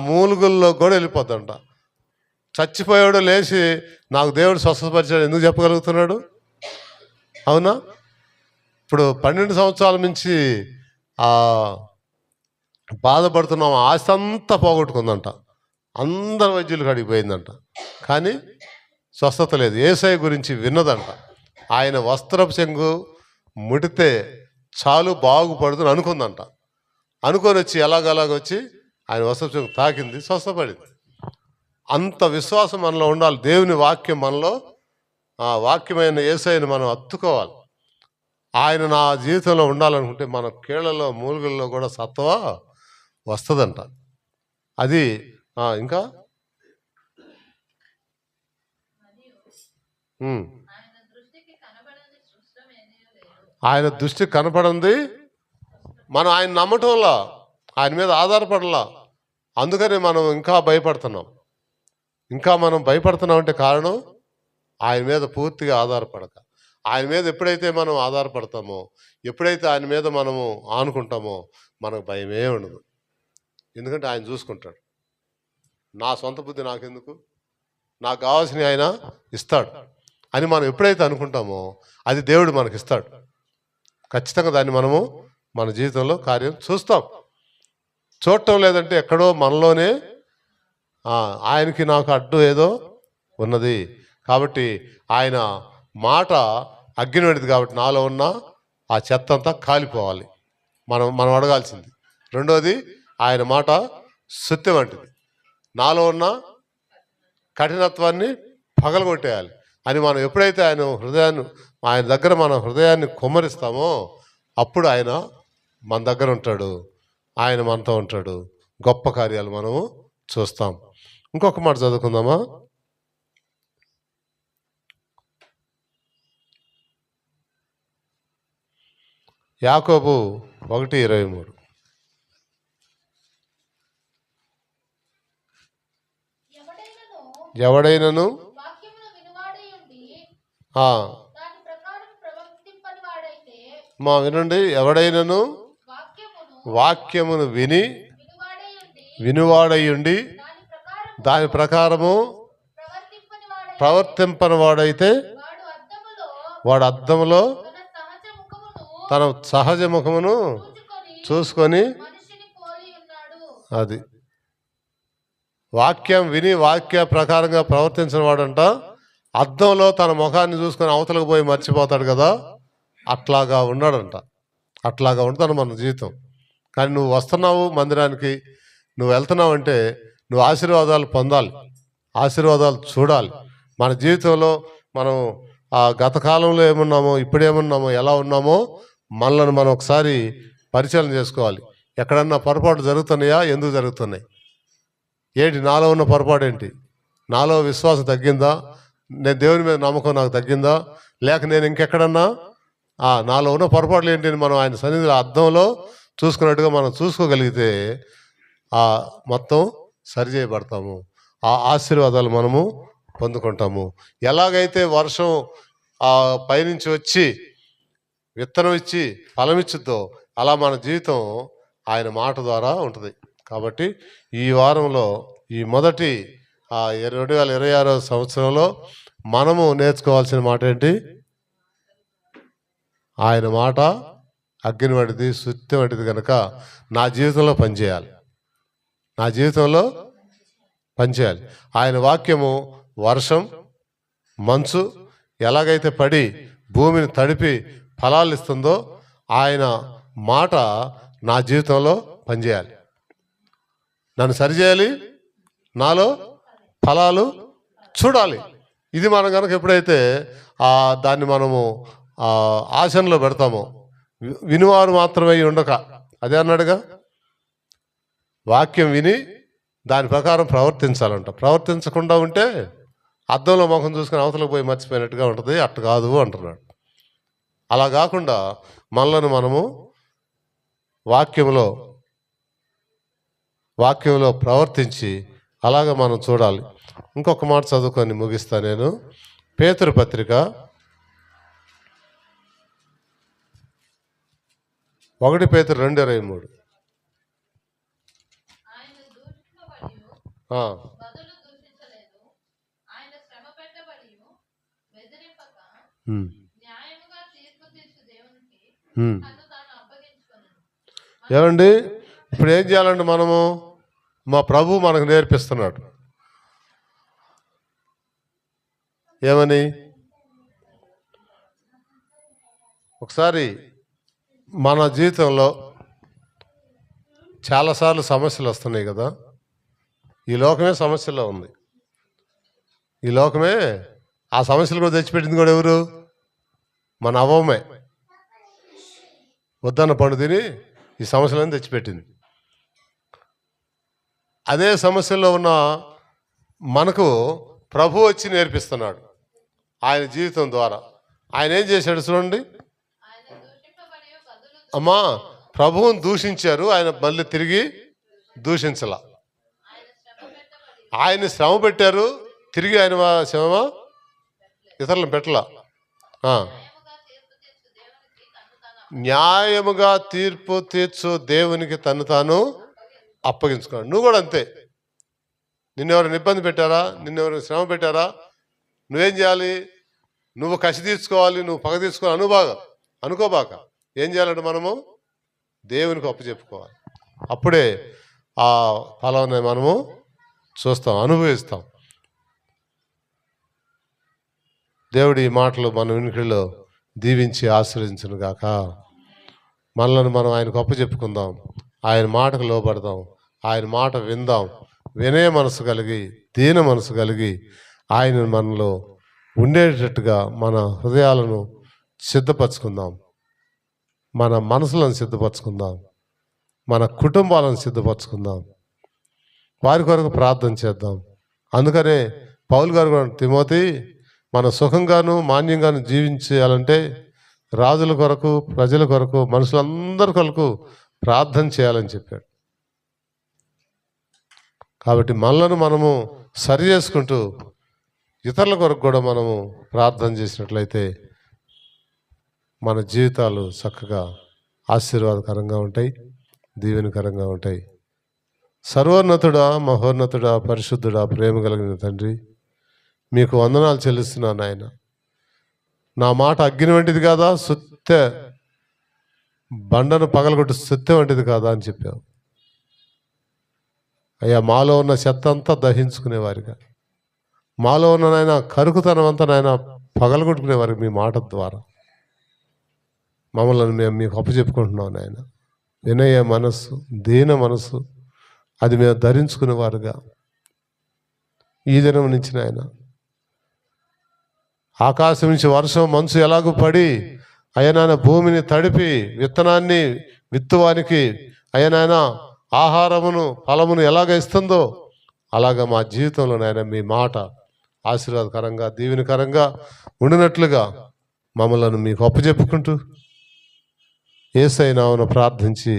మూలుగుల్లో కూడా వెళ్ళిపోద్దంట. చచ్చిపోయాడు లేచి నాకు దేవుడు స్వస్థపరిచాడు ఎందుకు చెప్పగలుగుతున్నాడు? అవునా? ఇప్పుడు 12 సంవత్సరాల నుంచి బాధపడుతున్నాం, ఆస్తి అంతా పోగొట్టుకుందంట, అందరి వైద్యులు కడిగిపోయిందంట, కానీ స్వస్థత లేదు. యేసయ్య గురించి విన్నదంట. ఆయన వస్త్రపు చెంగు ముడితే చాలు బాగుపడుతుంది అనుకుందంట. అనుకొని వచ్చి ఎలాగొచ్చి ఆయన వస్త్రపు చెంగు తాకింది, స్వస్థపడింది. అంత విశ్వాసం మనలో ఉండాలి. దేవుని వాక్యం మనలో, ఆ వాక్యమైన యేసయ్యను మనం అత్తుకోవాలి. ఆయన నా జీవితంలో ఉండాలనుకుంటే మన కీళ్లలో మూలుగుల్లో కూడా సత్వ వస్తుందంట. అది ఇంకా ఆయన దృష్టికి కనపడింది. మనం ఆయన నమ్మటంలా, ఆయన మీద ఆధారపడలా. అందుకని మనం ఇంకా భయపడుతున్నాం. మనం భయపడుతున్నాం అంటే కారణం ఆయన మీద పూర్తిగా ఆధారపడక. ఆయన మీద ఎప్పుడైతే మనం ఆధారపడతామో, ఎప్పుడైతే ఆయన మీద మనము ఆనుకుంటామో మనకు భయమే ఉండదు. ఎందుకంటే ఆయన చూసుకుంటాడు. నా సొంత బుద్ధి నాకెందుకు, నాకు కావాల్సిన ఆయన ఇస్తాడు అని మనం ఎప్పుడైతే అనుకుంటామో అది దేవుడు మనకి ఇస్తాడు. ఖచ్చితంగా దాన్ని మనము మన జీవితంలో కార్యం చూస్తాం. చూడటం లేదంటే ఎక్కడో మనలోనే ఆయనకి నాకు అడ్డు ఏదో ఉన్నది. కాబట్టి ఆయన మాట అగ్ని వంటిది. కాబట్టి నాలో ఉన్న ఆ చెత్త అంతా కాలిపోవాలి. మనం అడగాల్సింది. రెండోది, ఆయన మాట సత్యం వంటిది. నాలో ఉన్న కఠినత్వాన్ని పగలగొట్టేయాలి అని మనం ఎప్పుడైతే ఆయన దగ్గర మన హృదయాన్ని కుమ్మరిస్తామో అప్పుడు ఆయన మన దగ్గర ఉంటాడు, ఆయన మనతో ఉంటాడు. గొప్ప కార్యాలు మనము చూస్తాం. ఇంకొక మాట చదువుకుందామా? యాకోబు 1:23. ఎవడైనను వినండి, ఎవడైనను వాక్యమును వినువాడయుండి దాని ప్రకారము ప్రవర్తింపని వాడైతే వాడు అద్దములో తన సహజ ముఖమును చూసుకొని, అది వాక్యం విని వాక్య ప్రకారంగా ప్రవర్తించిన వాడంట అద్దంలో తన ముఖాన్ని చూసుకొని అవతలకు పోయి మర్చిపోతాడు కదా, అట్లాగా ఉన్నాడంట. అట్లాగా ఉంటుంది మన జీవితం. కానీ నువ్వు వస్తున్నావు మందిరానికి, నువ్వు వెళ్తున్నావు అంటే నువ్వు ఆశీర్వాదాలు పొందాలి, ఆశీర్వాదాలు చూడాలి. మన జీవితంలో మనం గత కాలంలో ఏమున్నామో, ఇప్పుడేమున్నామో, ఎలా ఉన్నామో మనల్ని మనం ఒకసారి పరిశీలన చేసుకోవాలి. ఎక్కడన్నా పొరపాటు జరుగుతున్నాయా? ఎందుకు జరుగుతున్నాయి? ఏంటి నాలో ఉన్న పొరపాటు ఏంటి? నాలో విశ్వాసం తగ్గిందా? నేను దేవుని మీద నమ్మకం నాకు తగ్గిందా? లేక నేను ఇంకెక్కడన్నా నాలో ఉన్న పొరపాట్లు ఏంటి మనం ఆయన సన్నిధిలో అద్దంలో చూసుకున్నట్టుగా మనం చూసుకోగలిగితే మొత్తం సరి చేయబడతాము. ఆ ఆశీర్వాదాలు మనము పొందుకుంటాము. ఎలాగైతే వర్షం పైనుంచి వచ్చి విత్తనం ఇచ్చి ఫలం ఇచ్చుద్దో అలా మన జీవితం ఆయన మాట ద్వారా ఉంటుంది. కాబట్టి ఈ వారంలో ఈ మొదటి 2026 సంవత్సరంలో మనము నేర్చుకోవాల్సిన మాట ఏంటి? ఆయన మాట అగ్ని వంటిది, సుత్తి వంటిది కనుక నా జీవితంలో పనిచేయాలి, నా జీవితంలో పనిచేయాలి. ఆయన వాక్యము వర్షం మంచు ఎలాగైతే పడి భూమిని తడిపి ఫలాలు ఇస్తుందో ఆయన మాట నా జీవితంలో పనిచేయాలి, నన్ను సరిచేయాలి, నాలో ఫలాలు చూడాలి. ఇది మనం కనుక ఎప్పుడైతే దాన్ని మనము ఆచరణలో పెడతామో, వినివారు మాత్రమే ఉండక, అదే అన్నాడుగా, వాక్యం విని దాని ప్రకారం ప్రవర్తించాలంట. ప్రవర్తించకుండా ఉంటే అద్దంలో ముఖం చూసుకుని అవతలకు పోయి మర్చిపోయినట్టుగా ఉంటుంది, అట్టు కాదు అంటున్నాడు. అలా కాకుండా మనలను మనము వాక్యంలో ప్రవర్తించి అలాగ మనం చూడాలి. ఇంకొక మాట చదువుకొని ముగిస్తా నేను. పేతురు పత్రిక 1 పేతురు 2:23. ఏమండి, ఇప్పుడు ఏం చేయాలంటే మనము, మా ప్రభు మనకు నేర్పిస్తున్నాడు. ఏమని? ఒకసారి మన జీవితంలో చాలాసార్లు సమస్యలు వస్తున్నాయి కదా. ఈ లోకమే సమస్యలో ఉంది. ఈ లోకమే ఆ సమస్యలు కూడా తెచ్చిపెట్టింది కూడా ఎవరు? మన అవ్వమే. వద్దన్న పండు తిని ఈ సమస్యలను తెచ్చిపెట్టింది. అదే సమస్యల్లో ఉన్న మనకు ప్రభు వచ్చి నేర్పిస్తున్నాడు ఆయన జీవితం ద్వారా. ఆయన ఏం చేశాడు చూడండి అమ్మా. ప్రభువుని దూషించారు, ఆయన మళ్ళీ తిరిగి దూషించలా. ఆయన శ్రమ పెట్టారు, తిరిగి ఆయన శ్రమ ఇతరులను పెట్టలా. న్యాయముగా తీర్పు తీర్చు దేవునికి తను తాను అప్పగించుకోండి. నువ్వు కూడా అంతే. నిన్నెవరైనా ఇబ్బంది పెట్టారా, నిన్నెవరైనా శ్రమ పెట్టారా, నువ్వేం చేయాలి? నువ్వు కసి తీర్చుకోవాలి, నువ్వు పగ తీర్చుకోవాలి అనుకోబాక. ఏం చేయాలంటే మనము దేవునికి అప్పచెప్పుకోవాలి. అప్పుడే ఆ ఫలాన్ని మనము చూస్తాం, అనుభవిస్తాం. దేవుడి ఈ మాటలు మన వినికిడిలో దీవించి ఆశీర్వదించును గాక. మనలను మనం ఆయనకు అప్పచెప్పుకుందాం, ఆయన మాటకు లోబడదాం, ఆయన మాట విందాం. వినే మనసు కలిగి, దీన మనసు కలిగి ఆయన మనలో ఉండేటట్టుగా మన హృదయాలను సిద్ధపరచుకుందాం, మన మనసులను సిద్ధపరచుకుందాం, మన కుటుంబాలను సిద్ధపరచుకుందాం, వారి కొరకు ప్రార్థన చేద్దాం. అందుకనే పౌలు గారు కూడా, తిమోతి, మన సుఖంగాను మాన్యంగాను జీవించాలంటే రాజుల కొరకు, ప్రజల కొరకు, మనుషులందరి కొరకు ప్రార్థన చేయాలని చెప్పాడు. కాబట్టి మనలను మనము సరి చేసుకుంటూ ఇతరుల కొరకు కూడా మనము ప్రార్థన చేసినట్లయితే మన జీవితాలు చక్కగా ఆశీర్వాదకరంగా ఉంటాయి, దీవెనకరంగా ఉంటాయి. సర్వోన్నతుడా, మహోన్నతుడా, పరిశుద్ధుడా, ప్రేమ కలిగిన తండ్రి, మీకు వందనాలు చెల్లిస్తున్నాను ఆయన. నా మాట అగ్ని వంటిది కాదా, సుత్తె బండను పగలగొట్టు సుత్తె వంటిది కాదా అని చెప్పావు అయ్యా. మాలో ఉన్న చెత్త అంతా దహించుకునేవారిగా, మాలో ఉన్న నాయన కరుకుతనం అంతా నాయన పగలగొట్టుకునేవారికి మీ మాట ద్వారా మమ్మల్ని మేము మీకు అప్పచెప్పుకుంటున్నాం నాయన. వినయ మనస్సు, దీన మనస్సు అది మేము ధరించుకునేవారుగా ఈ దినం నుంచి నాయన, ఆకాశం నుంచి వర్షం మంచు ఎలాగూ పడి అయ్యనాయన భూమిని తడిపి విత్తనాన్ని విత్తువానికి అయ్యనాయన ఆహారమును ఫలమును ఎలాగ ఇస్తుందో అలాగ మా జీవితంలో నాయన మీ మాట ఆశీర్వాదకరంగా దీవెనకరంగా ఉండినట్లుగా మమ్మల్ని మీకు అప్పచెప్పుకుంటూ యేసయ్య నామమున ప్రార్థించి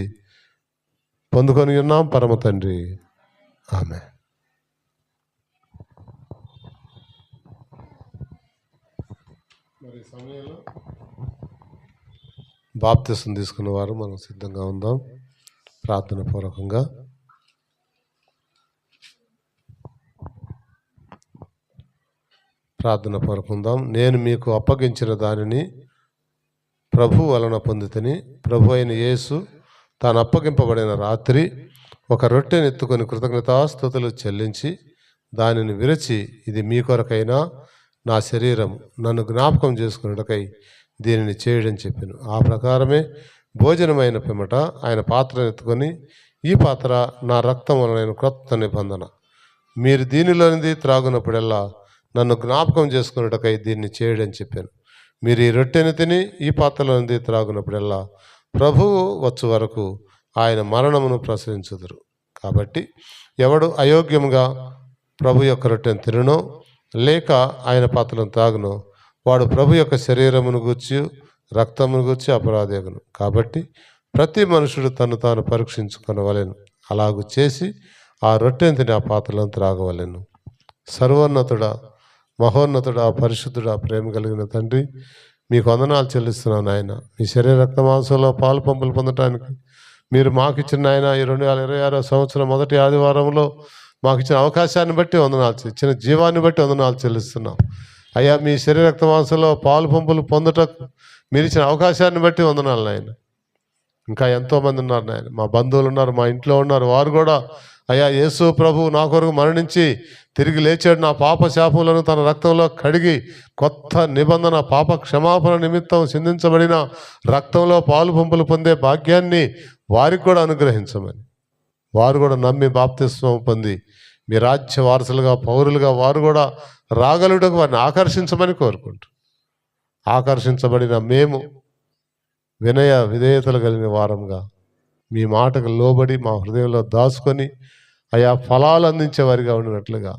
పొందుకొని ఉన్నాం పరమ తండ్రి, ఆమేన్. మరి సమయంలో బాప్తిసం తీసుకున్న వారు మనం సిద్ధంగా ఉందాం. ప్రార్థన పూర్వకంగా ఉందాం. నేను మీకు అప్పగించిన దానిని ప్రభు వలన పొందితిని. ప్రభు అయిన యేసు తాను అప్పగింపబడిన రాత్రి ఒక రొట్టెను ఎత్తుకొని కృతజ్ఞతాస్తుతులు చెల్లించి దానిని విరచి, ఇది మీ కొరకైనా నా శరీరం, నన్ను జ్ఞాపకం చేసుకున్నటకై దీనిని చేయడం చెప్పాను. ఆ ప్రకారమే భోజనమైన పిమ్మట ఆయన పాత్రను ఎత్తుకొని, ఈ పాత్ర నా రక్తం వలన క్రొత్త నిబంధన. మీరు దీనిలోనిది త్రాగునప్పుడల్లా నన్ను జ్ఞాపకం చేసుకున్నటకై దీన్ని చేయడని చెప్పాను. మీరు ఈ రొట్టెని తిని ఈ పాత్రలోనిది త్రాగునప్పుడల్లా ప్రభువు వచ్చు వరకు ఆయన మరణమును ప్రసరించుదురు. కాబట్టి ఎవడు అయోగ్యముగా ప్రభు యొక్క రొట్టెను తిననో లేక ఆయన పాత్రలను తాగునో వాడు ప్రభు యొక్క శరీరమును గూర్చి రక్తమును గూర్చి అపరాధేగును. కాబట్టి ప్రతి మనుషుడు తను తాను పరీక్షించుకొనవలెను. అలాగూ చేసి ఆ రొట్టెను తిని ఆ పాత్రలను త్రాగవలెను. సర్వోన్నతుడా, మహోన్నతుడా, పరిశుద్ధుడా, ప్రేమ కలిగిన తండ్రి, మీకు వందనాలు చెల్లిస్తున్నాను ఆయన. మీ శరీర రక్త మాంసంలో పాలు పంపులు పొందటానికి మీరు మాకు ఇచ్చిన ఆయన ఈ 2026 సంవత్సరం మొదటి ఆదివారంలో మాకు ఇచ్చిన అవకాశాన్ని బట్టి వందనాలు, ఇచ్చిన జీవాన్ని బట్టి వందనాలు చెల్లిస్తున్నాం అయ్యా. మీ శరీర రక్త మాంసంలో పాలు పంపులు పొందటకు మీరు ఇచ్చిన అవకాశాన్ని బట్టి వందనాలు నాయన. ఇంకా ఎంతోమంది ఉన్నారు నాయన, మా బంధువులు ఉన్నారు, మా ఇంట్లో ఉన్నారు, వారు కూడా అయ్యా యేసు ప్రభు నా కొరకు మరణించి తిరిగి లేచాడు, నా పాప శాపములను తన రక్తంలో కడిగి కొత్త నిబంధన పాప క్షమాపణ నిమిత్తం సిందించబడిన రక్తంలో పాలు పంపులు పొందే భాగ్యాన్ని వారికి కూడా అనుగ్రహించమని, వారు కూడా నమ్మి బాప్తిస్మం పొంది మీ రాజ్య వారసులుగా పౌరులుగా వారు కూడా రాగలుగుటకు వారిని ఆకర్షించమని కోరుకుంటూ, ఆకర్షించబడిన మేము వినయ విధేయతలు కలిగిన వారంగా మీ మాటకు లోబడి మా హృదయంలో దాచుకొని అయా ఫలాలు అందించే వారిగా ఉండినట్లుగా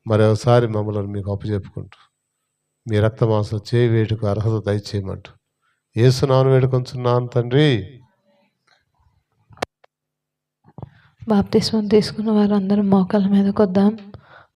మరోసారి మమ్మల్ని మీకు అప్పచెప్పుకుంటూ మీ రక్తమాంసం చేయి వేటుకు అర్హత దయచేయమంటూ యేసునామమున వేడుకొంచున్నాను తండ్రి. బాప్తిస్మం తీసుకున్న వారందరూ మోకాళ్ళ మీద కొద్దాం.